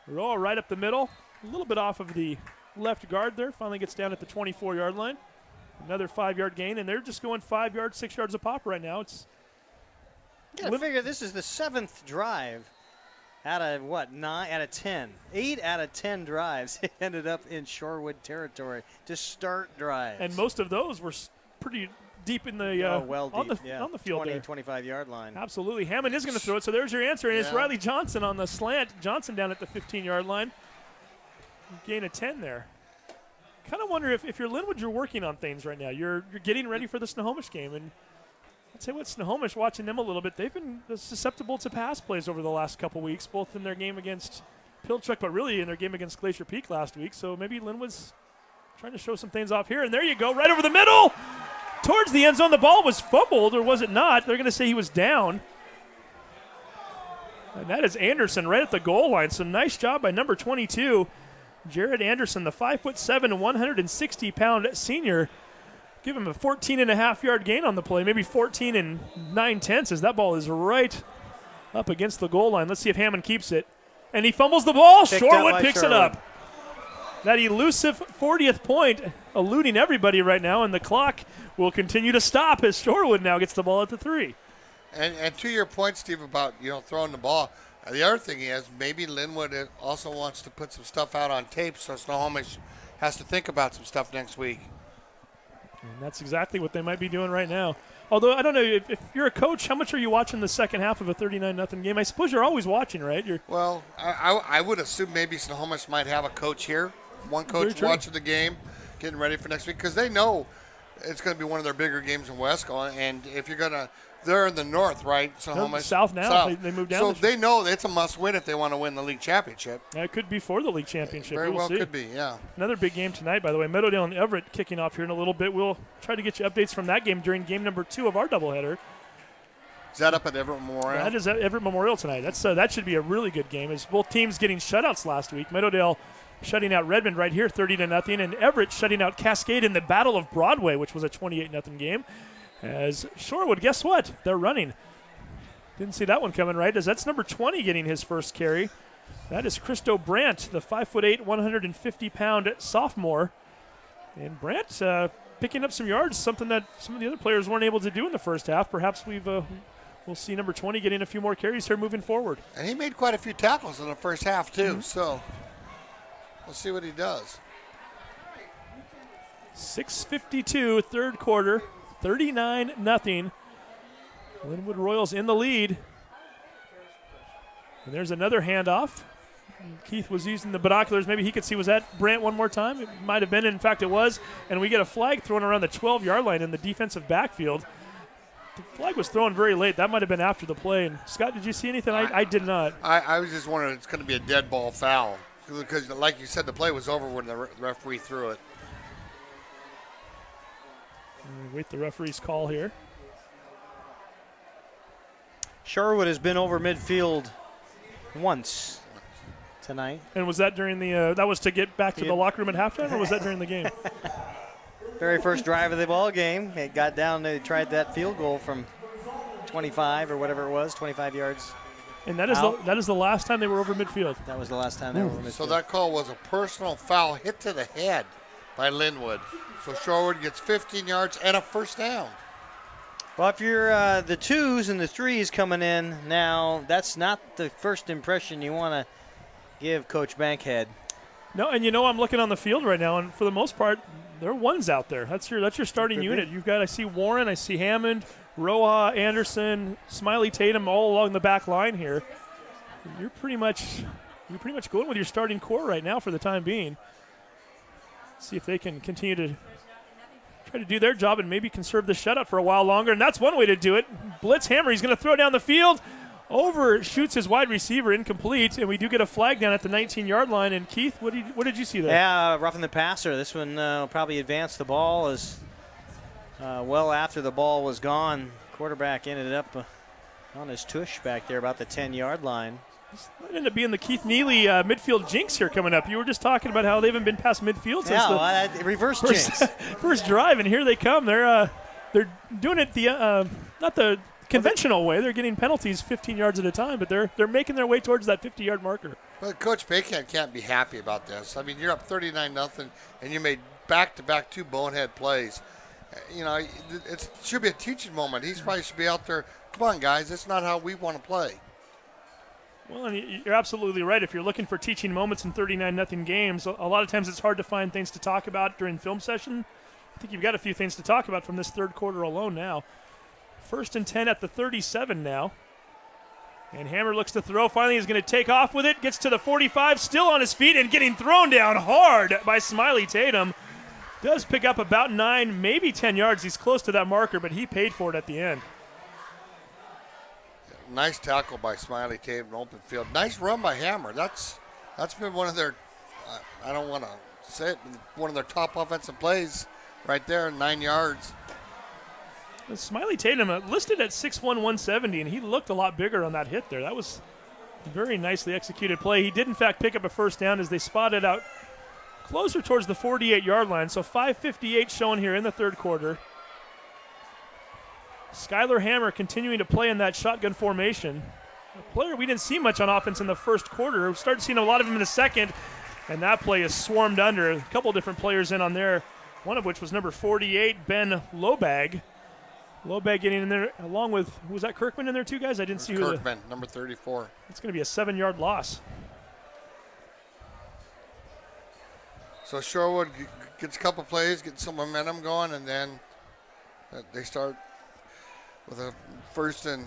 Roa right up the middle. A little bit off of the left guard there. Finally gets down at the 24-yard line. Another 5-yard gain, and they're just going 5 yards, 6 yards a pop right now. I figure this is the 7th drive out of 9 out of 10. 8 out of 10 drives ended up in Shorewood territory to start drives. And most of those were pretty deep in the on the field 20, there. 25-yard line. Absolutely. Hammond is going to throw it, so there's your answer. And it's Riley Johnson on the slant. Johnson down at the 15-yard line. Gain of 10 there. Kind of wonder if you're Lynnwood, you're working on things right now. You're getting ready for the Snohomish game. And I'd say with Snohomish, watching them a little bit, they've been susceptible to pass plays over the last couple weeks, both in their game against Pilchuck, but really in their game against Glacier Peak last week. So maybe Lynnwood's trying to show some things off here. And there you go, right over the middle. Towards the end zone. The ball was fumbled, or was it not? They're going to say he was down. And that is Anderson right at the goal line. So nice job by number 22. Jared Anderson, the 5'7", 160-pound senior. Give him a 14.5-yard gain on the play, maybe 14 and 9/10 as that ball is right up against the goal line. Let's see if Hammond keeps it. And he fumbles the ball. Shorewood picks it up. That elusive 40th point eluding everybody right now, and the clock will continue to stop as Shorewood now gets the ball at the 3. And to your point, Steve, about throwing the ball, The other thing is maybe Lynnwood also wants to put some stuff out on tape so Snohomish has to think about some stuff next week. And that's exactly what they might be doing right now. Although, I don't know, if you're a coach, how much are you watching the second half of a 39-0 game? I suppose you're always watching, right? Well, I would assume maybe Snohomish might have a coach here. One coach watching the game, getting ready for next week, because they know it's going to be one of their bigger games in Wesco. And if you're going to – they're in the north, right? Snohomish. South now. South. They moved down. So they know it's a must-win if they want to win the league championship. Yeah, it could be for the league championship. Very well see. Could be, yeah. Another big game tonight, by the way. Meadowdale and Everett kicking off here in a little bit. We'll try to get you updates from that game during game number 2 of our doubleheader. Is that up at Everett Memorial? That is at Everett Memorial tonight. That should be a really good game. As both teams getting shutouts last week. Meadowdale shutting out Redmond right here, 30-0, and Everett shutting out Cascade in the Battle of Broadway, which was a 28-0 game. As Shorewood, guess what? They're running. Didn't see that one coming, right? As that's number 20 getting his first carry. That is Christo Brandt, the 5'8", 150-pound sophomore. And Brandt picking up some yards, something that some of the other players weren't able to do in the first half. Perhaps we'll see number 20 getting a few more carries here moving forward. And he made quite a few tackles in the first half, too. So we'll see what he does. 6:52, third quarter, 39-0. Lynnwood Royals in the lead. And there's another handoff. Keith was using the binoculars. Maybe he could see, was that Brandt one more time? It might have been. In fact, it was. And we get a flag thrown around the 12-yard line in the defensive backfield. The flag was thrown very late. That might have been after the play. And Scott, did you see anything? I did not. I was just wondering, it's going to be a dead ball foul. Because, like you said, the play was over when the referee threw it. Wait the referee's call here. Shorewood has been over midfield once tonight. And was that during the that was to get back to the locker room at halftime, or was that during the game? Very first drive of the ball game. It got down, they tried that field goal from 25 or whatever it was, 25 yards. And that is the last time they were over midfield. That was the last time they were over midfield. So that call was a personal foul hit to the head by Lynnwood. So Shorewood gets 15 yards and a first down. Well, if you're the 2s and the 3s coming in now, that's not the first impression you want to give Coach Bankhead. No, and I'm looking on the field right now, and for the most part, there are 1s out there. That's your starting unit. You've got, I see Warren, I see Hammond, Roa, Anderson, Smiley Tatum all along the back line here. You're pretty much going with your starting core right now for the time being. See if they can continue to try to do their job and maybe conserve the shutout for a while longer, and that's one way to do it. Blitz hammer, he's going to throw down the field. Overshoots his wide receiver, incomplete, and we do get a flag down at the 19-yard line. And Keith, what did you see there? Yeah, roughing the passer. This one will probably advance the ball as well after the ball was gone. Quarterback ended up on his tush back there about the 10-yard line. This might end up being the Keith Neely midfield jinx here coming up. You were just talking about how they haven't been past midfield since the reverse jinx. first drive, and here they come. They're doing it not the conventional way. They're getting penalties 15 yards at a time, but they're making their way towards that 50-yard marker. Well, Coach Bankhead can't be happy about this. I mean, you're up 39-0, and you made back-to-back 2 bonehead plays. It should be a teaching moment. He probably should be out there. Come on, guys. That's not how we want to play. Well, and you're absolutely right. If you're looking for teaching moments in 39-0 games, a lot of times it's hard to find things to talk about during film session. I think you've got a few things to talk about from this third quarter alone now. 1st and 10 at the 37 now. And Hammer looks to throw. Finally, he's going to take off with it. Gets to the 45, still on his feet and getting thrown down hard by Smiley Tatum. Does pick up about 9, maybe 10 yards. He's close to that marker, but he paid for it at the end. Nice tackle by Smiley Tatum in open field. Nice run by Hammer. That's been one of their, I don't want to say it, one of their top offensive plays right there, 9 yards. Smiley Tatum listed at 6'1", 170, and he looked a lot bigger on that hit there. That was a very nicely executed play. He did, in fact, pick up a first down as they spotted out closer towards the 48-yard line. So 5:58 shown here in the third quarter. Skylar Hammer continuing to play in that shotgun formation. A player we didn't see much on offense in the first quarter. We started seeing a lot of him in the second, and that play is swarmed under. A couple different players in on there, one of which was number 48, Ben Lobag. Lobag getting in there along with, was that Kirkman in there too, guys? I didn't see who. Kirkman, number 34. It's going to be a 7-yard loss. So Shorewood gets a couple plays, gets some momentum going, and then they start with a first and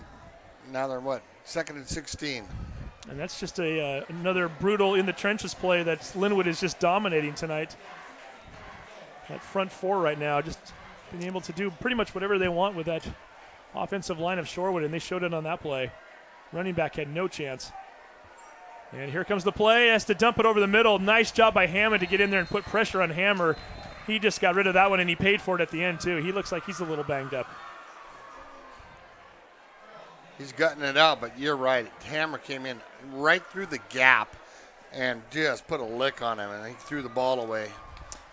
now they're what? 2nd and 16. And that's just another brutal in the trenches play that Lynnwood is just dominating tonight. That front four right now, just being able to do pretty much whatever they want with that offensive line of Shorewood, and they showed it on that play. Running back had no chance. And here comes the play, has to dump it over the middle. Nice job by Hammond to get in there and put pressure on Hammer. He just got rid of that one, and he paid for it at the end too. He looks like he's a little banged up. He's gutting it out, but you're right. Hammer came in right through the gap and just put a lick on him, and he threw the ball away.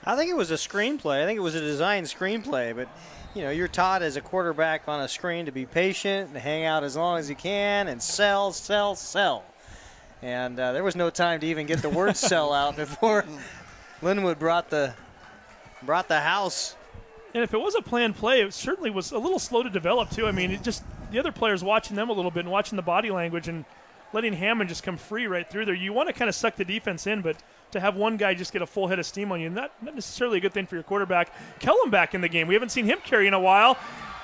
I think it was a screenplay. I think it was a design screenplay, but you know, you're taught as a quarterback on a screen to be patient and hang out as long as you can and sell. And there was no time to even get the word sell out before Lynnwood brought the house. And if it was a planned play, it certainly was a little slow to develop too. I mean, it just the other players watching them a little bit and watching the body language and letting Hammond just come free right through there. You want to kind of suck the defense in, but to have one guy just get a full head of steam on you, not necessarily a good thing for your quarterback. Kellum back in the game. We haven't seen him carry in a while,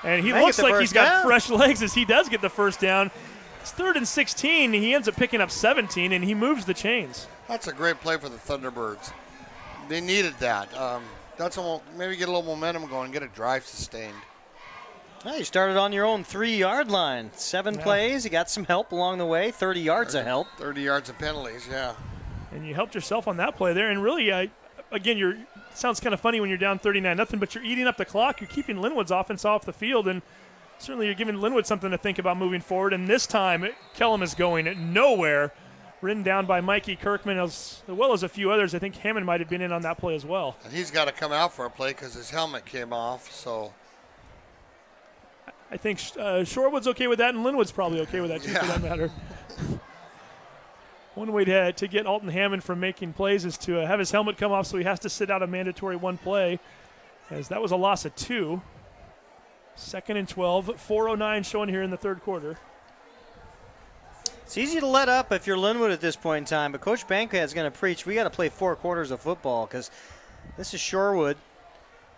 and he looks like he's got fresh legs as he does get the first down. It's 3rd and 16. He ends up picking up 17, and he moves the chains. That's a great play for the Thunderbirds. They needed that. That's maybe get a little momentum going, get a drive sustained. Well, you started on your own 3-yard line. 7 plays. You got some help along the way. 30 yards of help. 30 yards of penalties, yeah. And you helped yourself on that play there. And really, again, it sounds kind of funny when you're down 39-0, but you're eating up the clock. You're keeping Lynnwood's offense off the field, and certainly you're giving Lynnwood something to think about moving forward. And this time, Kellum is going nowhere. Ridden down by Mikey Kirkman as well as a few others. I think Hammond might have been in on that play as well. And he's got to come out for a play because his helmet came off, so. I think Shorewood's okay with that, and Lynnwood's probably okay with that, too, for that matter. One way to get Alton Hammond from making plays is to have his helmet come off, so he has to sit out a mandatory 1 play, as that was a loss of 2. 2nd and 12, 4:09 showing here in the 3rd quarter. It's easy to let up if you're Lynnwood at this point in time, but Coach Bankhead's going to preach we got to play 4 quarters of football because this is Shorewood,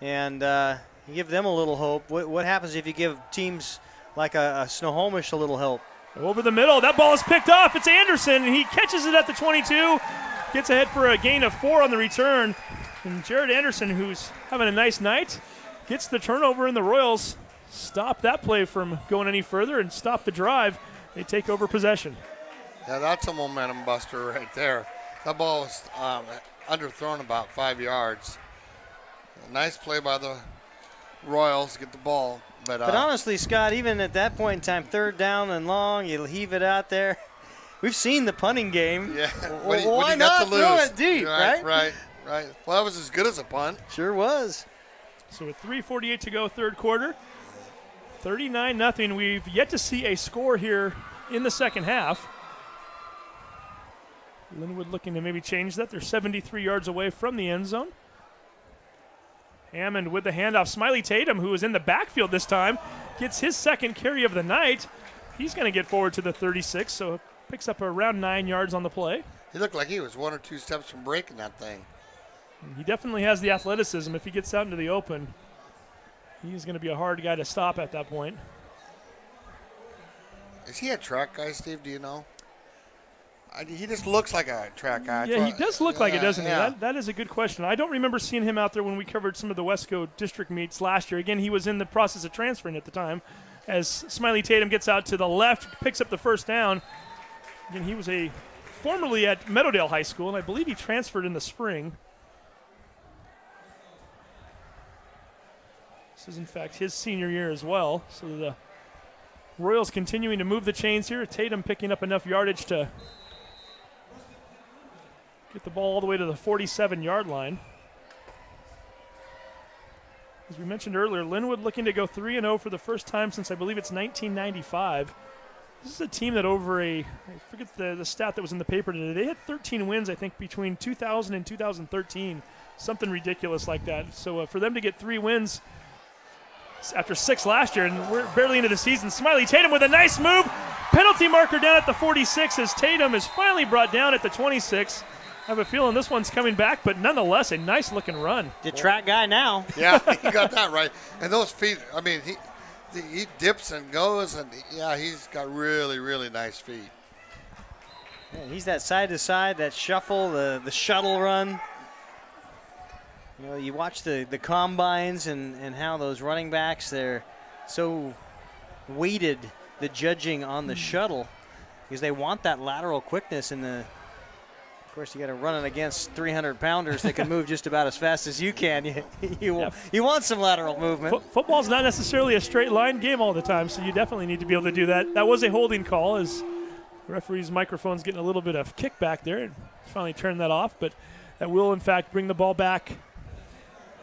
and you give them a little hope. What happens if you give teams like a Snohomish a little help? Over the middle, that ball is picked off. It's Anderson, and he catches it at the 22, gets ahead for a gain of 4 on the return. And Jared Anderson, who's having a nice night, gets the turnover, and the Royals stop that play from going any further and stop the drive. They take over possession. Yeah, that's a momentum buster right there. That ball was underthrown about 5 yards. Nice play by the Royals to get the ball. But honestly, Scott, even at that point in time, 3rd down and long, you heave it out there. We've seen the punting game. Yeah. Why not throw it deep, right? Right. Well, that was as good as a punt. Sure was. So with 3:48 to go, 3rd quarter, 39-0. We've yet to see a score here in the 2nd half. Lynnwood looking to maybe change that. They're 73 yards away from the end zone. Hammond with the handoff. Smiley Tatum, who is in the backfield this time, gets his 2nd carry of the night. He's going to get forward to the 36, so picks up around 9 yards on the play. He looked like he was 1 or 2 steps from breaking that thing. He definitely has the athleticism. If he gets out into the open, he's going to be a hard guy to stop at that point. Is he a track guy, Steve? Do you know? He just looks like a track guy. Yeah, he does look like it, doesn't he? Yeah. That is a good question. I don't remember seeing him out there when we covered some of the Wesco district meets last year. Again, he was in the process of transferring at the time. As Smiley Tatum gets out to the left, picks up the 1st down. Again, he was formerly at Meadowdale High School, and I believe he transferred in the spring. This is, in fact, his senior year as well. So the Royals continuing to move the chains here. Tatum picking up enough yardage to get the ball all the way to the 47-yard line. As we mentioned earlier, Lynnwood looking to go 3-0 for the first time since I believe it's 1995. This is a team that I forget the stat that was in the paper today. They had 13 wins, I think, between 2000 and 2013. Something ridiculous like that. So for them to get 3 wins, after 6 last year, and we're barely into the season. Smiley Tatum with a nice move. Penalty marker down at the 46 as Tatum is finally brought down at the 26. I have a feeling this one's coming back, but nonetheless, a nice-looking run. The track guy now. Yeah, you got that right. And those feet, I mean, he dips and goes, and yeah, he's got really, really nice feet. Yeah, he's that side-to-side, that shuffle, the shuttle run. You know, you watch the combines and how those running backs, they're so weighted, the judging on the shuttle, because they want that lateral quickness in the. Of course, you got to run it against 300-pounders that can move just about as fast as you can. You want some lateral movement. Football's not necessarily a straight line game all the time, so you definitely need to be able to do that. That was a holding call as the referee's microphone's getting a little bit of kickback there, and finally turned that off. But that will, in fact, bring the ball back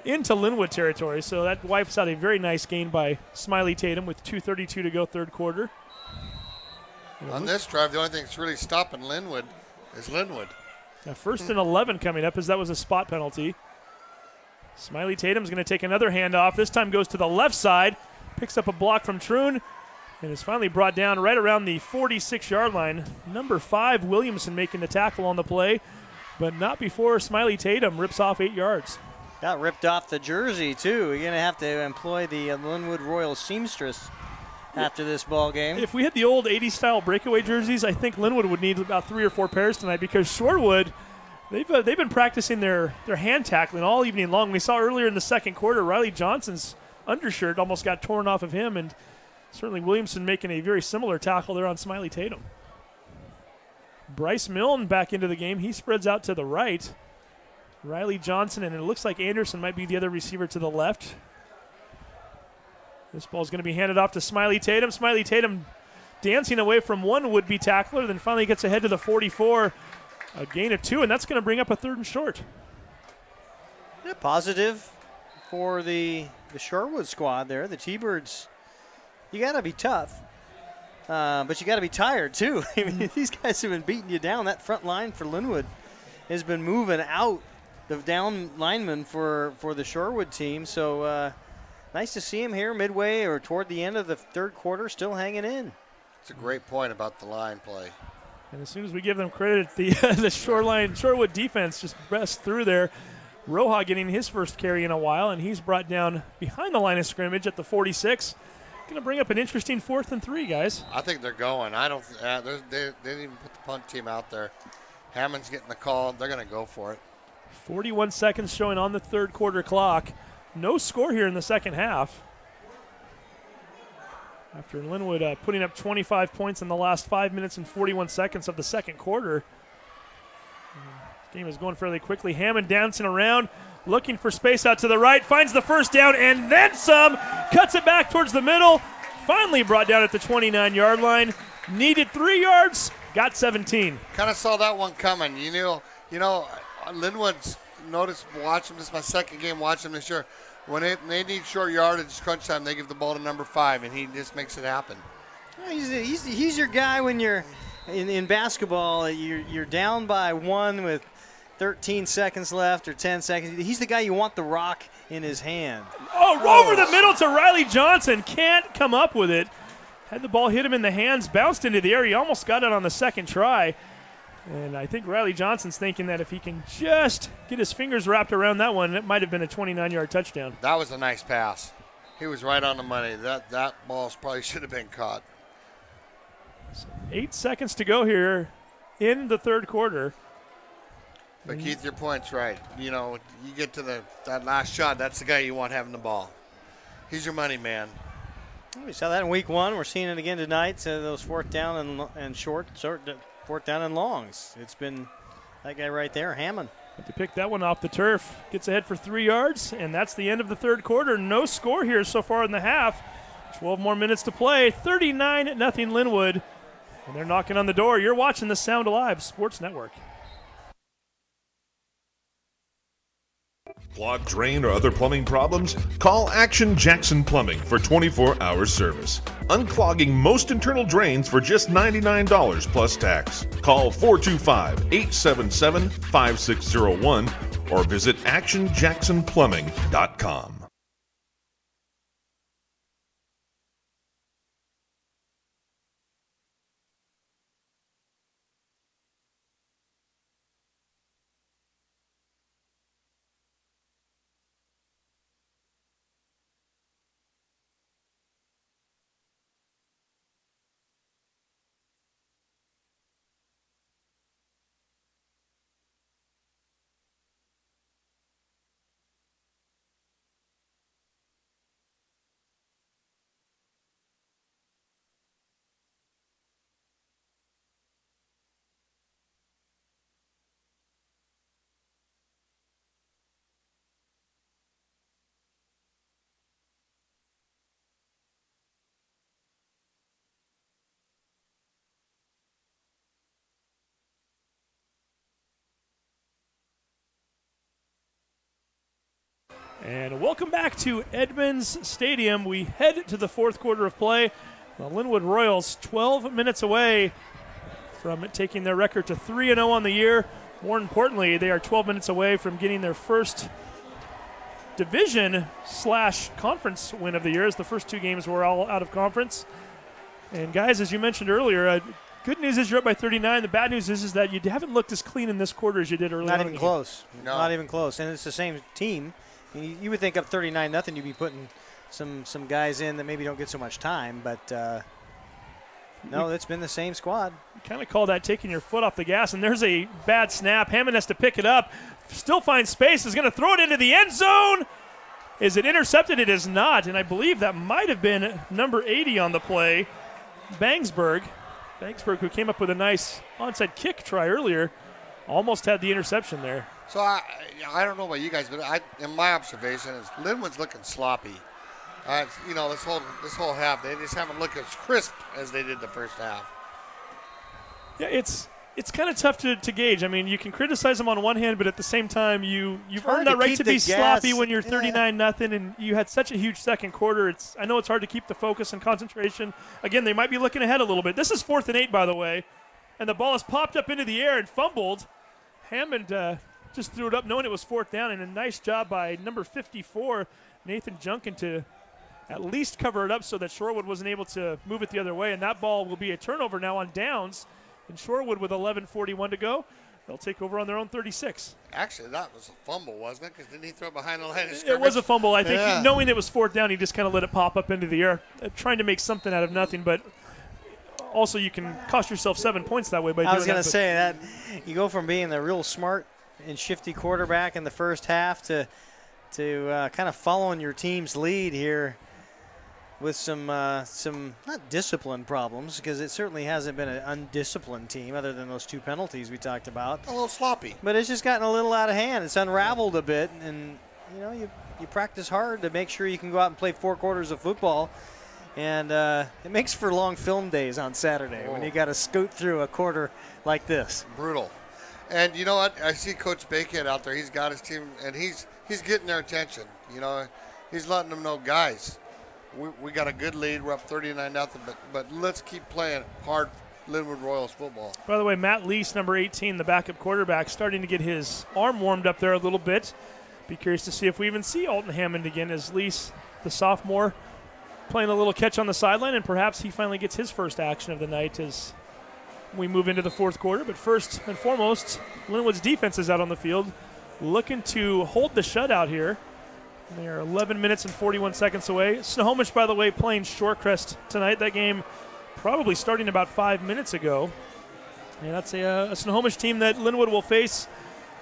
into Lynnwood territory. So that wipes out a very nice gain by Smiley Tatum with 2:32 to go, third quarter. On this drive, the only thing that's really stopping Lynnwood is Lynnwood. Now, 1st and 11 coming up as that was a spot penalty. Smiley Tatum's going to take another handoff. This time goes to the left side, picks up a block from Troon, and is finally brought down right around the 46-yard line. Number 5, Williamson, making the tackle on the play, but not before Smiley Tatum rips off 8 yards. Got ripped off the jersey, too. You're going to have to employ the Lynnwood Royal seamstress after this ball game. If we had the old 80s-style breakaway jerseys, I think Lynnwood would need about 3 or 4 pairs tonight, because Shorewood, they've been practicing their hand tackling all evening long. We saw earlier in the second quarter, Riley Johnson's undershirt almost got torn off of him, and certainly Williamson making a very similar tackle there on Smiley Tatum. Bryce Milne back into the game. He spreads out to the right. Riley Johnson, and it looks like Anderson might be the other receiver to the left. This ball's going to be handed off to Smiley Tatum. Smiley Tatum dancing away from one would-be tackler, then finally gets ahead to the 44. A gain of 2, and that's going to bring up a 3rd and short. Yeah, positive for the Shorewood squad there. The T-Birds, you got to be tough, but you got to be tired, too. I mean, these guys have been beating you down. That front line for Lynnwood has been moving out the down linemen for the Shorewood team. So nice to see him here midway or toward the end of the third quarter, still hanging in. It's a great point about the line play. And as soon as we give them credit, the Shorewood defense just pressed through there. Roja getting his first carry in a while, and he's brought down behind the line of scrimmage at the 46. Going to bring up an interesting 4th and 3, guys. I think they're going. I don't. They didn't even put the punt team out there. Hammond's getting the call. They're going to go for it. 41 seconds showing on the third quarter clock. No score here in the second half. After Lynnwood putting up 25 points in the last 5 minutes and 41 seconds of the second quarter. Game is going fairly quickly. Hammond dancing around, looking for space out to the right, finds the first down and then some, cuts it back towards the middle, finally brought down at the 29-yard line. Needed 3 yards, got 17. Kind of saw that one coming. You know, Lynnwood's noticed, watching this is my second game watching this year. When they need short yardage, crunch time, they give the ball to number 5, and he just makes it happen. He's your guy when you're in basketball. You're down by 1 with 13 seconds left or 10 seconds. He's the guy you want the rock in his hand. Over the middle to Riley Johnson. Can't come up with it. Had the ball hit him in the hands, bounced into the air. He almost got it on the second try. And I think Riley Johnson's thinking that if he can just get his fingers wrapped around that one, it might have been a 29-yard touchdown. That was a nice pass. He was right on the money. That ball probably should have been caught. 8 seconds to go here in the third quarter. But Keith, your point's right. You know, you get to that last shot, that's the guy you want having the ball. He's your money man. We saw that in week 1. We're seeing it again tonight. So those fourth down and fourth down and longs. It's been that guy right there, Hammond. Had to pick that one off the turf. Gets ahead for 3 yards, and that's the end of the third quarter. No score here so far in the half. 12 more minutes to play. 39-0 Lynnwood. And they're knocking on the door. You're watching the Sound Alive Sports Network. Clogged drain or other plumbing problems? Call Action Jackson Plumbing for 24-hour service. Unclogging most internal drains for just $99 plus tax. Call 425-877-5601 or visit actionjacksonplumbing.com. And welcome back to Edmonds Stadium. We head to the fourth quarter of play. The Lynnwood Royals 12 minutes away from taking their record to 3-0 on the year. More importantly, they are 12 minutes away from getting their first division/conference win of the year, as the first two games were all out of conference. And guys, as you mentioned earlier, good news is you're up by 39. The bad news is that you haven't looked as clean in this quarter as you did earlier. Not even close. No. Not even close. And it's the same team. You would think up 39-0, you'd be putting some guys in that maybe don't get so much time, but no, it's been the same squad. Kind of call that taking your foot off the gas, and there's a bad snap. Hammond has to pick it up, still finds space, is going to throw it into the end zone. Is it intercepted? It is not, and I believe that might have been number 80 on the play, Bangsberg, who came up with a nice onside kick try earlier, almost had the interception there. So I don't know about you guys, but in my observation is Lynnwood's looking sloppy. This whole half, they just haven't looked as crisp as they did the first half. Yeah, it's kind of tough to gauge. I mean, you can criticize them on one hand, but at the same time, you've earned that right to be sloppy when you're 39-0, and you had such a huge second quarter. I know it's hard to keep the focus and concentration. Again, they might be looking ahead a little bit. This is 4th and 8, by the way, and the ball is popped up into the air and fumbled. Hammond just threw it up knowing it was 4th down, and a nice job by number 54, Nathan Junkin, to at least cover it up so that Shorewood wasn't able to move it the other way, and that ball will be a turnover now on downs. And Shorewood with 11:41 to go, they'll take over on their own 36. Actually, that was a fumble, wasn't it? Because didn't he throw it behind the line of scrimmage? It was a fumble. I think knowing it was 4th down, he just kind of let it pop up into the air, trying to make something out of nothing. But also, you can cost yourself 7 points that way by doing that. I was going to say that you go from being the real smart and shifty quarterback in the first half to kind of following your team's lead here with some not discipline problems, because it certainly hasn't been an undisciplined team other than those 2 penalties we talked about. A little sloppy. But it's just gotten a little out of hand. It's unraveled a bit, and you practice hard to make sure you can go out and play 4 quarters of football. And it makes for long film days on Saturday when you got to scoot through a quarter like this. Brutal. And you know what? I see Coach Bakehead out there. He's got his team, and he's getting their attention. He's letting them know, guys, we got a good lead. We're up 39-0, but let's keep playing hard Lynnwood Royals football. By the way, Matt Lease, number 18, the backup quarterback, starting to get his arm warmed up there a little bit. Be curious to see if we even see Alton Hammond again, as Lease, the sophomore, playing a little catch on the sideline, and perhaps he finally gets his first action of the night as we move into the fourth quarter. But first and foremost, Lynnwood's defense is out on the field, looking to hold the shutout here. They are 11 minutes and 41 seconds away. Snohomish, by the way, playing Shorecrest tonight. That game probably starting about 5 minutes ago. And that's a Snohomish team that Lynnwood will face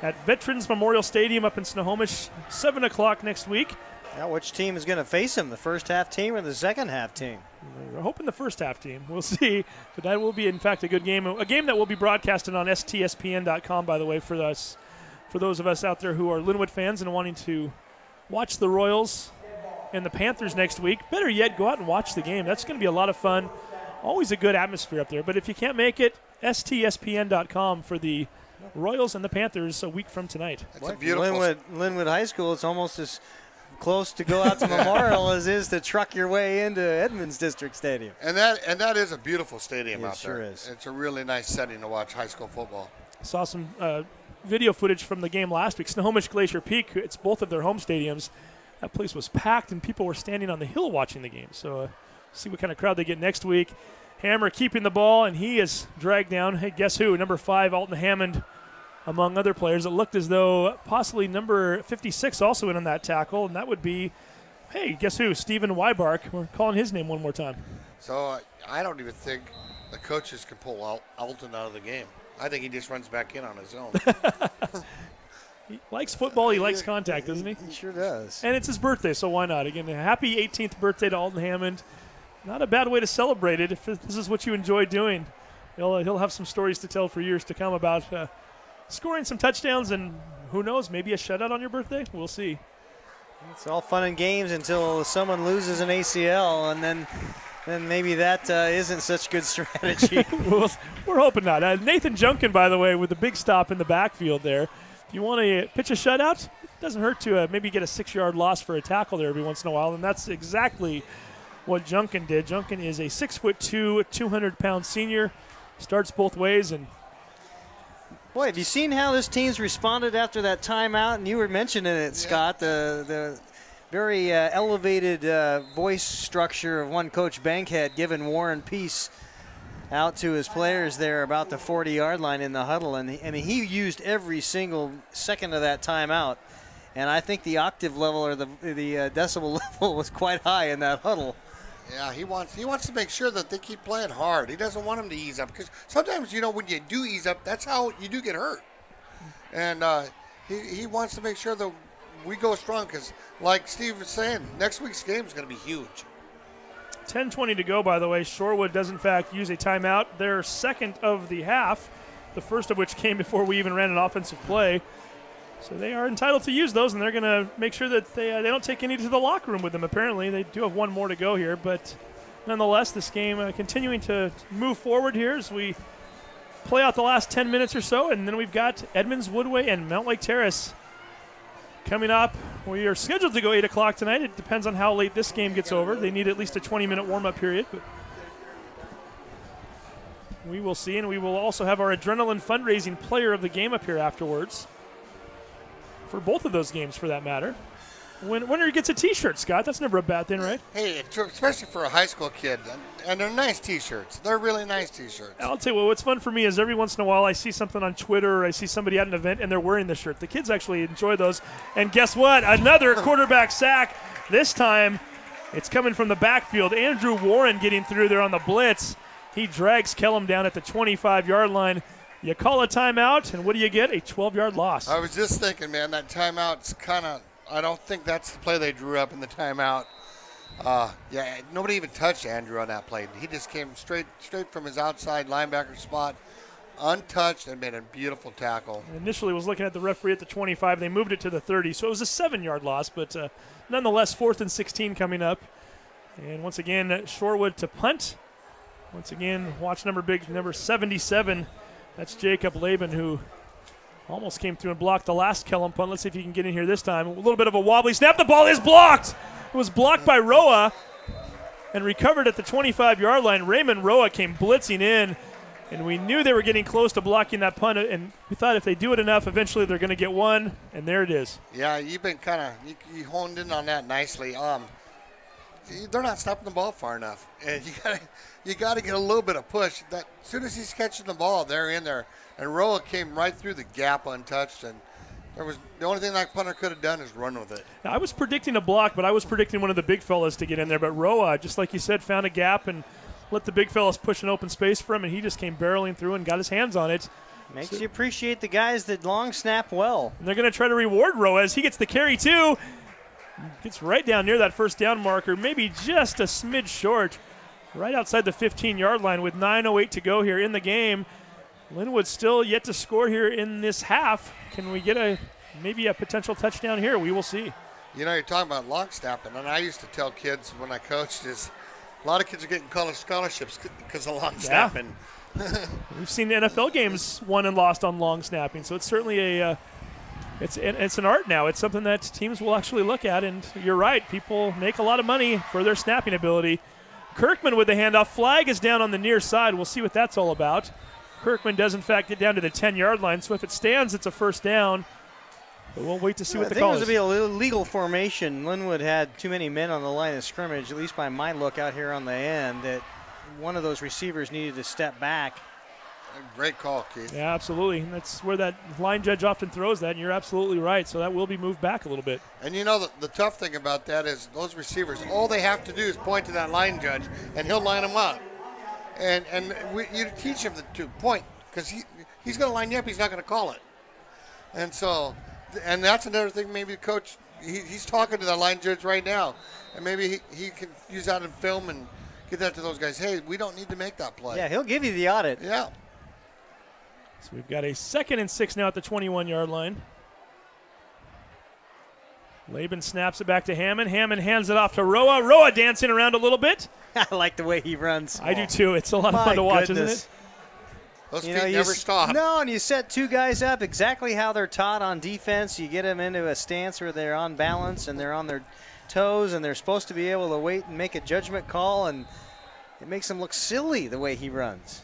at Veterans Memorial Stadium up in Snohomish, 7 o'clock next week. Now, which team is going to face him, the first half team or the second half team? We're hoping the first half team. We'll see. But that will be, in fact, a good game. A game that will be broadcasted on stspn.com, by the way, for us, for those of us out there who are Lynnwood fans and wanting to watch the Royals and the Panthers next week. Better yet, go out and watch the game. That's going to be a lot of fun. Always a good atmosphere up there. But if you can't make it, stspn.com for the Royals and the Panthers a week from tonight. It's a beautiful Lynnwood High School. It's almost as close to go out to Memorial as is to truck your way into Edmonds District Stadium. And that is a beautiful stadium out there. It sure is. It's a really nice setting to watch high school football. Saw some video footage from the game last week. Snohomish Glacier Peak, it's both of their home stadiums. That place was packed and people were standing on the hill watching the game. So see what kind of crowd they get next week. Hammer keeping the ball, and he is dragged down. Hey, guess who? Number 5, Alton Hammond, among other players. It looked as though possibly number 56 also in on that tackle, and that would be, hey, guess who? Stephen Weibark. We're calling his name one more time. So I don't even think the coaches can pull Alton out of the game. I think he just runs back in on his own. He likes football. He likes contact, doesn't he? He sure does. And it's his birthday, so why not? Again, a happy 18th birthday to Alton Hammond. Not a bad way to celebrate it if this is what you enjoy doing. He'll have some stories to tell for years to come about scoring some touchdowns and, who knows, maybe a shutout on your birthday? We'll see. It's all fun and games until someone loses an ACL, and then maybe that isn't such good strategy. We're hoping not. Nathan Junkin, by the way, with the big stop in the backfield there. If you want to pitch a shutout, doesn't hurt to maybe get a 6-yard loss for a tackle there every once in a while, and that's exactly what Junkin did. Junkin is a 6'2", 200-pound senior, starts both ways. And boy, have you seen how this team's responded after that timeout? And you were mentioning it, Scott, the very elevated voice structure of one Coach Bankhead giving Warren Peace out to his players there about the 40-yard line in the huddle. And he used every single second of that timeout. And I think the octave level or the decibel level was quite high in that huddle. Yeah, he wants to make sure that they keep playing hard. He doesn't want them to ease up, because sometimes, when you do ease up, that's how you do get hurt. And he wants to make sure that we go strong, because like Steve was saying, next week's game is going to be huge. 10:20 to go, by the way. Shorewood does, in fact, use a timeout. Their second of the half, the first of which came before we even ran an offensive play. So they are entitled to use those, and they're going to make sure that they don't take any to the locker room with them, apparently. They do have one more to go here, but nonetheless, this game continuing to move forward here as we play out the last 10 minutes or so, and then we've got Edmonds, Woodway, and Mount Lake Terrace coming up. We are scheduled to go 8 o'clock tonight. It depends on how late this game gets over. They need at least a 20-minute warm-up period. But we will see, and we will also have our Adrenaline Fundraising Player of the Game up here afterwards, for both of those games, for that matter. Winner gets a T-shirt, Scott. That's never a bad thing, right? Hey, especially for a high school kid. And they're nice T-shirts. They're really nice T-shirts. I'll tell you what, what's fun for me is every once in a while I see something on Twitter or I see somebody at an event and they're wearing the shirt. The kids actually enjoy those. And guess what? Another quarterback sack. This time it's coming from the backfield. Andrew Warren getting through there on the blitz. He drags Kellum down at the 25-yard line. You call a timeout, and what do you get? A 12-yard loss. I was just thinking, man, that timeout's kind of – I don't think that's the play they drew up in the timeout. Nobody even touched Andrew on that play. He just came straight from his outside linebacker spot, untouched, and made a beautiful tackle. Initially was looking at the referee at the 25. They moved it to the 30, so it was a 7-yard loss, but nonetheless, 4th and 16 coming up. And once again, Shorewood to punt. Once again, watch number 77. That's Jacob Laban, who almost came through and blocked the last Kellum punt. Let's see if he can get in here this time. A little bit of a wobbly snap. The ball is blocked. It was blocked by Roa and recovered at the 25-yard line. Raymond Roa came blitzing in, and we knew they were getting close to blocking that punt, and we thought if they do it enough, eventually they're going to get one, and there it is. Yeah, you've been you honed in on that nicely. They're not stopping the ball far enough, and you got to get a little bit of push. That as soon as he's catching the ball, they're in there, and Roa came right through the gap untouched, and the only thing that punter could have done is run with it. Now, I was predicting a block, but I was predicting one of the big fellas to get in there. But Roa, just like you said, found a gap and let the big fellas push an open space for him, and he just came barreling through and got his hands on it. Makes you appreciate the guys that long snap well. And they're going to try to reward Roa as he gets the carry too. Gets right down near that first down marker, maybe just a smidge short, right outside the 15-yard line with 9:08 to go here in the game. Lynnwood still yet to score here in this half. Can we get maybe a potential touchdown here? We will see. You're talking about long snapping, and I used to tell kids when I coached is a lot of kids are getting college scholarships because of long snapping. We've seen NFL games won and lost on long snapping, so it's certainly it's an art now. It's something that teams will actually look at, and you're right. People make a lot of money for their snapping ability. Kirkman with the handoff. Flag is down on the near side. We'll see what that's all about. Kirkman does, in fact, get down to the 10-yard line, so if it stands, it's a first down. But we'll wait to see what the call is. I think it was a legal formation. Lynnwood had too many men on the line of scrimmage, at least by my look out here on the end, that one of those receivers needed to step back. Great call, Keith. Yeah, absolutely. And that's where that line judge often throws that, and you're absolutely right. So that will be moved back a little bit. And the tough thing about that is those receivers, all they have to do is point to that line judge, and he'll line them up. And you teach him to point, because he's going to line you up. He's not going to call it. And so, and that's another thing maybe the coach, he's talking to the line judge right now. And maybe he can use that in film and get that to those guys. Hey, we don't need to make that play. Yeah, he'll give you the audit. Yeah. So we've got a 2nd and 6 now at the 21-yard line. Laban snaps it back to Hammond. Hammond hands it off to Roa. Roa dancing around a little bit. I like the way he runs. I do too. It's a lot of fun to watch, isn't it? Those feet never stop. No, and you set two guys up exactly how they're taught on defense. You get them into a stance where they're on balance and they're on their toes, and they're supposed to be able to wait and make a judgment call, and it makes them look silly the way he runs.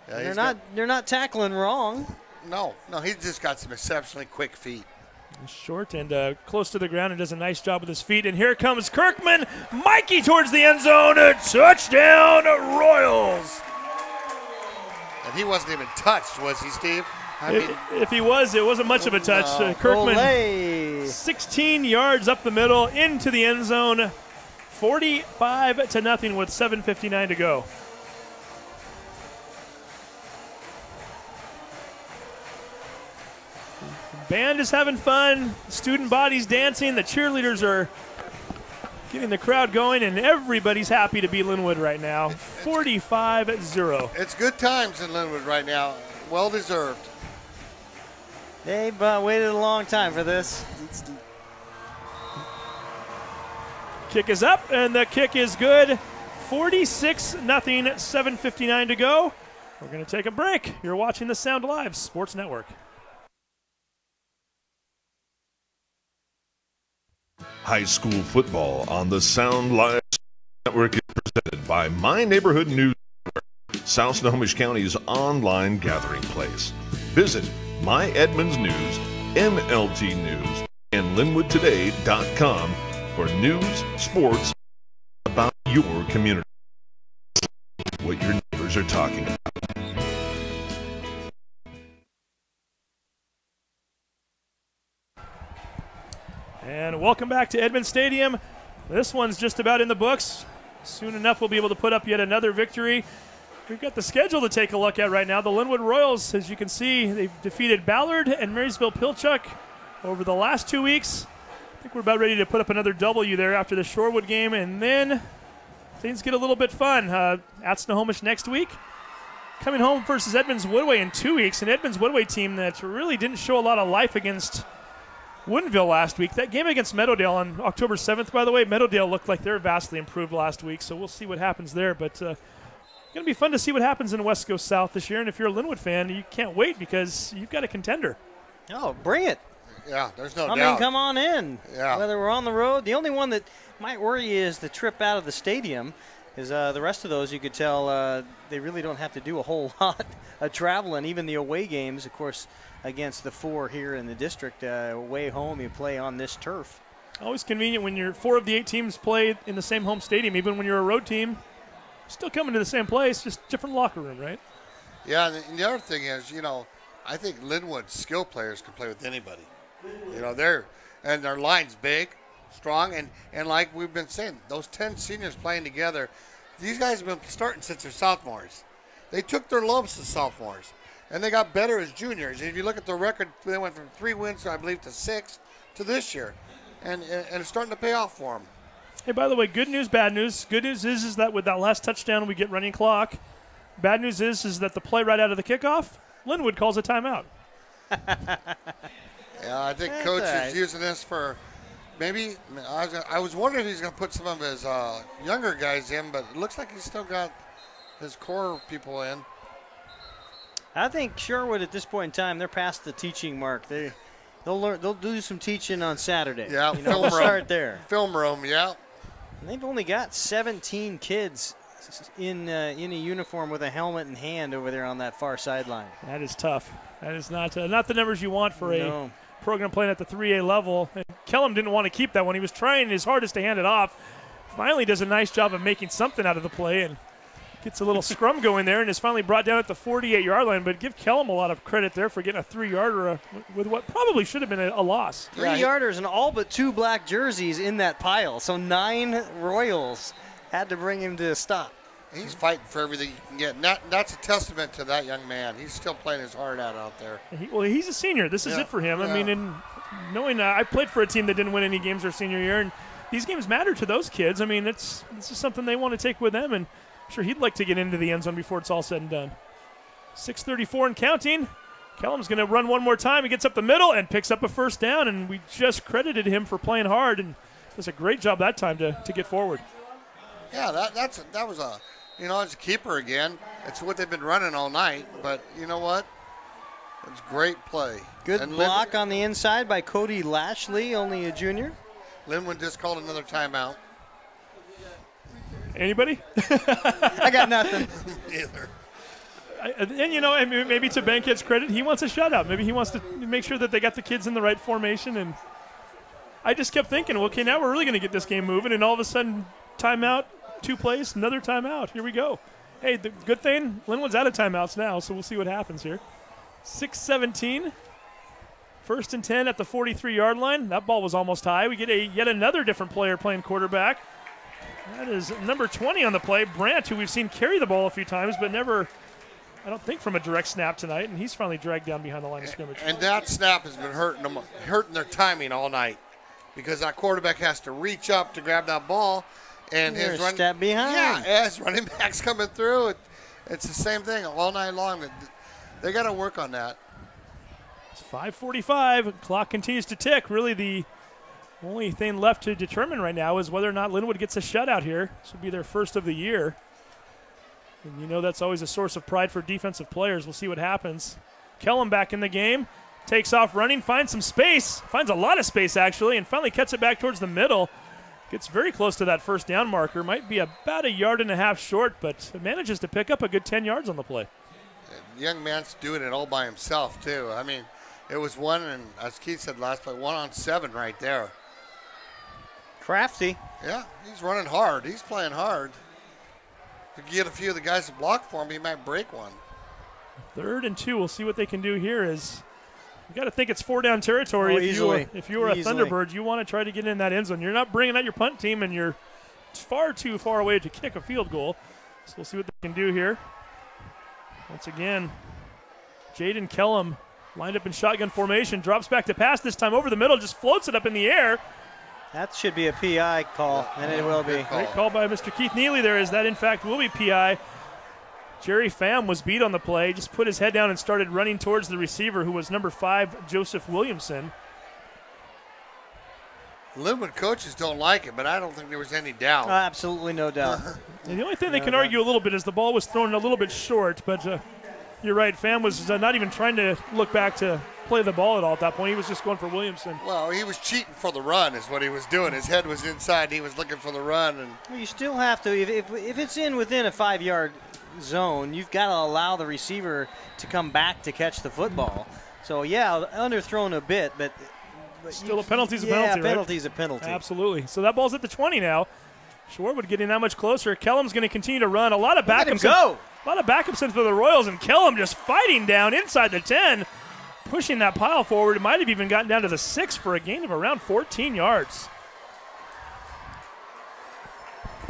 Yeah, they're not tackling wrong. No, he's just got some exceptionally quick feet. Short and close to the ground and does a nice job with his feet. And here comes Kirkman. Mikey towards the end zone. A touchdown, Royals. And he wasn't even touched, was he, Steve? If he was, it wasn't much of a touch. Kirkman, Olay. 16 yards up the middle into the end zone. 45-0 with 7:59 to go. Band is having fun. Student body's dancing. The cheerleaders are getting the crowd going, and everybody's happy to be Lynnwood right now. 45-0. It's good times in Lynnwood right now. Well deserved. They've waited a long time for this. Kick is up, and the kick is good. 46-0, 7:59 to go. We're going to take a break. You're watching the Sound Live Sports Network. High school football on the Sound Live Network is presented by My Neighborhood News Network, South Snohomish County's online gathering place. Visit My Edmonds News, MLT News, and LynnwoodToday.com for news, sports about your community. What your neighbors are talking about. And welcome back to Edmonds Stadium. This one's just about in the books. Soon enough, we'll be able to put up yet another victory. We've got the schedule to take a look at right now. The Lynnwood Royals, as you can see, they've defeated Ballard and Marysville-Pilchuck over the last 2 weeks. I think we're about ready to put up another W there after the Shorewood game, and then things get a little bit fun. At Snohomish next week. Coming home versus Edmonds Woodway in 2 weeks. An Edmonds Woodway team that really didn't show a lot of life against Woodinville last week. That game against Meadowdale on October 7th, by the way, Meadowdale looked like they're vastly improved last week, so we'll see what happens there. But going to be fun to see what happens in West Coast South this year. And if you're a Lynnwood fan, you can't wait because you've got a contender. Oh, bring it. Yeah, there's no doubt. I mean, come on in. Yeah. Whether we're on the road, the only one that might worry you is the trip out of the stadium. Is the rest of those, you could tell they really don't have to do a whole lot of traveling. Even the away games, of course, against the four here in the district, away home, you play on this turf. Always convenient when you're 4 of the 8 teams play in the same home stadium. Even when you're a road team, still coming to the same place, just different locker room, right? Yeah, and the other thing is, I think Lynnwood's skill players can play with anybody. Their line's big, strong, and like we've been saying, those 10 seniors playing together, these guys have been starting since they're sophomores. They took their lumps as sophomores, and they got better as juniors. And if you look at their record, they went from 3 wins, I believe, to 6 to this year, and it's starting to pay off for them. Hey, by the way, good news, bad news. Good news is that with that last touchdown, we get running clock. Bad news is that the play right out of the kickoff, Lynnwood calls a timeout. Yeah, I think Coach is using this for maybe. I was wondering if he's going to put some of his younger guys in, but it looks like he's still got his core people in. I think Shorewood at this point in time, they're past the teaching mark. They'll do some teaching on Saturday. Yeah, film room. Start there. Film room, yeah. And they've only got 17 kids in a uniform with a helmet in hand over there on that far sideline. That is tough. That is not the numbers you want for a program playing at the 3A level. And Kellum didn't want to keep that one. He was trying his hardest to hand it off. Finally does a nice job of making something out of the play and gets a little scrum going there and is finally brought down at the 48-yard line. But give Kellum a lot of credit there for getting a 3-yarder with what probably should have been a loss. 3-yarders and all but 2 black jerseys in that pile. So 9 Royals had to bring him to a stop. He's fighting for everything he can get. And that's a testament to that young man. He's still playing his heart out there. He's a senior. This is it for him. Yeah. I mean, and knowing I played for a team that didn't win any games their senior year, and these games matter to those kids. I mean, this is something they want to take with them, and I'm sure he'd like to get into the end zone before it's all said and done. 6:34 and counting. Kellum's going to run one more time. He gets up the middle and picks up a first down, and we just credited him for playing hard, and does a great job that time to get forward. Yeah, that was You know, it's a keeper again. It's what they've been running all night. But you know what? It's great play. Good and block on the inside by Cody Lashley, only a junior. Lynnwood just called another timeout. Anybody? I got nothing. Either. And, you know, and maybe to Bankhead's credit, he wants a shutout. Maybe he wants to make sure that they got the kids in the right formation. And I just kept thinking, well, okay, now we're really going to get this game moving. And all of a sudden, timeout, 2 plays, another timeout. Here we go. Hey, the good thing, Lynnwood's out of timeouts now, so we'll see what happens here. 6:17. 1st and 10 at the 43-yard line. That ball was almost high. We get yet another different player playing quarterback. That is number 20 on the play, Brandt, who we've seen carry the ball a few times, but never, I don't think, from a direct snap tonight, and he's finally dragged down behind the line of scrimmage. And that snap has been hurting their timing all night, because that quarterback has to reach up to grab that ball, and his step behind. Yeah, his running back's coming through. It's the same thing all night long. They got to work on that. It's 5:45. Clock continues to tick. Really, the only thing left to determine right now is whether or not Lynnwood gets a shutout here. This will be their first of the year. And you know that's always a source of pride for defensive players. We'll see what happens. Kellum back in the game. Takes off running, finds some space. Finds a lot of space, actually, and finally cuts it back towards the middle. Gets very close to that first down marker. Might be about 1.5 yards short, but manages to pick up a good 10 yards on the play. The young man's doing it all by himself, too. I mean, it was one, and as Keith said last play, 1 on 7 right there. Crafty. Yeah, he's running hard. He's playing hard. If you get a few of the guys to block for him, he might break one. 3rd and 2. We'll see what they can do here. Is you got to think it's 4-down territory. If you were a Thunderbird, you want to try to get in that end zone. You're not bringing out your punt team, and you're far too far away to kick a field goal. So we'll see what they can do here. Once again, Jaden Kellum lined up in shotgun formation, drops back to pass this time over the middle, just floats it up in the air. That should be a PI call, and it will be. Great call by Mr. Keith Neely there, as that in fact will be PI. Jerry Pham was beat on the play, just put his head down and started running towards the receiver, who was number 5, Joseph Williamson. Lynnwood coaches don't like it, but I don't think there was any doubt. Absolutely no doubt. And the only thing they can argue a little bit is the ball was thrown a little bit short, but you're right, Pham was not even trying to look back to play the ball at all at that point. He was just going for Williamson. Well, he was cheating for the run is what he was doing. His head was inside. He was looking for the run. And well, you still have to, if it's within a 5-yard zone, you've got to allow the receiver to come back to catch the football. So, yeah, underthrown a bit, but still a penalty's a penalty, right? Yeah, penalty's a penalty. Absolutely. So that ball's at the 20 now. Shorewood getting that much closer. Kellum's going to continue to run. A lot of backups. A lot of backups in for the Royals, and Kellum just fighting down inside the 10, pushing that pile forward. It might have even gotten down to the 6 for a gain of around 14 yards.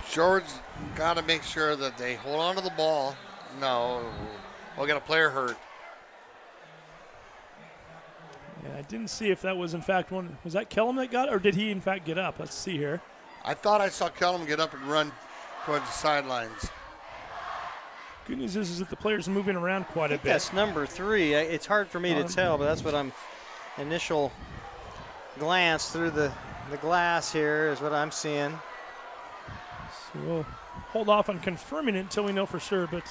Shorewood's got to make sure that they hold on to the ball. No, we'll get a player hurt. Yeah, I didn't see if that was in fact one. Was that Kellum that got it, or did he in fact get up? Let's see here. I thought I saw Kellum get up and run towards the sidelines. Good news is that the player's moving around quite a bit. That's number 3. It's hard for me to tell, but that's what I'm initial glance through the glass here is what I'm seeing. So we'll hold off on confirming it until we know for sure, but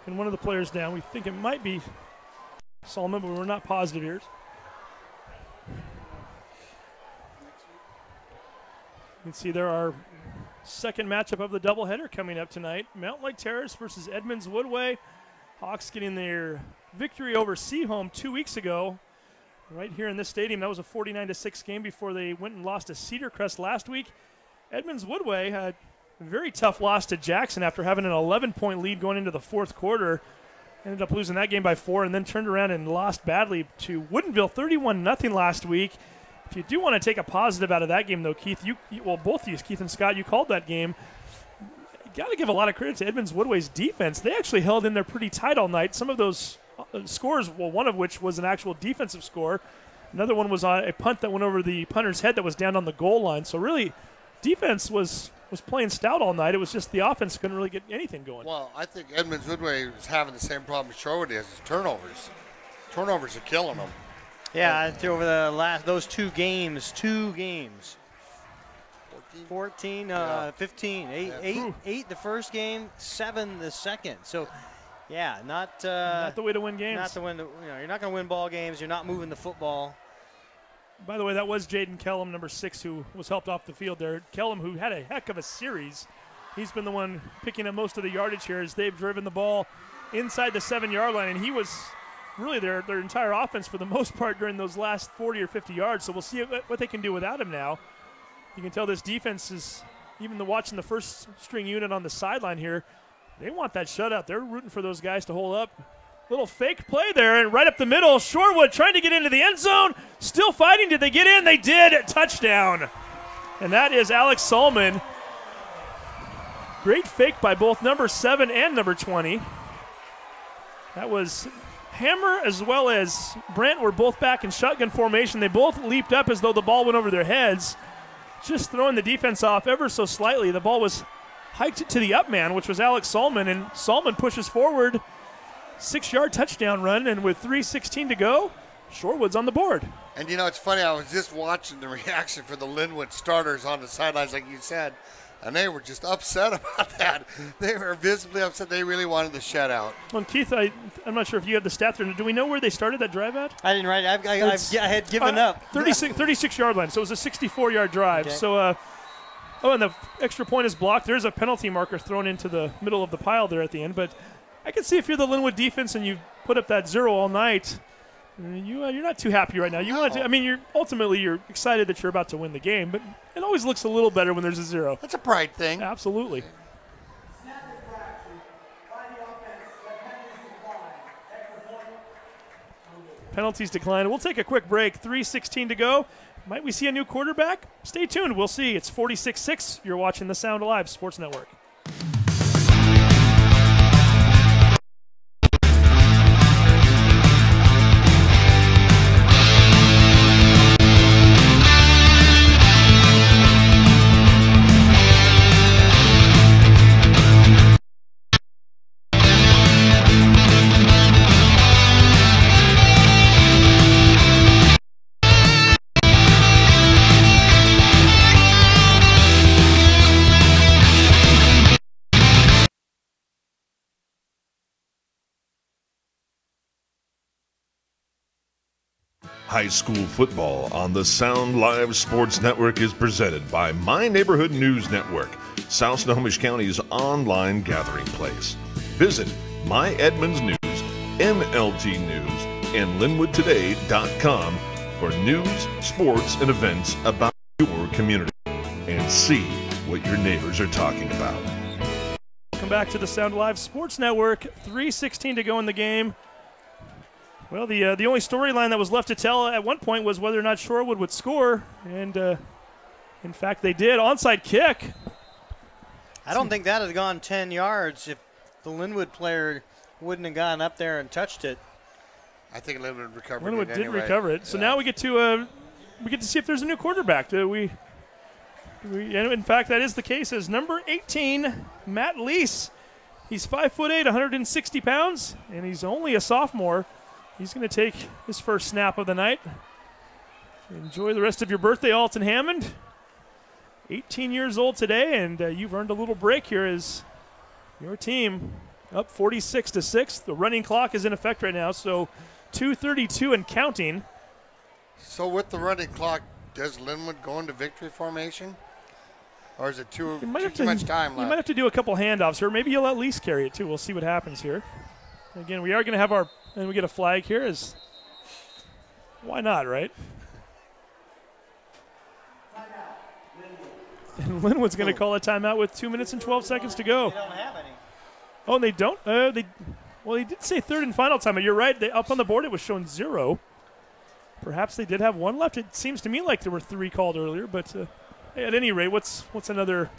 and one of the players down. We think it might be Solomon, but we're not positive here. You can see there our second matchup of the doubleheader coming up tonight. Mountain Lake Terrace versus Edmonds Woodway. Hawks getting their victory over Seaholm 2 weeks ago right here in this stadium. That was a 49-6 game before they went and lost to Cedar Crest last week. Edmonds Woodway had a very tough loss to Jackson after having an 11-point lead going into the fourth quarter. Ended up losing that game by 4 and then turned around and lost badly to Woodinville 31-0 last week. If you do want to take a positive out of that game, though, Keith, well, both of you, Keith and Scott, you called that game. You got to give a lot of credit to Edmonds Woodway's defense. They actually held in there pretty tight all night. Some of those scores, well, one of which was an actual defensive score. Another one was a punt that went over the punter's head that was down on the goal line. So really, defense was playing stout all night. It was just the offense couldn't really get anything going. Well, I think Edmonds Woodway is having the same problem Shorewood is turnovers. Turnovers are killing them. Yeah, over the those two games. 14 14, 15. Eight the first game, 7 the second. So, yeah, not the way to win games. Not the win. You're not going to win ball games. You're not moving the football. By the way, that was Jaden Kellum, number 6, who was helped off the field there. Kellum, who had a heck of a series. He's been the one picking up most of the yardage here as they've driven the ball inside the 7-yard line, and he was really their entire offense for the most part during those last 40 or 50 yards. So we'll see what they can do without him now. You can tell this defense is, even watching the first string unit on the sideline here, they want that shutout. They're rooting for those guys to hold up. Little fake play there, and right up the middle, Shorewood trying to get into the end zone. Still fighting. Did they get in? They did. Touchdown. And that is Alex Solman. Great fake by both number 7 and number 20. That was Hammer as well as Brent were both back in shotgun formation. They both leaped up as though the ball went over their heads, just throwing the defense off ever so slightly. The ball was hiked to the up man, which was Alex Solman, and Solman pushes forward. 6-yard touchdown run, and with 3:16 to go, Shorewood's on the board. And, it's funny. I was just watching the reaction for the Lynnwood starters on the sidelines, like you said, and they were just upset about that. They were visibly upset. They really wanted the shutout. Well, Keith, I'm not sure if you have the stats there. Do we know where they started that drive at? I didn't write it. I had given up. 36-yard line, so it was a 64-yard drive. Okay. So, and the extra point is blocked. There's a penalty marker thrown into the middle of the pile there at the end, but I can see if you're the Lynnwood defense and you put up that 0 all night, you're not too happy right now. You want to. I mean, you're excited that you're about to win the game, but it always looks a little better when there's a 0. That's a pride thing. Absolutely. Penalties declined. We'll take a quick break. 3:16 to go. Might we see a new quarterback? Stay tuned. We'll see. It's 46-6. You're watching the Sound Alive Sports Network. High school football on the Sound Live Sports Network is presented by My Neighborhood News Network, South Snohomish County's online gathering place. Visit My Edmonds News, MLT News, and LynnwoodToday.com for news, sports, and events about your community, and see what your neighbors are talking about. Welcome back to the Sound Live Sports Network. 3:16 to go in the game. Well, the only storyline that was left to tell at one point was whether or not Shorewood would score, and in fact they did. Onside kick. I don't think that had gone 10 yards if the Lynnwood player wouldn't have gone up there and touched it. I think Lynnwood recovered Lynnwood it did anyway. recover it. So now we get to see if there's a new quarterback. And in fact, that is the case. As number 18, Matt Lease. He's 5'8", 160 pounds, and he's only a sophomore. He's going to take his first snap of the night. Enjoy the rest of your birthday, Alton Hammond. 18 years old today, and you've earned a little break here as your team up 46-6. The running clock is in effect right now, so 2:32 and counting. So with the running clock, does Lynnwood go into victory formation? Or is it too much time left? You might have to do a couple handoffs here. Maybe you'll at least carry it, too. We'll see what happens here. Again, we are going to have and we get a flag here. Why not, right? And Lynnwood's going to call a timeout with 2 minutes and 12 seconds to go. They don't have any. Oh, they don't? They did say third and final timeout. You're right. Up on the board, it was showing 0. Perhaps they did have 1 left. It seems to me like there were 3 called earlier, but hey, at any rate, what's another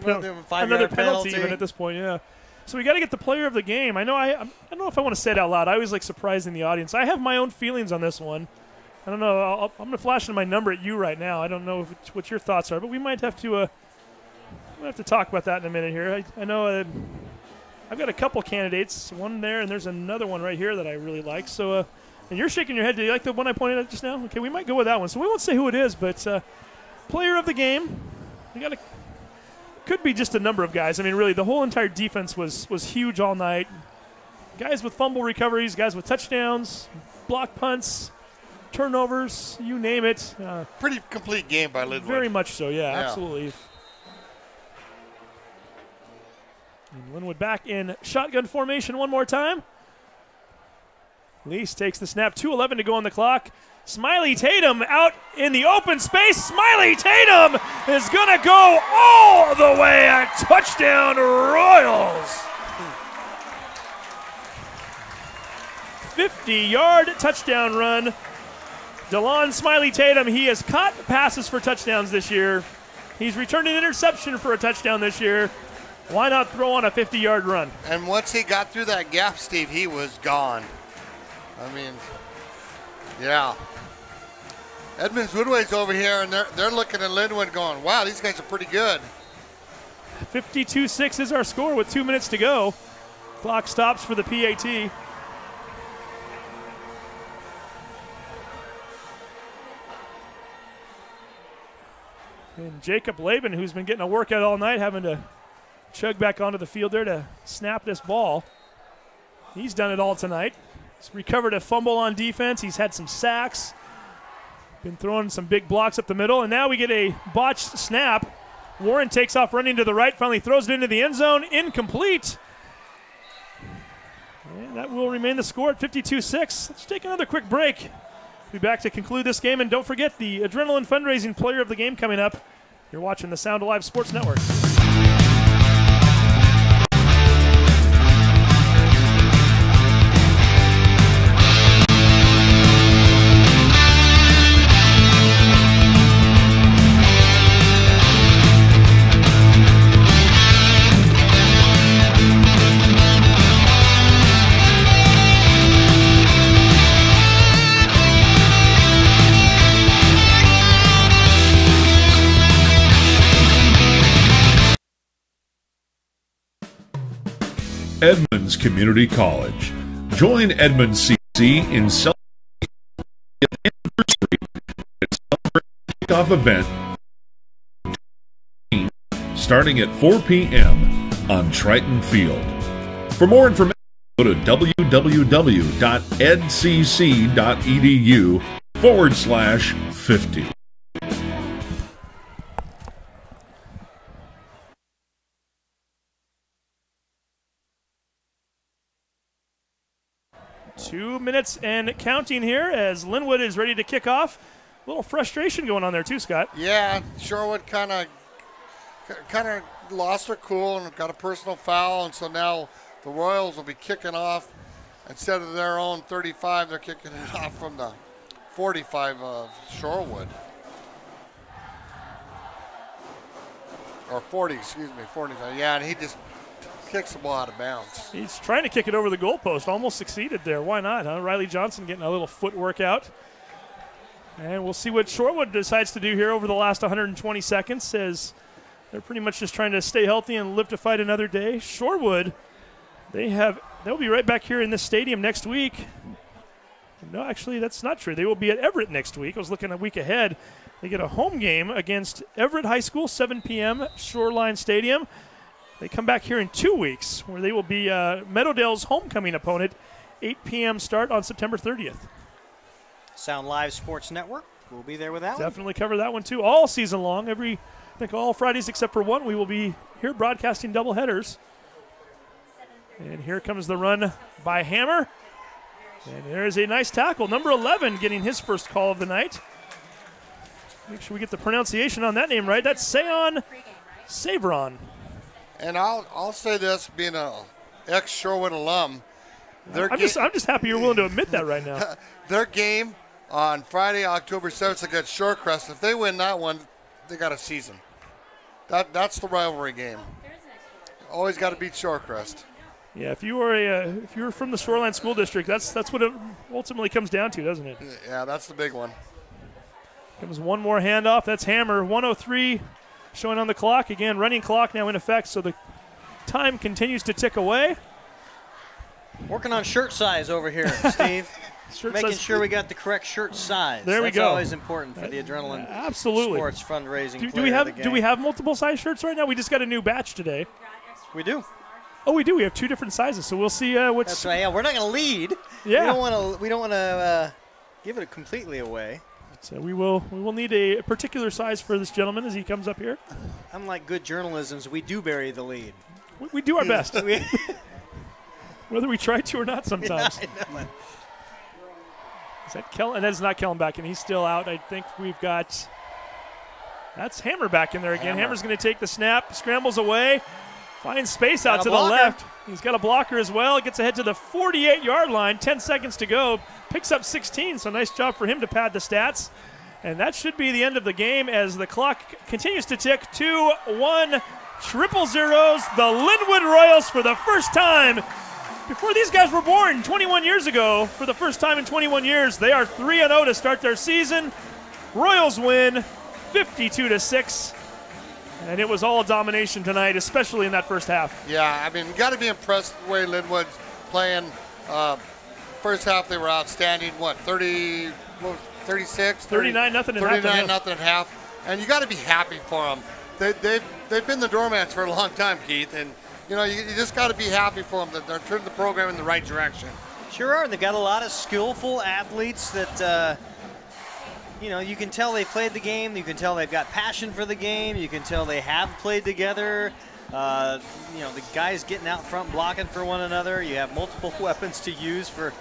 penalty even at this point? Yeah. So we got to get the player of the game. I don't know if I want to say it out loud. I always like surprising the audience. I have my own feelings on this one. I don't know. I'm going to flash in my number at you right now. I don't know what your thoughts are, but we might have to talk about that in a minute here. I know I've got a couple candidates, one there, and there's another one right here that I really like. So, and you're shaking your head. Do you like the one I pointed at just now? Okay, we might go with that one. So we won't say who it is, but player of the game, Could be just a number of guys. I mean, really, the whole entire defense was huge all night. Guys with fumble recoveries, guys with touchdowns, block punts, turnovers, you name it. Pretty complete game by Lynnwood. Very much so, yeah. Absolutely. And Lynnwood back in shotgun formation one more time. Lease takes the snap, 2:11 to go on the clock. Smiley Tatum out in the open space. Smiley Tatum is going to go all the way at touchdown Royals. 50-yard touchdown run. DeLon Smiley Tatum, he has caught passes for touchdowns this year. He's returned an interception for a touchdown this year. Why not throw on a 50-yard run? And once he got through that gap, Steve, he was gone. I mean, yeah. Edmonds Woodway's over here, and they're looking at Lynnwood going, wow, these guys are pretty good. 52-6 is our score with 2 minutes to go. Clock stops for the PAT. And Jacob Laban, who's been getting a workout all night, having to chug back onto the field there to snap this ball. He's done it all tonight. He's recovered a fumble on defense. He's had some sacks. Been throwing some big blocks up the middle. And now we get a botched snap. Warren takes off running to the right, finally throws it into the end zone. Incomplete. And that will remain the score at 52-6. Let's take another quick break. Be back to conclude this game. And don't forget the Adrenaline Fundraising Player of the Game coming up. You're watching the Sound Alive Sports Network. Edmonds Community College. Join Edmonds CC in celebrating the anniversary kickoff event starting at 4 p.m. on Triton Field. For more information, go to www.edcc.edu/50. 2 minutes and counting here as Lynnwood is ready to kick off. A little frustration going on there too, Scott. Yeah, Shorewood kind of lost their cool and got a personal foul, and so now the Royals will be kicking off. Instead of their own 35, they're kicking it off from the 45 of Shorewood. Or 40, excuse me, 45. Yeah, and he just kicks the ball out of bounds. He's trying to kick it over the goalpost. Almost succeeded there. Why not, huh? Riley Johnson getting a little footwork out. And we'll see what Shorewood decides to do here over the last 120 seconds, as they're pretty much just trying to stay healthy and live to fight another day. Shorewood, they'll be right back here in this stadium next week. No, actually, that's not true. They will be at Everett next week. I was looking a week ahead. They get a home game against Everett High School, 7 p.m., Shoreline Stadium. They come back here in 2 weeks, where they will be Meadowdale's homecoming opponent, 8 p.m. start on September 30th. Sound Live Sports Network. We'll be there with that Definitely cover that one, too, all season long. I think all Fridays except for one, we will be here broadcasting doubleheaders. And here comes the run by Hammer. And there's a nice tackle. Number 11 getting his first call of the night. Make sure we get the pronunciation on that name right. That's Seon Savron. And I'll say this, being an ex-Shorewood alum, I'm just happy you're willing to admit that right now. Their game on Friday, October 7th against Shorecrest, if they win that one, they got a season. That's the rivalry game. Always got to beat Shorecrest. Yeah, if you're from the Shoreline School District, that's what it ultimately comes down to, doesn't it? Yeah, that's the big one. Comes one more handoff. That's Hammer. 1:03 showing on the clock. Again, running clock now in effect, so the time continues to tick away. Working on shirt size over here, Steve. Making sure we got the correct shirt size. There we go. That's always important for the Adrenaline absolutely. Sports fundraising. Do we have multiple size shirts right now? We just got a new batch today. We do. Oh, we do. We have 2 different sizes, so we'll see which. That's right. Yeah, we're not going to lead. Yeah. We don't want to give it completely away. So we will need a particular size for this gentleman as he comes up here. Unlike good journalism, we do bury the lead. We do our best. Whether we try to or not sometimes. Yeah, I know. Is that Kellen? And that is not Kellen back, and he's still out. I think we've got. That's Hammer back in there again. Hammer's going to take the snap, scrambles away, finds space out to the left. He's got a blocker as well. Gets ahead to the 48-yard line. 10 seconds to go. Picks up 16, so nice job for him to pad the stats. And that should be the end of the game as the clock continues to tick. 2-1, triple zeros. The Lynnwood Royals for the first time. Before these guys were born 21 years ago, for the first time in 21 years, they are 3-0 to start their season. Royals win 52-6. And it was all a domination tonight, especially in that first half. Yeah, I mean, you got to be impressed with the way Lynnwood's playing. First half, they were outstanding. What, 36? 39-0 at half. 39-0 at half. And you got to be happy for them. They've been the doormats for a long time, Keith. And, you know, you just got to be happy for them that they're turning the program in the right direction. Sure are. They've got a lot of skillful athletes that, you know, you can tell they played the game. You can tell they've got passion for the game. You can tell they have played together. You know, the guys getting out front blocking for one another. You have multiple weapons to use for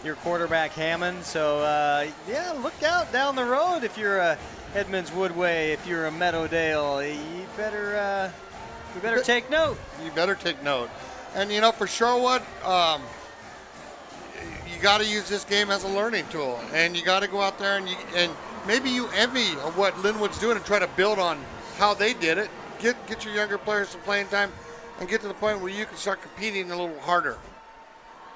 your quarterback Hammond. So, yeah, look out down the road if you're a Edmonds Woodway, if you're a Meadowdale. You better take note. You better take note. And, you know, for Shorewood, you got to use this game as a learning tool. And you got to go out there and maybe you envy of what Lynnwood's doing and try to build on how they did it. Get your younger players some playing time and get to the point where you can start competing a little harder.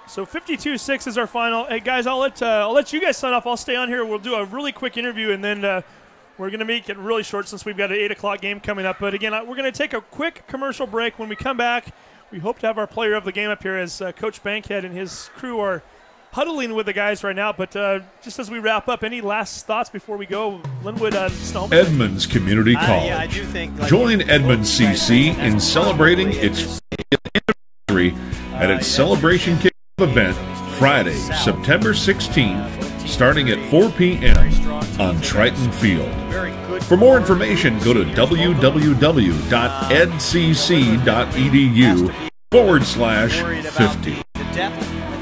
So 52-6 is our final. Hey, guys, I'll let you guys sign off. I'll stay on here. We'll do a really quick interview, and then we're going to make it really short since we've got an 8 o'clock game coming up. But, again, we're going to take a quick commercial break. When we come back, we hope to have our player of the game up here as Coach Bankhead and his crew are huddling with the guys right now. But just as we wrap up, any last thoughts before we go? Lynnwood, Snow. Edmonds Community College. Yeah, I do think. Join Edmonds CC in celebrating its anniversary at its celebration kickoff event Friday, September 16th, starting at 4 p.m. on Triton Field. For more information, go to www.edcc.edu/50. I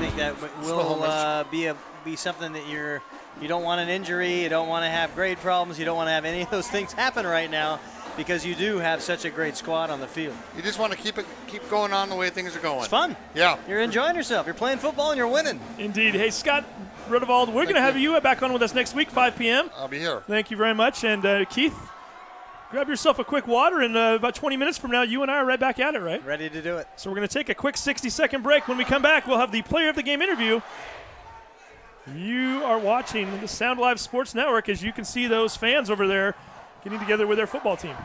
think that will be something that you don't want an injury, you don't want to have grade problems, you don't want to have any of those things happen right now because you do have such a great squad on the field. You just want to keep going on the way things are going. It's fun. Yeah. You're enjoying yourself. You're playing football and you're winning. Indeed. Hey, Scott Rudevald, we're going to have you back on with us next week, 5 p.m. I'll be here. Thank you very much. And Keith, grab yourself a quick water, and about 20 minutes from now, you and I are right back at it, right? Ready to do it. So we're going to take a quick 60-second break. When we come back, we'll have the player of the game interview. You are watching the Sound Live Sports Network as you can see those fans over there getting together with their football team.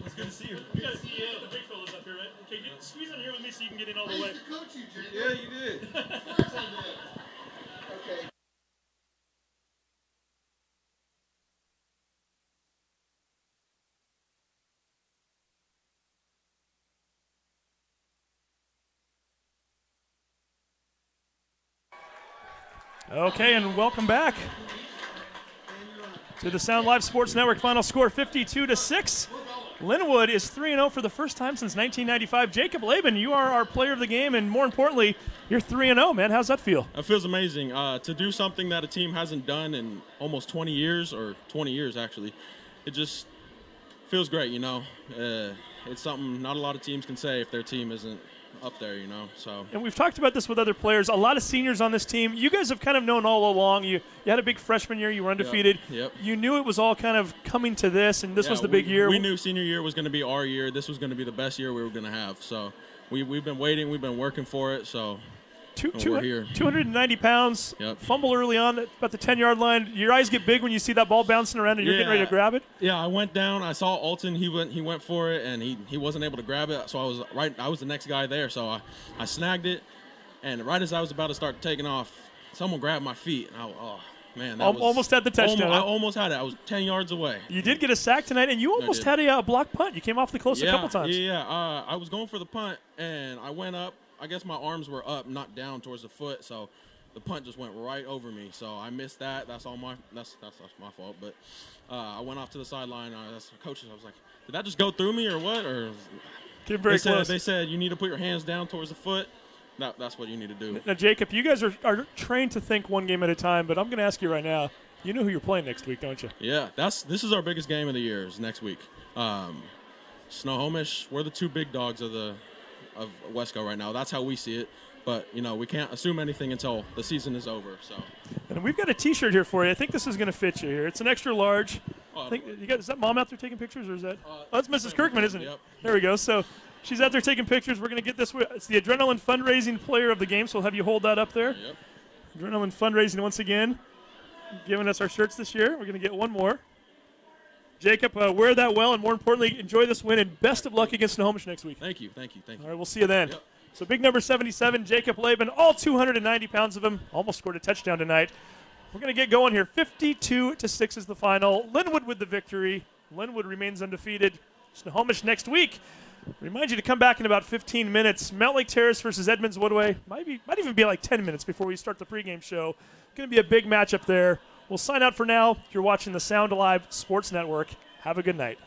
It's good to see you. We got to see the big fellas up here, right? Okay, squeeze on here with me so you can get in all the way. I used to coach you, Jake. Yeah, you did. Of course I did. Okay. Okay, and welcome back to the Sound Live Sports Network. Final score 52-6. Lynnwood is 3-0 for the first time since 1995. Jacob Laban, you are our player of the game, and more importantly, you're 3-0, man. How's that feel? It feels amazing. To do something that a team hasn't done in almost 20 years, or 20 years actually, it just feels great, you know. It's something not a lot of teams can say if their team isn't up there, you know. So. And we've talked about this with other players. A lot of seniors on this team. You guys have kind of known all along. You had a big freshman year. You were undefeated. Yep. You knew it was all kind of coming to this, and this was the big year. We knew senior year was going to be our year. This was going to be the best year we were going to have. So we've been waiting. We've been working for it. So. We're here. 290 pounds, fumble early on about the 10-yard line. Your eyes get big when you see that ball bouncing around and you're getting ready to grab it? Yeah, I went down. I saw Alton. He went for it, and he wasn't able to grab it. So I was the next guy there. So I snagged it, and right as I was about to start taking off, someone grabbed my feet. And almost had the touchdown. I almost had it. I was 10 yards away. You did get a sack tonight, and you almost had a block punt. You came off the close a couple times. Yeah. I was going for the punt, and I went up. I guess my arms were up, not down towards the foot, so the punt just went right over me. So I missed that. That's my fault. But I went off to the sideline. That's the coaches. I was like, did that just go through me or what? Or came very close. They said you need to put your hands down towards the foot. That's what you need to do. Now, Jacob, you guys are trained to think one game at a time, but I'm going to ask you right now. You know who you're playing next week, don't you? Yeah, this is our biggest game of the year. Is next week. Snohomish, we're the two big dogs of Wesco right now. That's how we see it. But, you know, we can't assume anything until the season is over. So. And we've got a T-shirt here for you. I think this is going to fit you here. It's an extra large. I think is that Mom out there taking pictures, or is that? That's Mrs. Kirkman, isn't it? Yep. There we go. So she's out there taking pictures. We're going to get this. It's the Adrenaline Fundraising Player of the Game, so we'll have you hold that up there. Yep. Adrenaline Fundraising once again, giving us our shirts this year. We're going to get one more. Jacob, wear that well, and more importantly, enjoy this win, and best of luck against Snohomish next week. Thank you. All right, we'll see you then. Yep. So big number 77, Jacob Laban, all 290 pounds of him, almost scored a touchdown tonight. We're going to get going here. 52-6 is the final. Lynnwood with the victory. Lynnwood remains undefeated. Snohomish next week. Remind you to come back in about 15 minutes. Mount Lake Terrace versus Edmonds Woodway. Might even be like 10 minutes before we start the pregame show. Going to be a big matchup there. We'll sign out for now. You're watching the Sound Alive Sports Network. Have a good night.